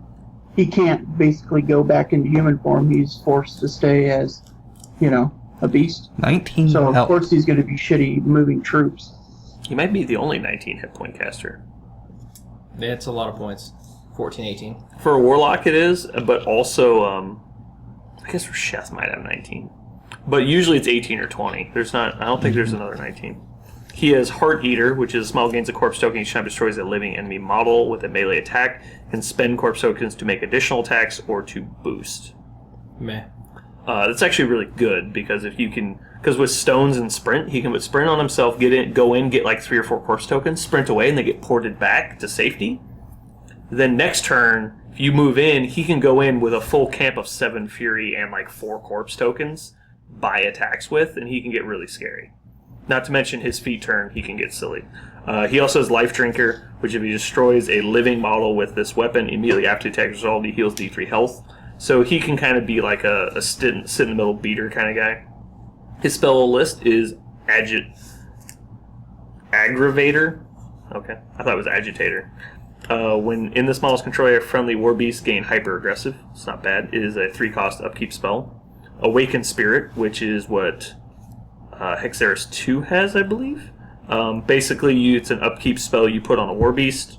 he can't basically go back into human form. He's forced to stay as, you know, a beast. 19 So of health. course he's going to be shitty moving troops. he might be the only 19 hit point caster. That's a lot of points. 14, 18. For a warlock, it is, but also, I guess for Sheth might have 19. But usually it's 18 or 20. I don't think there's another 19. He has Heart Eater, which is small gains a corpse token each time destroys a living enemy model with a melee attack, and spend corpse tokens to make additional attacks or to boost. Meh. That's actually really good because because with stones and sprint, he can put sprint on himself, go in, get like 3 or 4 corpse tokens, sprint away, and they get ported back to safety. Then next turn, if you move in, he can go in with a full camp of 7 Fury and like 4 corpse tokens, buy attacks with, and he can get really scary. Not to mention his feet turn, he can get silly. He also has Life Drinker, which if he destroys a living model with this weapon, immediately after the attack is resolved, he heals D3 health. So he can kind of be like a sit in the middle beater kind of guy. His spell list is Aggravator. Okay, I thought it was Agitator. When in this model's control area, friendly war beasts gain hyper aggressive. It's not bad. It is a 3-cost upkeep spell. Awaken Spirit, which is what Hexeris 2 has, I believe. Basically, it's an upkeep spell you put on a war beast,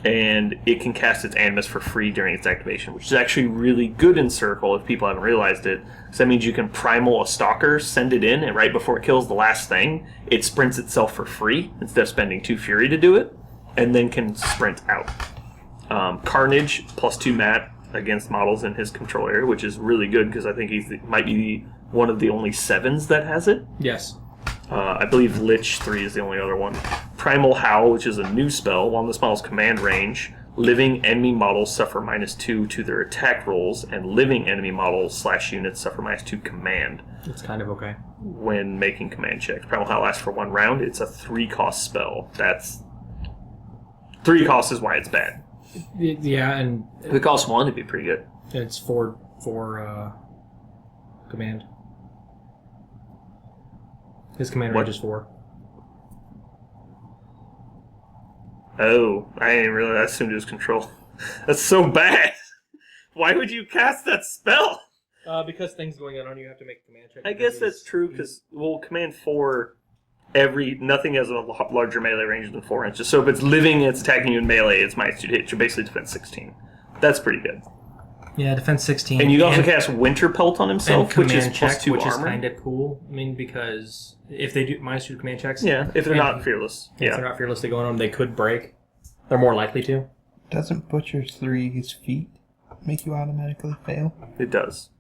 and it can cast its animus for free during its activation, which is actually really good in Circle if people haven't realized it. So that means you can primal a stalker, send it in, and right before it kills the last thing, it sprints itself for free instead of spending 2 Fury to do it, and then can sprint out. Carnage, +2 mat against models in his control area, which is really good because I think he might be one of the only 7s that has it. Yes. I believe Lich 3 is the only other one. Primal Howl, which is a new spell. While this model's command range, living enemy models suffer -2 to their attack rolls, and living enemy models / units suffer -2 command It's kind of okay. when making command checks. Primal Howl lasts for 1 round. It's a 3-cost spell. 3 costs is why it's bad. Yeah, and If it costs 1, it'd be pretty good. it's for command. His command What? range is 4. Oh, I didn't really. I assumed it was control. That's so bad. Why would you cast that spell? Because things going on, you have to make a command check. I guess that's true because command 4, nothing has a larger melee range than 4 inches. So if it's living and it's attacking you in melee, it's -2 to hit. You're basically defense 16. That's pretty good. Yeah, defense 16. And you can also cast Winter Pelt on himself, which is +2 which is armor. kind of cool. I mean, because if they do -2 command checks, Yeah, if they're and not fearless. if they're not fearlessly going on, they could break. They're more likely to. Doesn't Butcher's 3's feet make you automatically fail? It does.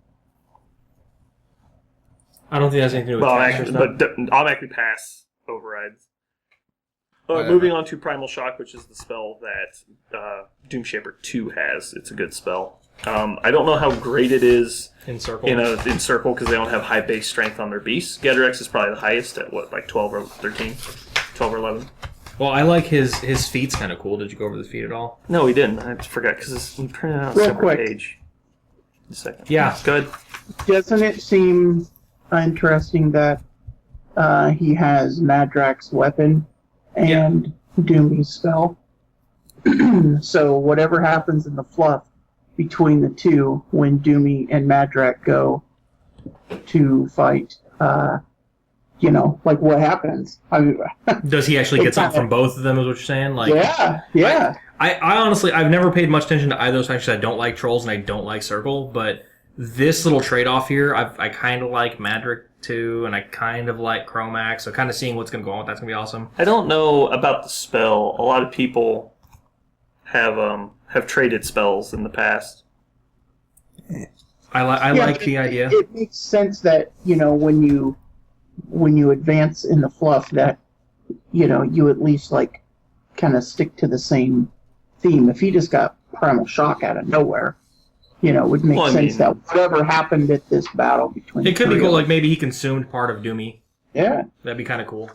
I don't think that's anything to do with Well, attacks or actually, stuff. but automatically pass overrides. Whatever. Moving on to Primal Shock, which is the spell that Doomshaper 2 has. It's a good spell. I don't know how great it is In circle. in Circle because they don't have high base strength on their beasts. Gedrex is probably the highest at like 12 or 13, 12 or 11. Well, I like his feet's kind of cool. Did you go over the feet at all? No, he didn't. I just forgot because we printed out a Real separate quick. page. A second. Yeah. Good. Doesn't it seem interesting that he has Madrak's weapon and Doomy's spell? So whatever happens in the fluff between the two when Doomy and Madrak go to fight, what happens? Does he actually get something from both of them? Is what you're saying? Like, yeah. I honestly, I've never paid much attention to either of those factions. I don't like trolls and I don't like circle, but this little trade-off here, I kind of like Madrick too, and I kind of like Chromax, so kind of seeing what's going to go on with that's going to be awesome. I don't know about the spell. A lot of people have traded spells in the past. I like the idea. It makes sense that, when you advance in the fluff that, you at least like kind of stick to the same theme. If he just got Primal Shock out of nowhere, it would make sense that whatever happened at this battle between it could be cool, like maybe he consumed part of Doomy. Yeah. That'd be kind of cool.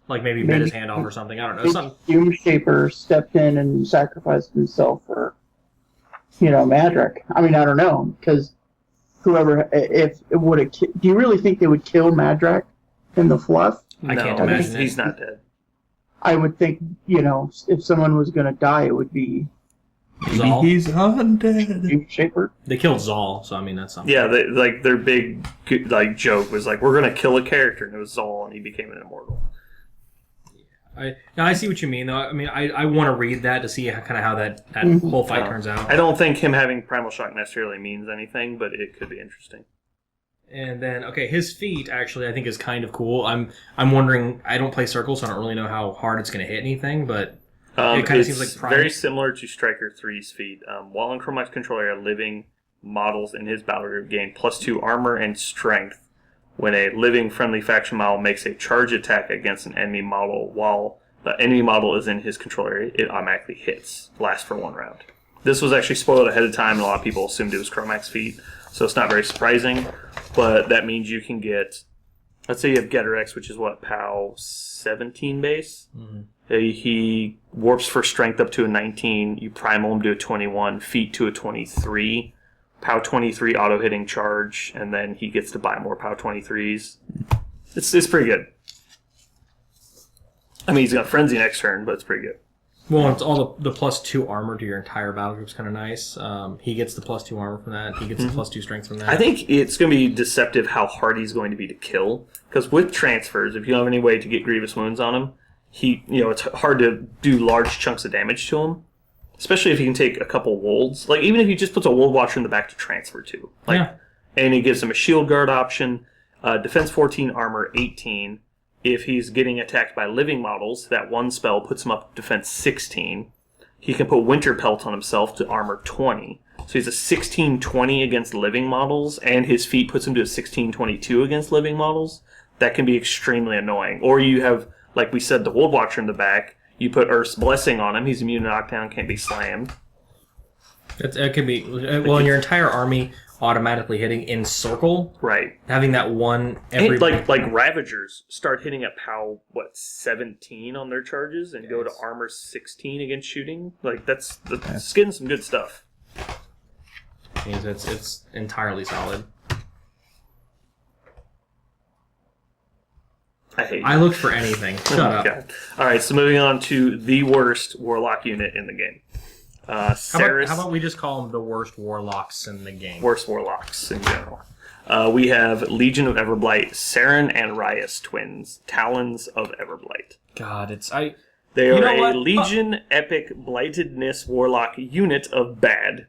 Like maybe bit his hand off or something. I don't know. Something. Doom Shaper stepped in and sacrificed himself for, Madrick. I mean, I don't know, because whoever, if it would have, do you really think they would kill Madrick in the fluff? I can't imagine he's not dead. I would think, if someone was going to die, it would be Zal. He's undead. Doom Shaper. They killed Zal, so I mean that's something. Yeah, their big joke was like, we're gonna kill a character, and it was Zal, and he became an immortal. I see what you mean though. I mean, I want to read that to see how that whole fight turns out. I don't think him having Primal Shock necessarily means anything, but it could be interesting. And then, okay, his feat actually I think is kind of cool. I'm wondering. I don't play circles, so I don't really know how hard it's going to hit anything, but it kind of seems like very similar to Striker 3's feat. While in Chromax control area, living models in his battle group gain +2 armor and strength when a living friendly faction model makes a charge attack against an enemy model while the enemy model is in his control area, it automatically hits. Lasts for 1 round. This was actually spoiled ahead of time, and a lot of people assumed it was Chromax feat, so it's not very surprising. But that means you can get, let's say you have Getter X, which is what, POW 17 base? Mm-hmm. He warps for strength up to a 19, you primal him to a 21, feat to a 23, POW 23 auto-hitting charge, and then he gets to buy more POW 23s. It's pretty good. I mean, he's got Frenzy next turn, but it's pretty good. Well, it's all the +2 armor to your entire battle group's kind of nice. He gets the +2 armor from that. He gets the +2 strength from that. I think it's going to be deceptive how hard he's going to be to kill. Because with transfers, if you don't have any way to get Grievous Wounds on him, it's hard to do large chunks of damage to him. Especially if he can take a couple wolds. Like, even if he just puts a Wold Watcher in the back to transfer to. And he gives him a Shield Guard option, Defense 14, Armor 18. If he's getting attacked by living models, that one spell puts him up to Defense 16. He can put Winter Pelt on himself to Armor 20. So he's a 16-20 against living models, and his feat puts him to a 16-22 against living models. That can be extremely annoying. Or you have, like we said, the Wold Watcher in the back. You put Earth's Blessing on him. He's immune to knockdown, can't be slammed. It could be... Well, in your entire army automatically hitting in circle. Right. Having that one every... And like Ravagers start hitting at POW, 17 on their charges and go to Armor 16 against shooting. Like, that's getting some good stuff. It's entirely solid. I looked for anything. Shut up. God. All right, so moving on to the worst Warlock unit in the game. How about we just call them the worst Warlocks in the game? Worst Warlocks in general. We have Legion of Everblight, Saren and Ryas twins, Talons of Everblight. God, They are a Legion Epic Blightedness Warlock unit of bad.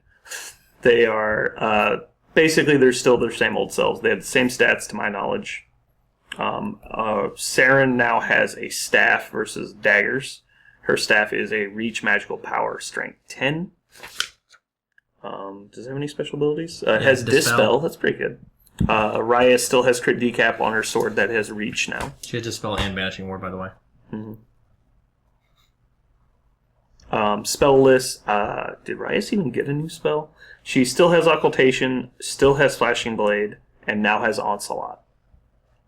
They are, basically, they're still their same old selves. They have the same stats, to my knowledge. Saren now has a staff versus daggers. Her staff is a reach magical power strength 10. Does it have any special abilities? It has Dispel. That's pretty good. Raya still has crit decap on her sword that has reach now. She has Dispel and Banishing Ward, by the way. Spell list. Did Raya even get a new spell? She still has Occultation, still has Flashing Blade, and now has Onslaught.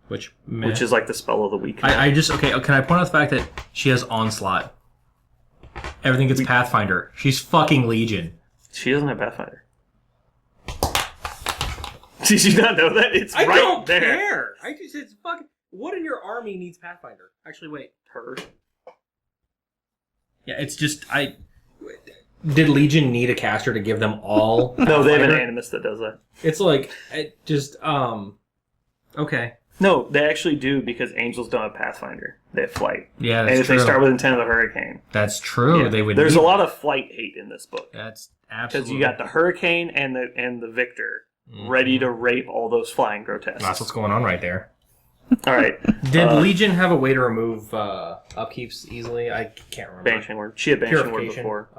Which is like the spell of the week. Can I point out the fact that she has Onslaught? Everything gets Pathfinder. She's fucking Legion. She doesn't have Pathfinder. Did you not know that? It's I right don't there. care. It's fucking. What in your army needs Pathfinder? Actually, wait. Her. Yeah, it's just Did Legion need a caster to give them all? No, they have an animus that does that. It's like okay. No, they actually do because angels don't have Pathfinder. They have flight. Yeah, that's and if true. they start with Intent of the Hurricane. That's true. Yeah. They would. There's a lot of flight hate in this book. That's Because absolutely. you got the Hurricane and the Victor ready to rape all those flying grotesques. That's what's going on right there. All right. Did Legion have a way to remove upkeeps easily? I can't remember. Banishing Word. She had Banishing Word Purification. before.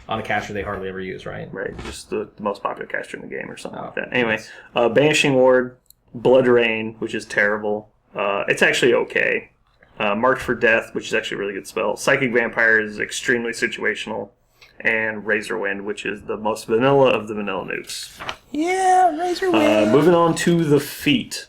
On a caster they hardly ever use, right? Right. Just the most popular caster in the game or something Oh, like that. Anyway, Banishing Ward, Blood Rain, which is terrible. It's actually okay. Marked for Death, which is actually a really good spell. Psychic Vampire is extremely situational. And Razor Wind, which is the most vanilla of the vanilla nukes. Yeah, Razor Wind. Moving on to the feat.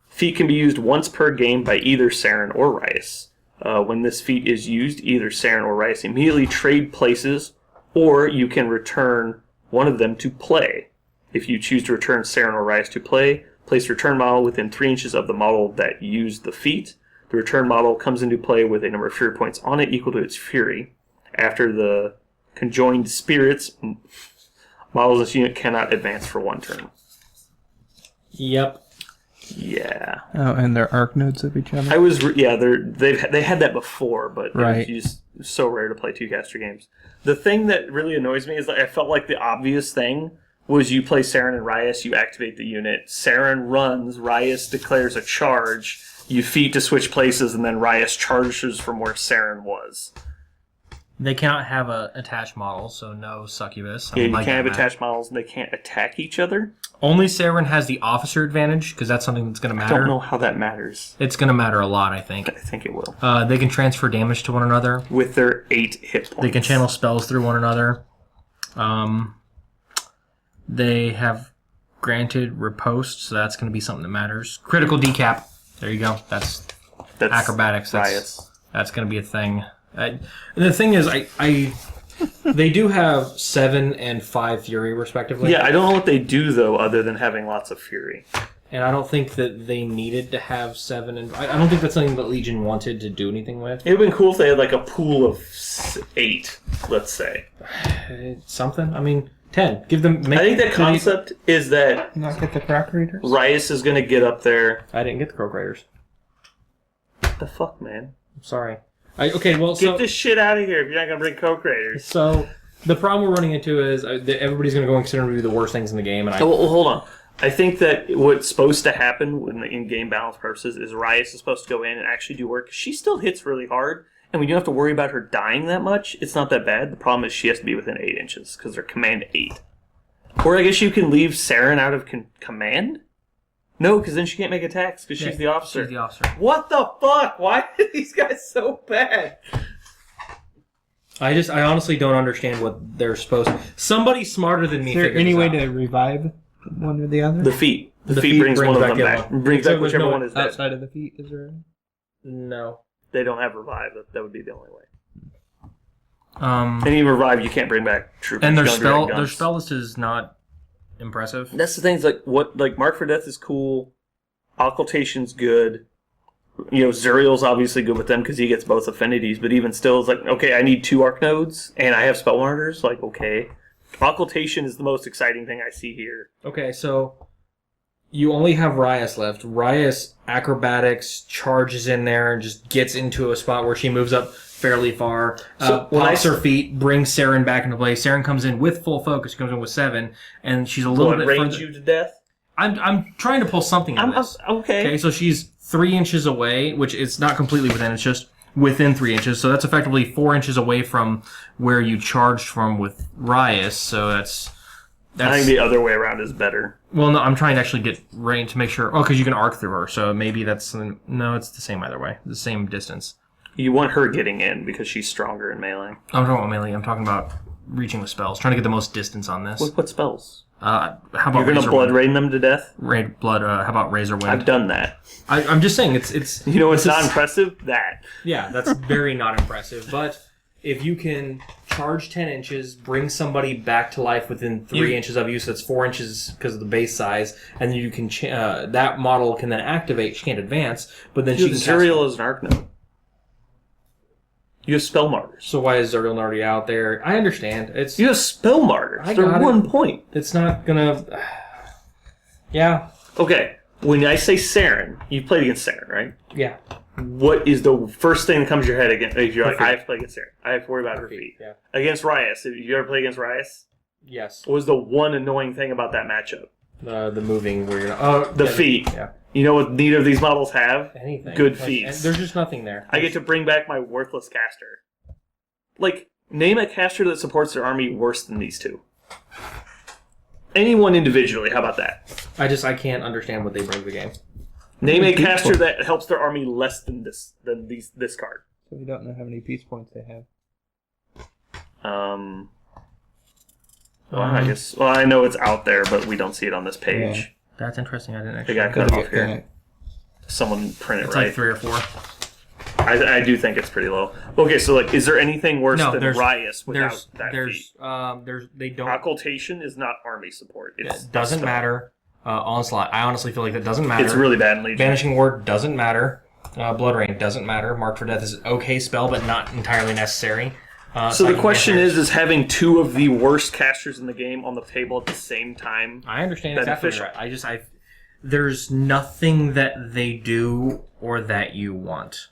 Feat can be used once per game by either Saren or Rias. When this feat is used, either Saren or Rias immediately trade places, or you can return one of them to play. If you choose to return Saren or Rias to play, place return model within 3 inches of the model that used the feat. The return model comes into play with a number of fury points on it equal to its fury. After the conjoined spirits, models in this unit cannot advance for 1 turn. Yep. Yeah. Oh, and they're arc nodes of each other. They had that before, but Right. it was just so rare to play 2-caster games. The thing that really annoys me is that I felt like the obvious thing was you play Saren and Rias, you activate the unit, Saren runs, Rias declares a charge, you feat to switch places, and then Rias charges from where Saren was. They cannot have a attached model, so no succubus. Yeah, you can't have attached models, and they can't attack each other. Only Saren has the officer advantage, because that's something that's going to I matter. don't know how that matters. It's going to matter a lot, I think. I think it will. They can transfer damage to one another. With their 8 hit points. They can channel spells through one another. They have granted riposte, so that's going to be something that matters. Critical decap. There you go. That's acrobatics. Rias. That's going to be a thing. And the thing is, they do have 7 and 5 fury respectively. Yeah, I don't know what they do though, other than having lots of fury. And I don't think that they needed to have 7 and I don't think that's something that Legion wanted to do anything with. It would have been cool if they had like a pool of 8, let's say. Something. I mean, 10. Give them. I think the concept is that Not get the crack readers? Rias is going to get up there. I didn't get the Croak Raiders. What the fuck, man? I'm sorry. Okay, well, Get this shit out of here if you're not going to bring Coke Raiders. So the problem we're running into is that everybody's going to go and consider be the worst things in the game, and Oh, well, hold on. I think that what's supposed to happen in game balance purposes is Rias is supposed to go in and actually do work. She still hits really hard, and when you don't have to worry about her dying that much, it's not that bad. The problem is she has to be within 8 inches because they're command 8. Or I guess you can leave Saren out of command? No, because then she can't make attacks because she's the officer. She's the officer. What the fuck? Why are these guys so bad? I honestly don't understand what they're supposed to... Somebody smarter than me Is there figured any this way out. to revive one or the other? The feet. The feet feet brings brings one of back them the back. other one. Brings So back there's whichever no one is dead. outside of the feet, is there? No. They don't have revive. That would be the only way. And Any revive, you can't bring back troopers. their You can only bring spell back their guns. spell list is not impressive. That's the thing. Is like Mark for Death is cool. Occultation's good. You know, Zuriel's obviously good with them because he gets both affinities. But even still, it's like, okay, I need 2 arc nodes and I have spell martyrs. Like, okay, Occultation is the most exciting thing I see here. Okay, so you only have Rias left. Rias acrobatics charges in there and just gets into a spot where she moves up fairly far. So when Pops her feet, brings Saren back into play. Saren comes in with full focus, comes in with 7, and she's a little bit range further. you to death. I'm trying to pull something out of this. Okay. Okay, so she's 3 inches away, which it's not completely within, it's just within 3 inches. So that's effectively 4 inches away from where you charged from with Rias. So that's I think the other way around is better. well, no, I'm trying to actually get range to make sure. Oh, because you can arc through her, so maybe that's no, it's the same either way, the same distance. You want her getting in because she's stronger in melee. I'm talking about melee. I'm talking about reaching with spells, trying to get the most distance on this. What spells? How about You're going to Razor blood Wind? rain them to death? Blood. How about Razor Wind? I've done that. I'm just saying it's. You know what's this not is- impressive? That. Yeah, that's very not impressive. But if you can charge 10 inches, bring somebody back to life within 3 inches of you, so that's 4 inches because of the base size, and then you can that model can then activate. She can't advance, but then she can. Zuriel is an arc node. You have spell martyrs. So why is Zuriel already out there? I understand. It's You have spell martyrs. I They're got it. 1 point. it's not gonna. Yeah. Okay. When I say Saren, you've played against Saren, right? Yeah. What is the first thing that comes to your head against? If you're like, Her feet. I have to play against Saren. I have to worry about her feet. Yeah. Against Ryas, have you ever played against Ryas? Yes. What was the one annoying thing about that matchup? The moving where you're not... The feet. Yeah. You know what neither of these models have? Anything. Good Like, feet. and there's just nothing there. I get to bring back my worthless caster. Like, name a caster that supports their army worse than these two. Anyone individually, how about that? I can't understand what they bring to the game. Name a caster that helps their army less than this card. So we don't know how many peace points they have. Well, I guess. Well, I know it's out there, but we don't see it on this page. Yeah. That's interesting. I didn't They actually... got cut off Yeah. here. Someone print it It's right. like 3 or 4. I do think it's pretty low. Okay, so like, is there anything worse No, than there's- Ryas without that There's feat? they don't... Occultation is not army support. It It's doesn't spell. matter. Onslaught. I honestly feel like that doesn't matter. It's really bad in Legion. Banishing Ward doesn't matter. Blood Rain doesn't matter. Mark for Death is an okay spell, but not entirely necessary. So the Psychic question Vampires- is having two of the worst casters in the game on the table at the same time. I understand exactly beneficial. right. There's nothing that they do or that you want.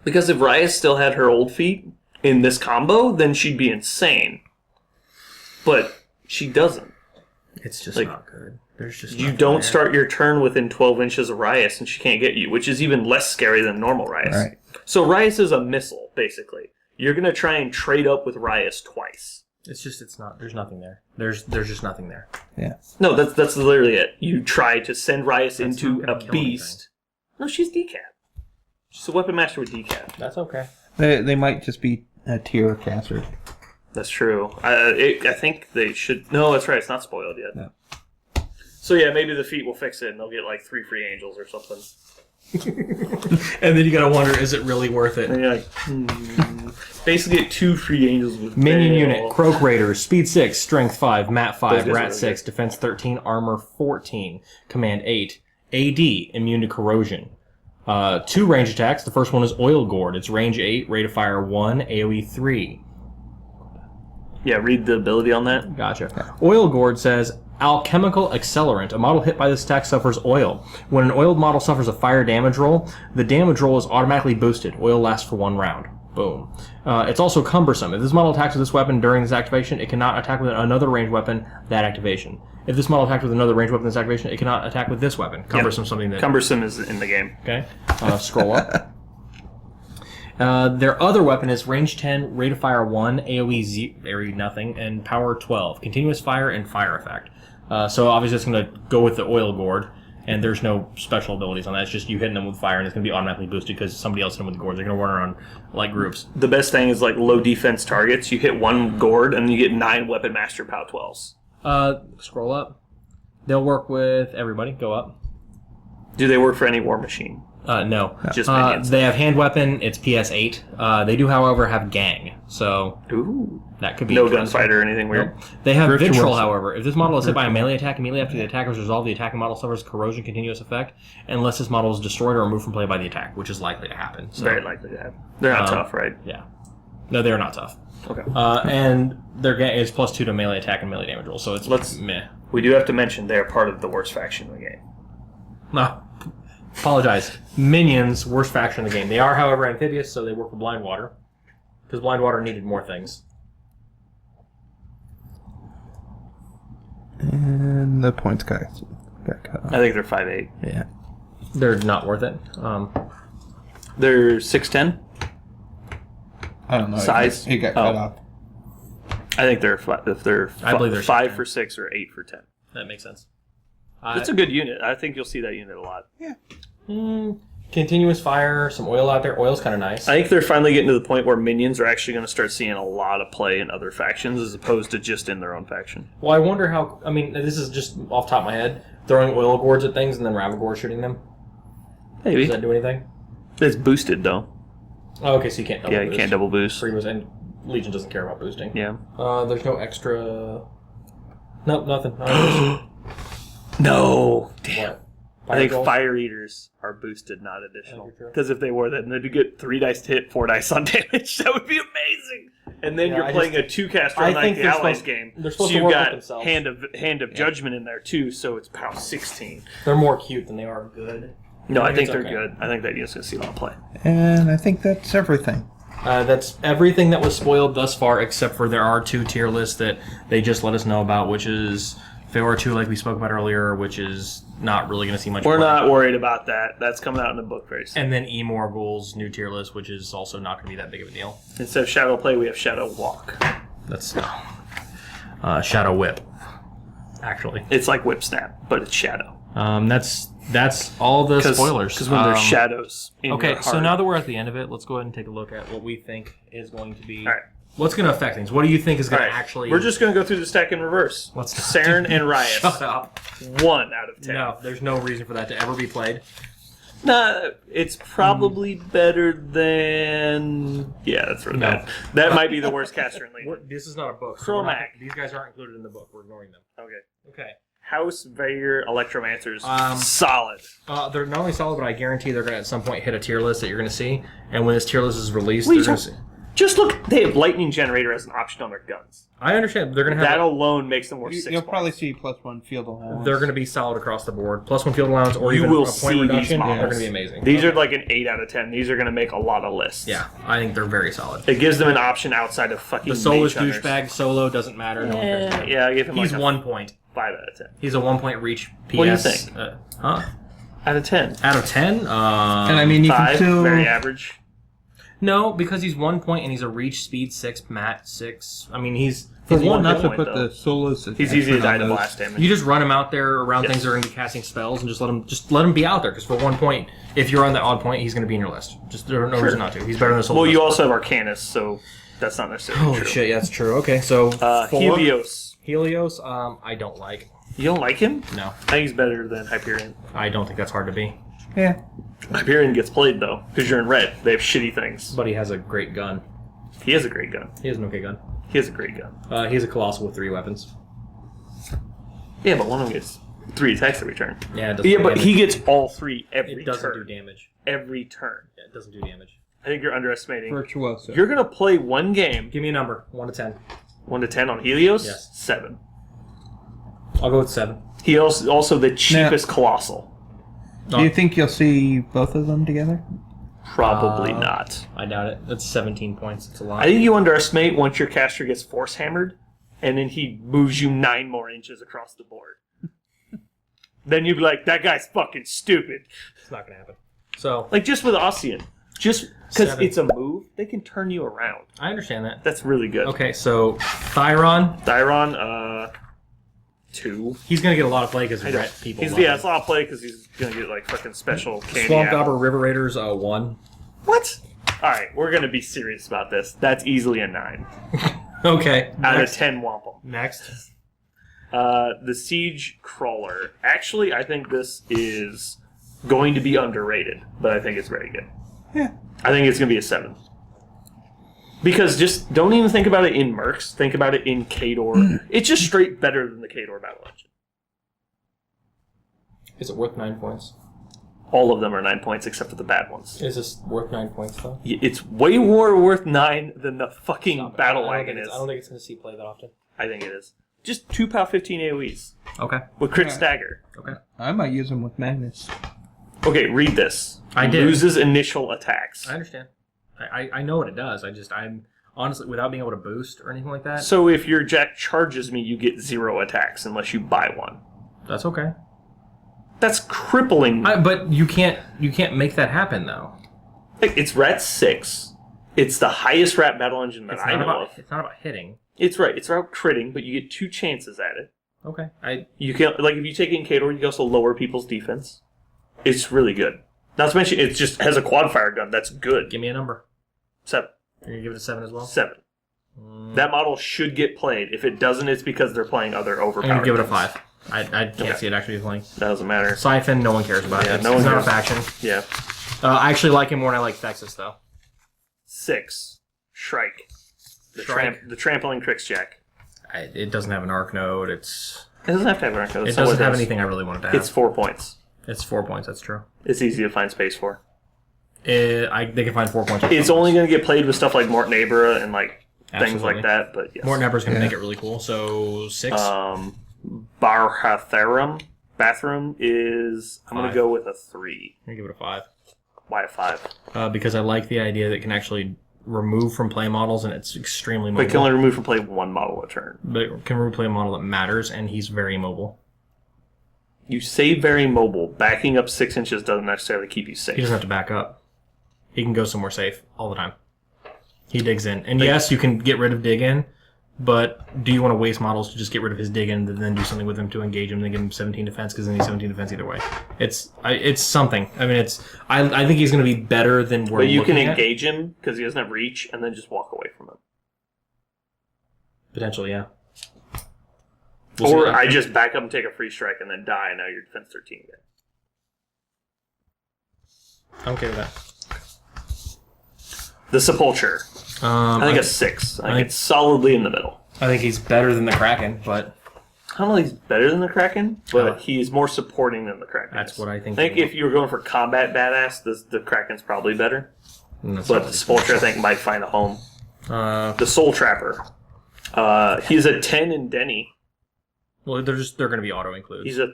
Because if Ryas still had her old feet in this combo, then she'd be insane. But she doesn't. It's just Like, not good. There's just You nothing don't there. start your turn within 12 inches of Ryas and she can't get you, which is even less scary than normal Ryas. Right. So Ryas is a missile, basically. You're going to try and trade up with Ryas twice. It's not. There's nothing there. There's just nothing there. Yeah. No, that's literally it. You try to send Ryas That's into not a gonna kill beast. No, she's decap. She's a weapon master with decap. That's okay. They might just be a tier caster. That's true. I think they should... No, that's right. It's not spoiled yet. No. So yeah, maybe the feet will fix it and they'll get like 3 free angels or something. And then you gotta wonder, is it really worth it? And you're like, Basically get 2 free angels with Minion Bale. unit, Croak Raiders, Speed 6, Strength 5, Mat 5, Those guys Rat are 6, Defense 13, Armor 14, Command 8, AD, Immune to Corrosion. 2 range attacks. The first one is Oil Gourd. It's range 8, rate of fire 1, AoE 3. Yeah, read the ability on that. Gotcha. Oil Gourd says, Alchemical Accelerant. A model hit by this attack suffers oil. When an oiled model suffers a fire damage roll, the damage roll is automatically boosted. Oil lasts for 1 round. Boom. It's also cumbersome. If this model attacks with this weapon during this activation, it cannot attack with another ranged weapon that activation. If this model attacks with another ranged weapon this activation, it cannot attack with this weapon. Cumbersome, something that... Cumbersome is in the game. Okay. Scroll up. Their other weapon is range 10, rate of fire 1, AoE 0, nothing, and power 12. Continuous fire and fire effect. So obviously it's going to go with the oil gourd, and there's no special abilities on that. It's just you hitting them with fire, and it's going to be automatically boosted because somebody else hit them with the gourd. They're going to run around like groups. The best thing is like low defense targets. You hit 1 gourd and you get 9 weapon master pow 12s. Scroll up. They'll work with everybody. Go up. Do they work for any war machine? No. Just minions. They have hand weapon. It's PS8. They do, however, have gang. So Ooh. that could be No interesting. gunfighter or anything weird? Nope. They have Virtuoso. Vitriol, however. If this model is hit by a melee attack immediately after the attack is resolved, the attacking model suffers corrosion continuous effect unless this model is destroyed or removed from play by the attack, which is likely to happen. So, Very likely to happen. They're not tough, right? yeah. No, they're not tough. Okay. And their gang is +2 to melee attack and melee damage roll, so it's meh. We do have to mention they're part of the worst faction in the game. No. Apologize. Minions, worst faction in the game. They are, however, amphibious, so they work for Blind Water. Because Blind Water needed more things. And the points got cut off. I think they're 5'8". Yeah. They're not worth it. They're 6'10". I don't know. Size? It got cut Oh. off. I think they're if they're I believe they're 5 6'10". for 6 or 8 for 10. That makes sense. It's a good unit. I think you'll see that unit a lot. Continuous fire, some oil out there. Oil's kind of nice. I think they're finally getting to the point where minions are actually going to start seeing a lot of play in other factions as opposed to just in their own faction. Well, I wonder how... I mean, this is just off the top of my head. Throwing oil gourds at things and then Ravagore shooting them. Maybe. Does that do anything? It's boosted, though. Oh, okay, so you can't double boost. You can't double boost. Free boost, and Legion doesn't care about boosting. Yeah. There's no extra... Nope, nothing. No. Damn. What? I think Trolls? Fire Eaters are boosted, not additional. Okay, true. Because if they were, then they'd get 3 dice to hit, 4 dice on damage. That would be amazing. And then Yeah, you're I playing a 2-caster I on like think the they're Allies supposed- game. they're supposed so to you've work with got themselves. Hand of Judgment in there too, so it's power 16. They're more cute than they are good. No, I think it's they're okay. good. I think that unit's going to see a lot of play. And I think that's everything. That's everything that was spoiled thus far, except for there are 2 tier lists that they just let us know about, which is Feyre 2, like we spoke about earlier, which is not really going to see much We're play. not worried about that. That's coming out in the book very soon. And then Emorgul's new tier list, which is also not going to be that big of a deal. Instead of Shadow Play, we have Shadow Walk. That's Shadow Whip, actually. It's like Whip Snap, but it's Shadow. That's all the spoilers. Because when there's shadows in Okay, your so heart. now that we're at the end of it, let's go ahead and take a look at what we think is going to be... All right. What's going to affect things? What do you think is going All to right. actually... We're just going to go through the stack in reverse. Let's Saren and Riot. Shut up. 1 out of 10. No, there's no reason for that to ever be played. Nah, it's probably better than... Yeah, that's really No. bad. That might be the worst caster in Legion. This is not a book. Chromac. These guys aren't included in the book. We're ignoring them. Okay. Okay. House Vayer Electromancers. Um, Solid. They're not only solid, but I guarantee they're going to at some point hit a tier list that you're going to see. And when this tier list is released, What are you they're going to see. talking- Just look, they have Lightning Generator as an option on their guns. I understand. They're going to have... That alone makes them worth 6 You'll points. probably see +1 field allowance. They're going to be solid across the board. +1 field allowance or You even will a point see these reduction. They're models. going to be amazing. These are like an 8 out of 10. These are going to make a lot of lists. Yeah, I think they're very solid. It gives them an option outside of fucking The soulless Mage Hunters. douchebag solo doesn't matter. No one cares about him. Yeah, I give him He's like a 1 point. 5 out of 10. He's a 1 point reach PS. What do you think? Huh? Out of 10. Out of 10? And I mean, you 5, can still... very average. No, because he's 1 point and he's a reach speed 6, mat 6. I mean, he's For He's one, one not to point, put though. the solos... He's easy to die on to those. blast damage. you just run him out there around Yes. things that are going to be casting spells and just let him be out there. Because for 1 point, if you're on that odd point, he's going to be in your list. Just there's no reason not to. He's better than a solo. Well, you also have Arcanus, so that's not necessarily Holy true. shit, yeah, that's true. Okay, so Helios. Helios, I don't like. You don't like him? No, I think he's better than Hyperion. I don't think that's hard to be. Yeah. Hyperion gets played, though, because you're in red. They have shitty things. But he has a great gun. He has a great gun. He has an okay gun. He has a great gun. He's a colossal with 3 weapons. Yeah, but one of them gets 3 attacks every turn. Yeah, it doesn't Yeah, do but damage. he gets all 3 every It doesn't turn. do damage. Every turn. Yeah, it doesn't do damage. I think you're underestimating. Virtuoso. You're going to play one game, Give me a number. 1 to 10. 1 to 10 on Helios? Yes. 7. I'll go with 7. He also the cheapest Colossal. Do you think you'll see both of them together? Probably not. I doubt it. That's 17 points. It's a lot. I think you underestimate once your caster gets force hammered, and then he moves you 9 more inches across the board. Then you'd be like, that guy's fucking stupid. It's not going to happen. So, Like, just with Ossian. Just because 7. it's a move, they can turn you around. I understand that. That's really good. Okay, so Thyron, Thyron, 2. he's going to get a lot of play because I don't- ret people. He's, love yeah, him. it's a lot of play because he's going to get, like, fucking special candy Swamp apple. Gobber River Raiders, 1. What? Alright, we're going to be serious about this. That's easily a 9. Okay. Out of Next. 10 wampum. Next. The Siege Crawler. Actually, I think this is going to be underrated, but I think it's very good. Yeah. I think it's going to be a 7. Because just don't even think about it in Mercs. Think about it in Khador. It's just straight better than the Khador Battle Engine. Is it worth 9 points? All of them are 9 points except for the bad ones. Is this worth 9 points, though? It's way more worth 9 than the fucking Stop it. Battle I don't Wagon think is. I don't think it's going to see play that often. I think it is. Just 2 POW 15 AoEs Okay. with crit Yeah. stagger. Okay. I might use them with Magnus. Okay, read this. I did. Loses initial attacks. I understand. I know what it does. I'm honestly, without being able to boost or anything like that, So if your Jack charges me, you get 0 attacks unless you buy one. that's okay. That's crippling. But you can't make that happen though. It's Rat 6. It's the highest Rat battle engine that It's I not know about of. it's not about hitting. It's right. It's about critting, but you get 2 chances at it. Okay. You can, like, if you take it in Khador, you can also lower people's defense. It's really good. Not to mention, it just has a quad fire gun. That's good. Give me a number. 7. You're gonna give it a 7 as well. 7. That model should get played. If it doesn't, it's because they're playing other I'm overpowered. gonna give it a things. 5. I can't see it actually playing. That doesn't matter. Siphon, no one cares about Yeah, it. no It's one not a cares. faction. Yeah. I actually like him more than I like Thexus though. 6. Shrike. Shrike. The trampling tricks jack. It doesn't have an arc node. It It doesn't have to have an arc. doesn't have anything I really wanted to have. It's 4 points. It's 4 points. That's true. It's easy to find space for. They can find 4 points. It's only going to get played with stuff like Morton Abra and like things Absolutely. like that. But yes. Morton Eber's going to make it really cool. So 6. Bathroom is, I'm going to 5. go with a 3. I'm going to give it a 5. Why a 5? Because I like the idea that it can actually remove from play models, and it's extremely mobile. But it can only remove from play 1 model a turn. But it can remove play a model that matters, and he's very mobile. You say very mobile. Backing up 6 inches doesn't necessarily keep you safe. He doesn't have to back up. He can go somewhere safe all the time. He digs in. And yes, you can get rid of dig in, but do you want to waste models to just get rid of his dig in and then do something with him to engage him and then give him 17 defense, because then he's 17 defense either way? It's something. I mean, I think he's going to be better than we're But you looking can at. engage him because he doesn't have reach and then just walk away from him. Potentially, yeah. Or I just back up and take a free strike and then die, and now you're defense 13 again. I'm okay with that. The Sepulcher. I think a 6. I think it's solidly in the middle. I think he's better than the Kraken, but I don't know if he's better than the Kraken, but he's more supporting than the Kraken. that's what I think. I think if you were going for combat badass, the Kraken's probably better. But the Sepulcher, I think, might find a home. The Soul Trapper. He's a 10 in Denny. Well, they're going to be auto includes. He's a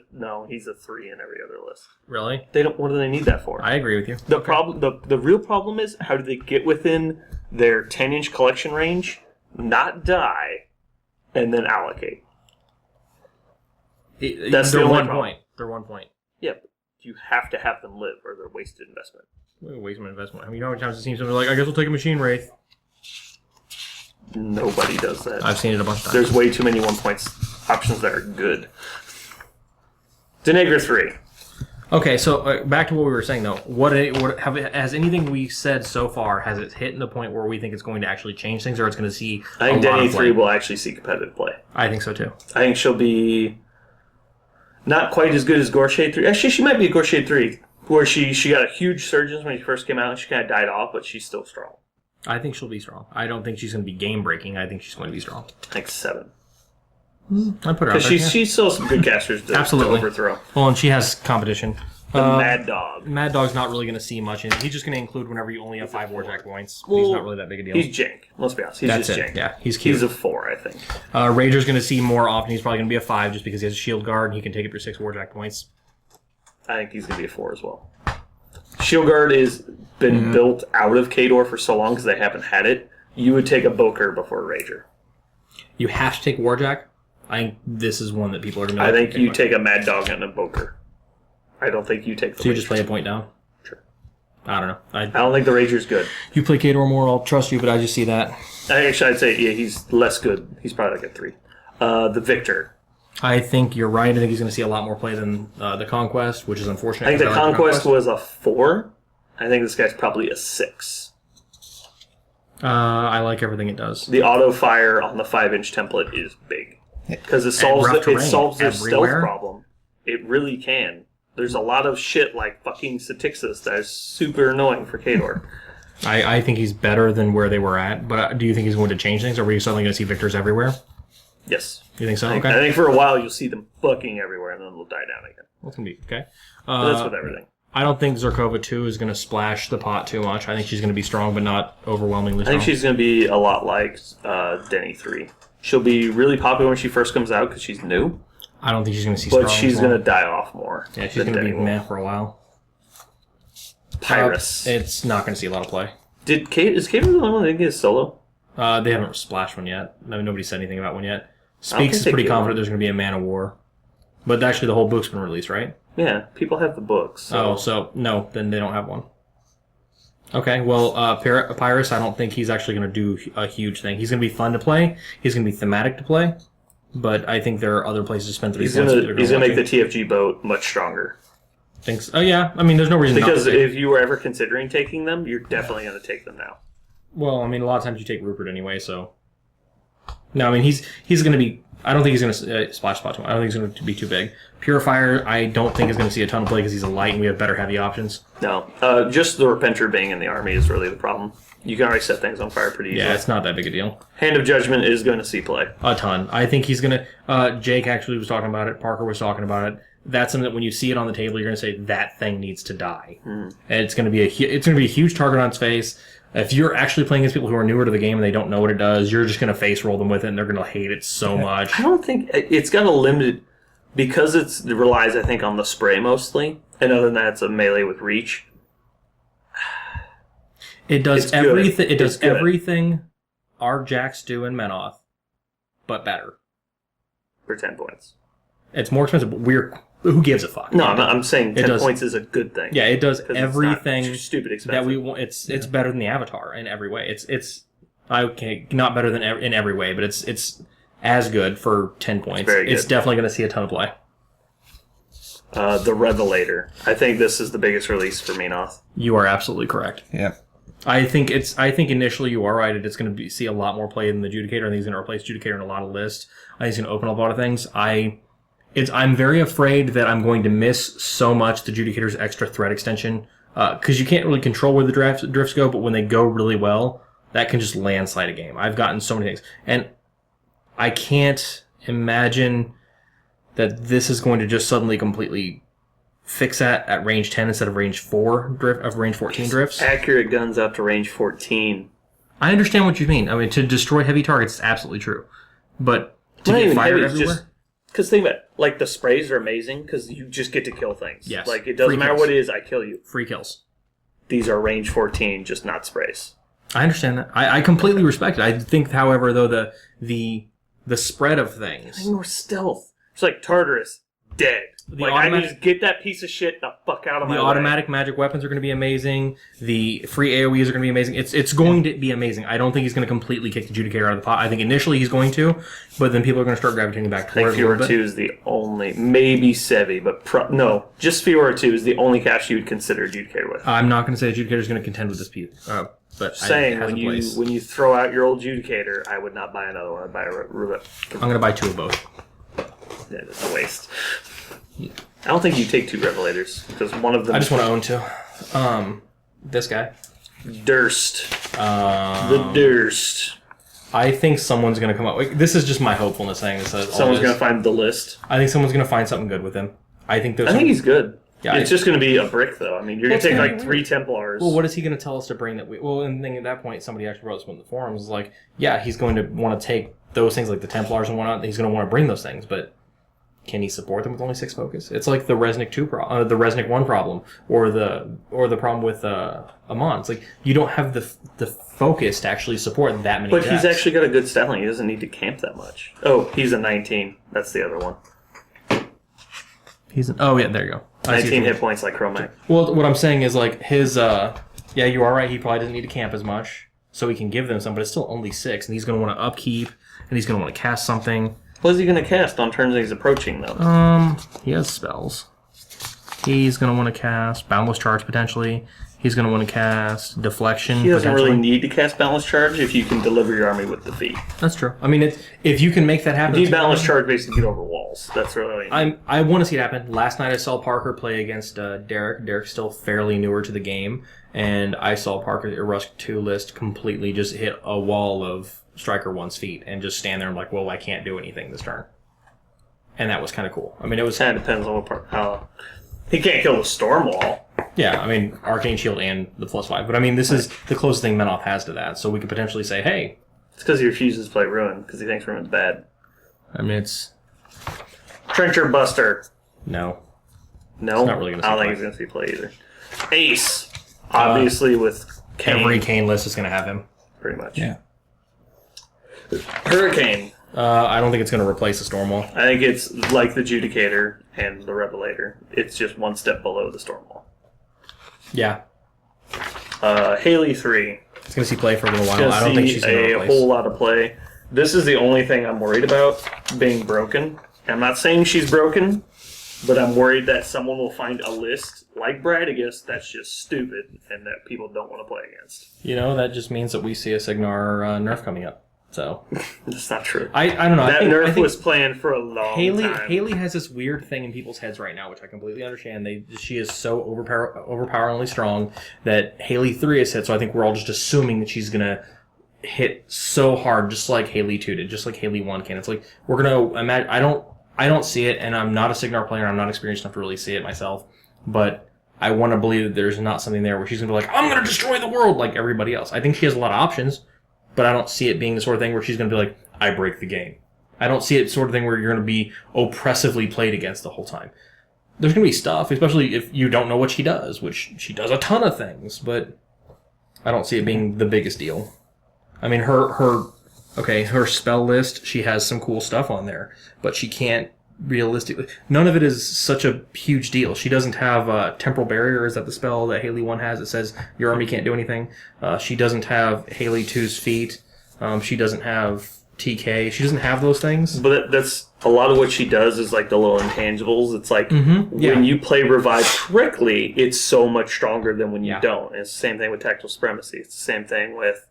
3 in every other list. Really? They don't. What do they need that for? I agree with you. The problem, the real problem is how do they get within their 10-inch collection range, not die, and then allocate? That's they're the only 1 problem. point. They're 1 point. Yeah, but you have to have them live, or they're wasted investment. Waste my investment. I mean, you know how many times it seems something like, I guess we'll take a Machine Wraith. Nobody does that. I've seen it a bunch of times. There's way too many 1 points options that are good. Denegra 3. Okay, so back to what we were saying though. Has anything we said so far, has it hit the point where we think it's going to actually change things, or it's going to see? I think a lot Denny of 3 play? will actually see competitive play. I think so too. I think she'll be not quite as good as Gorshade 3. Actually, she might be a Gorshade 3, where she got a huge surgeons when she first came out, and she kind of died off, but she's still strong. I think she'll be strong. I don't think she's going to be game breaking. I think she's going to be strong. I think 7. I put her out Because there. Yeah. she still has some good casters to Absolutely. overthrow. Well, and she has competition. The Mad Dog. Mad Dog's not really going to see much. He's just going to include whenever you only have 5 Warjack points. Well, he's not really that big a deal. He's jank. Let's be honest. He's That's just it. jank. Yeah, he's cute. He's a 4, I think. Rager's going to see more often. He's probably going to be a 5 just because he has a shield guard and he can take up your 6 Warjack points. I think he's going to be a 4 as well. Shield Guard has been built out of Khador for so long because they haven't had it. You would take a Boker before a Rager. You have to take Warjack. I think this is one that people are going to. I think you take a Mad Dog and a Boker. I don't think you take the So you Rager. just play a point down. Sure. I don't know. I don't think the Rager's good. You play Khador more, I'll trust you, but I just see that. I'd say, yeah, he's less good. He's probably like a 3. The Victor. I think you're right. I think he's going to see a lot more play than the Conquest, which is unfortunate. I think the 'cause like Conquest was a 4. I think this guy's probably a 6. I like everything it does. The auto fire on the 5-inch template is big because it solves rough their terrain stealth everywhere. problem. It really can. There's a lot of shit like fucking Statixis that is super annoying for Khador. I think he's better than where they were at, but do you think he's going to change things? Or are we suddenly going to see victors everywhere? Yes. You think so? I Okay. think for a while you'll see them fucking everywhere and then they'll die down again. That's going to be okay. But that's with everything. I don't think Zerkova 2 is going to splash the pot too much. I think she's going to be strong, but not overwhelmingly I strong. think she's going to be a lot like Denny 3. She'll be really popular when she first comes out because she's new, I don't think she's going to see but strong. she's as well. going to die off more. Yeah, she's going to be meh for a while. Pyrus. It's not going to see a lot of play. Is Khador the only one that gets solo? They haven't splashed one yet. I mean, nobody said anything about one yet. I don't Speaks is think they pretty get confident one. there's going to be a Man of War. But actually, the whole book's been released, right? Yeah, people have the books. Oh, so no, then they don't have one. Okay, well, Pyrus, I don't think he's actually going to do a huge thing. He's going to be fun to play. He's going to be thematic to play. But I think there are other places to spend 3 He's points. gonna make the TFG boat much stronger. Thinks. Oh yeah, I mean, there's no reason Because not to. if you were ever considering taking them, you're definitely going to take them now. Well, I mean, a lot of times you take Rupert anyway, so. No, I mean he's going to be. I don't think he's going to splash spot too much. I don't think he's going to be too big. Purifier, I don't think is going to see a ton of play because he's a light and we have better heavy options. No, just the Repenter being in the army is really the problem. You can already set things on fire pretty easily. Yeah, it's not that big a deal. Hand of Judgment is going to see play. A ton. I think he's going to... Jake actually was talking about it. Parker was talking about it. that's something that when you see it on the table, you're going to say that thing needs to die, and it's going to be a huge target on its face. If you're actually playing against people who are newer to the game and they don't know what it does, you're just going to face roll them with it, and they're going to hate it so much. I don't think it's got a limited because it relies, I think, on the spray mostly, and other than that, it's a melee with reach. It does It's everything. good. It does It's good. everything our jacks do in Menoth, but better. For 10 points. It's more expensive, but who gives a fuck? No, I'm saying 10 does- points is a good thing. Yeah, it does 'Cause it's everything not stupid expensive. that we want. It's better than the Avatar in every way. It's not better than in every way, but it's as good for 10 points. very good. It's definitely going to see a ton of play. The Revelator. I think this is the biggest release for Menoth. You are absolutely correct. Yeah. I think initially you are right. It's going to see a lot more play than the Judicator. I think it's going to replace Judicator in a lot of lists. I think it's going to open up a lot of things. I'm very afraid that I'm going to miss so much the Judicator's extra threat extension because you can't really control where the drifts go, but when they go really well, that can just landslide a game. I've gotten so many things, and I can't imagine that this is going to just suddenly completely fix that at range 10 instead of range 4 range 14 drifts. Accurate guns out to range 14. I understand what you mean. I mean, to destroy heavy targets is absolutely true. But to Not get even fired heavy, it's everywhere? just because think about it, like the sprays are amazing because you just get to kill things. Yes. Like it doesn't Free matter kills. what it is, I kill you. Free kills. These are range 14, just not sprays. I understand that. I completely respect it. I think, however, though, the spread of things. More stealth. It's like Tartarus, dead. The Like I can automatic- just get that piece of shit the fuck out of my The way. automatic magic weapons are going to be amazing. The free AoEs are going to be amazing. It's going to be amazing. I don't think he's going to completely kick the Judicator out of the pot. I think initially he's going to, but then people are going to start gravitating back I think towards it a little Fiora bit. 2 is the only, maybe Sevi, but no, just Fiora 2 is the only cast you would consider Judicator with. I'm not going to say the Judicator is going to contend with this piece, but Saying it has when a place. you throw out your old Judicator, I would not buy another one. I'd buy I'm going to buy 2 of both. Yeah, it's a waste. I don't think you take 2 Revelators because one of them. I just want to own 2. This guy. Durst. The Durst. I think someone's going to come up. This is just my hopefulness saying this. Someone's going to find the list. I think someone's going to find something good with him. I think he's good. Yeah, it's just going to be a brick, though. I mean, you're going to take like 3 Templars. Well, what is he going to tell us to bring that we... Well, and then at that point, somebody actually wrote this in the forums. Like, yeah, he's going to want to take those things like the Templars and whatnot. He's going to want to bring those things, but can he support them with only 6 focus? It's like the Resnick 2 the Resnick 1 problem, or the problem with Amon. It's like you don't have the focus to actually support that many. But decks. he's actually got a good stat line. He doesn't need to camp that much. Oh, he's a 19. That's the other one. Oh yeah, there you go. I see 19 what you mean. hit points like Chromac. Well, what I'm saying is like his. Yeah, you are right. He probably doesn't need to camp as much, so he can give them some. But it's still only 6, and he's going to want to upkeep, and he's going to want to cast something. What is he going to cast on turns that he's approaching, though? He has spells. He's going to want to cast Boundless Charge potentially. He's going to want to cast Deflection. He doesn't potentially. really need to cast Balance Charge if you can deliver your army with defeat. That's true. I mean, if you can make that happen, You need Balance Charge basically to get over walls. That's really. I want to see it happen. Last night I saw Parker play against Derek. Derek's still fairly newer to the game, and I saw Parker's Erusk 2 list completely just hit a wall of Striker 1's feet and just stand there and like, well, I can't do anything this turn. And that was kind of cool. I mean, it was... Kind of depends on what part. How he can't kill the Storm Wall. Yeah, I mean, Arcane Shield and the +5. But I mean, this is the closest thing Menoth has to that, so we could potentially say, hey... It's because he refuses to play Ruin, because he thinks Ruin's bad. I mean, it's... Trencher Buster. No. No? It's not really gonna see I don't think play. he's going to see play either. Ace. Obviously with Kane. Every Kane list is going to have him. Pretty much. Yeah. Hurricane. I don't think it's going to replace the Stormwall. I think it's like the Judicator and the Revelator. It's just one step below the Stormwall. Yeah. Haley 3. It's going to see play for a little while. Gonna I don't think see she's going to a replace. whole lot of play. This is the only thing I'm worried about being broken. I'm not saying she's broken, but I'm worried that someone will find a list like Bradigus that's just stupid and that people don't want to play against. You know, that just means that we see a Signar nerf coming up. So That's not true. I don't know. That I nerf think was planned for a long time. Haley has this weird thing in people's heads right now, which I completely understand. She is so overpoweringly strong that Haley 3 is hit. So I think we're all just assuming that she's gonna hit so hard, just like Haley 2 did, just like Haley 1 can. It's like we're gonna imagine. I don't see it, and I'm not a Signar player. I'm not experienced enough to really see it myself. But I want to believe that there's not something there where she's going to be like, I'm going to destroy the world like everybody else. I think she has a lot of options, but I don't see it being the sort of thing where she's going to be like, I break the game. I don't see it sort of thing where you're going to be oppressively played against the whole time. There's going to be stuff, especially if you don't know what she does, which she does a ton of things, but I don't see it being the biggest deal. I mean, her spell list, she has some cool stuff on there, but she can't realistically, none of it is such a huge deal. She doesn't have temporal barrier. Is that the spell that Haley 1 has? It says your army can't do anything. She doesn't have Haley 2's feet. She doesn't have TK. She doesn't have those things. But that's a lot of what she does is like the little intangibles. It's like when you play Revive correctly, it's so much stronger than when you don't. And it's the same thing with Tactile Supremacy. It's the same thing with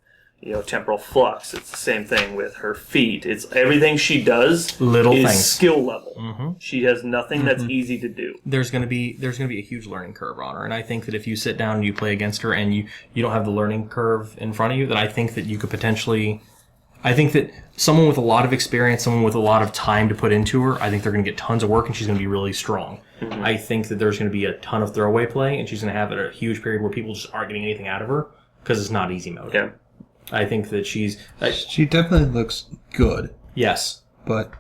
Temporal Flux. It's the same thing with her feet. It's everything she does Little is things. skill level. She has nothing that's easy to do. There's gonna be a huge learning curve on her, and I think that if you sit down and you play against her and you don't have the learning curve in front of you, then I think that you could potentially. I think that someone with a lot of experience, someone with a lot of time to put into her, I think they're going to get tons of work and she's going to be really strong. I think that there's going to be a ton of throwaway play and she's going to have a huge period where people just aren't getting anything out of her because it's not easy mode. Yeah. I think that she definitely looks good. Yes. But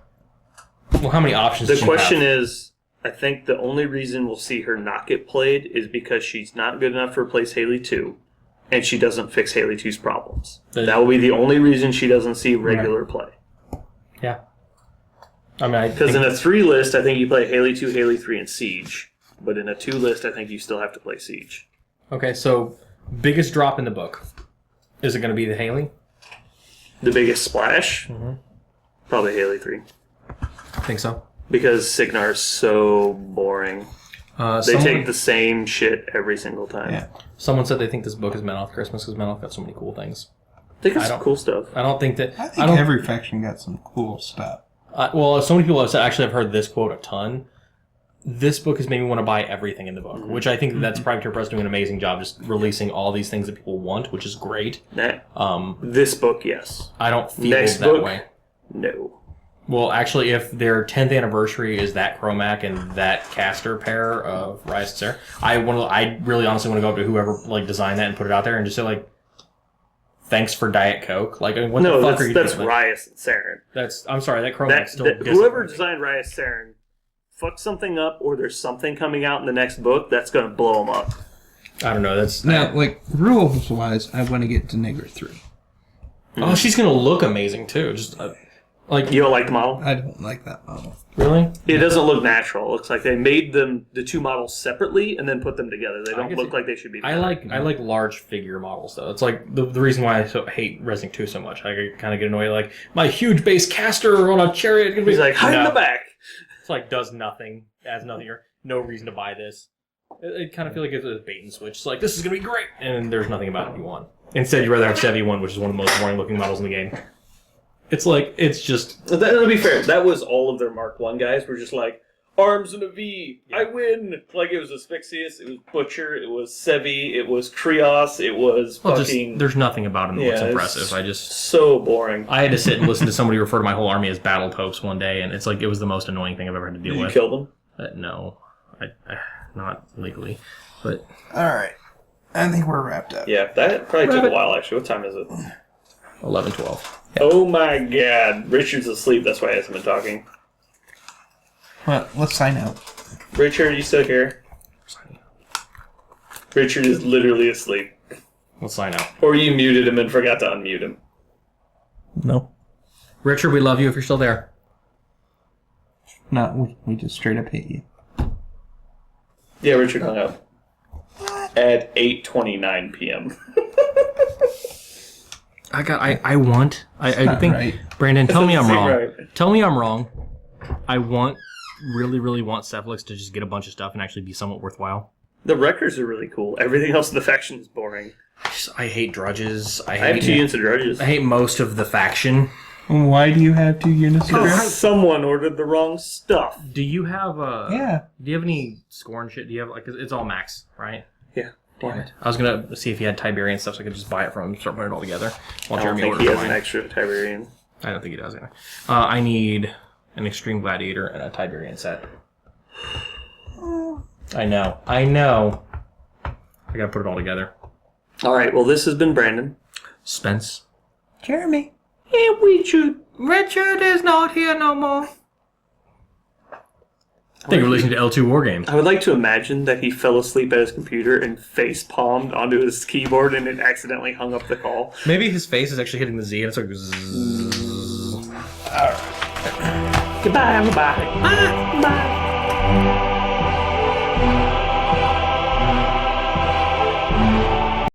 well, how many options The does she question have? is, I think the only reason we'll see her not get played is because she's not good enough to replace Haley 2. And she doesn't fix Haley 2's problems. That will be the only reason she doesn't see regular play. Yeah. I mean, because in a 3 list, I think you play Haley 2, Haley 3, and Siege. But in a 2 list, I think you still have to play Siege. Okay, so biggest drop in the book. Is it going to be the Haley? The biggest splash? Probably Haley 3. I think so. Because Signar is so boring. They take the same shit every single time. Yeah. Someone said they think this book is Menoth Christmas because Menoth got so many cool things. They got some cool stuff. I don't think that... I think every faction got some cool stuff. Well, so many people have said, actually I've heard this quote a ton. This book has made me want to buy everything in the book, which I think that's Privateer Press doing an amazing job just releasing all these things that people want, which is great. This book, yes. I don't feel Next that book, way. No. Well, actually, if their 10th anniversary is that Chromac and that caster pair of Rice and Sarah, I really honestly want to go up to whoever designed that and put it out there and just say thanks for Diet Coke. What the fuck are you doing? That's Rias and Saren. I'm sorry, that Chromac still whoever designed Rias Saren fucked something up, or there's something coming out in the next book that's going to blow them up. I don't know. That's now, rules wise, I want to get to Negre 3. Oh, she's going to look amazing too. Just you don't like the model? I don't like that model. Really? It doesn't look natural. It looks like they made the 2 models separately and then put them together. They don't look like they should be together. I like large figure models though. It's like the reason why I hate Resident 2 so much. I kind of get annoyed my huge base caster on a chariot. He's like, hide in the back. It's does nothing, adds nothing, or no reason to buy this. It kind of feel like it's a bait and switch. It's this is going to be great, and there's nothing about it you want. Instead, you'd rather have Sevi 1, which is one of the most boring looking models in the game. It's just... To be fair, that was all of their Mark 1 guys were just arms and a V, I win! It was Asphyxius, it was Butcher, it was Sevi, it was Krios, it was fucking... there's nothing about him that looks impressive. So boring. I had to sit and listen to somebody refer to my whole army as battle popes one day, and it was the most annoying thing I've ever had to deal with. Did you kill them? No. I not legally. But... Alright. I think we're wrapped up. Yeah, that probably took a while, actually. What time is it? 11:12. Yep. Oh my god. Richard's asleep, that's why he hasn't been talking. Well, let's sign out. Richard, you still here? Richard is literally asleep. Let's sign out. Or you muted him and forgot to unmute him. No. Richard, we love you if you're still there. No, we just straight up hate you. Yeah, Richard hung up. At 8:29 p.m. I think, right. Brandon, tell me I'm wrong. Right. Tell me I'm wrong. I really want Cephalix to just get a bunch of stuff and actually be somewhat worthwhile. The records are really cool. Everything else in the faction is boring. I hate drudges. I have 2 units of drudges. I hate most of the faction. Why do you have 2 units of drudges? Someone ordered the wrong stuff. Do you have Yeah. Do you have any scorn shit? Do you have it's all max, right? Yeah. Damn it. I was gonna see if he had Tiberian stuff so I could just buy it from him and start putting it all together. While I don't Jeremy think orders he has mine. an extra Tiberian. I don't think he does either. I need an Extreme Gladiator, and a Tiberian set. I know. I gotta put it all together. All right. Well, this has been Brandon. Spence. Jeremy. And Richard is not here no more. Thank you for listening to L2 Wargame. I would like to imagine that he fell asleep at his computer and face palmed onto his keyboard and it accidentally hung up the call. Maybe his face is actually hitting the Z and it's like zzz. Goodbye, everybody. Bye. Bye.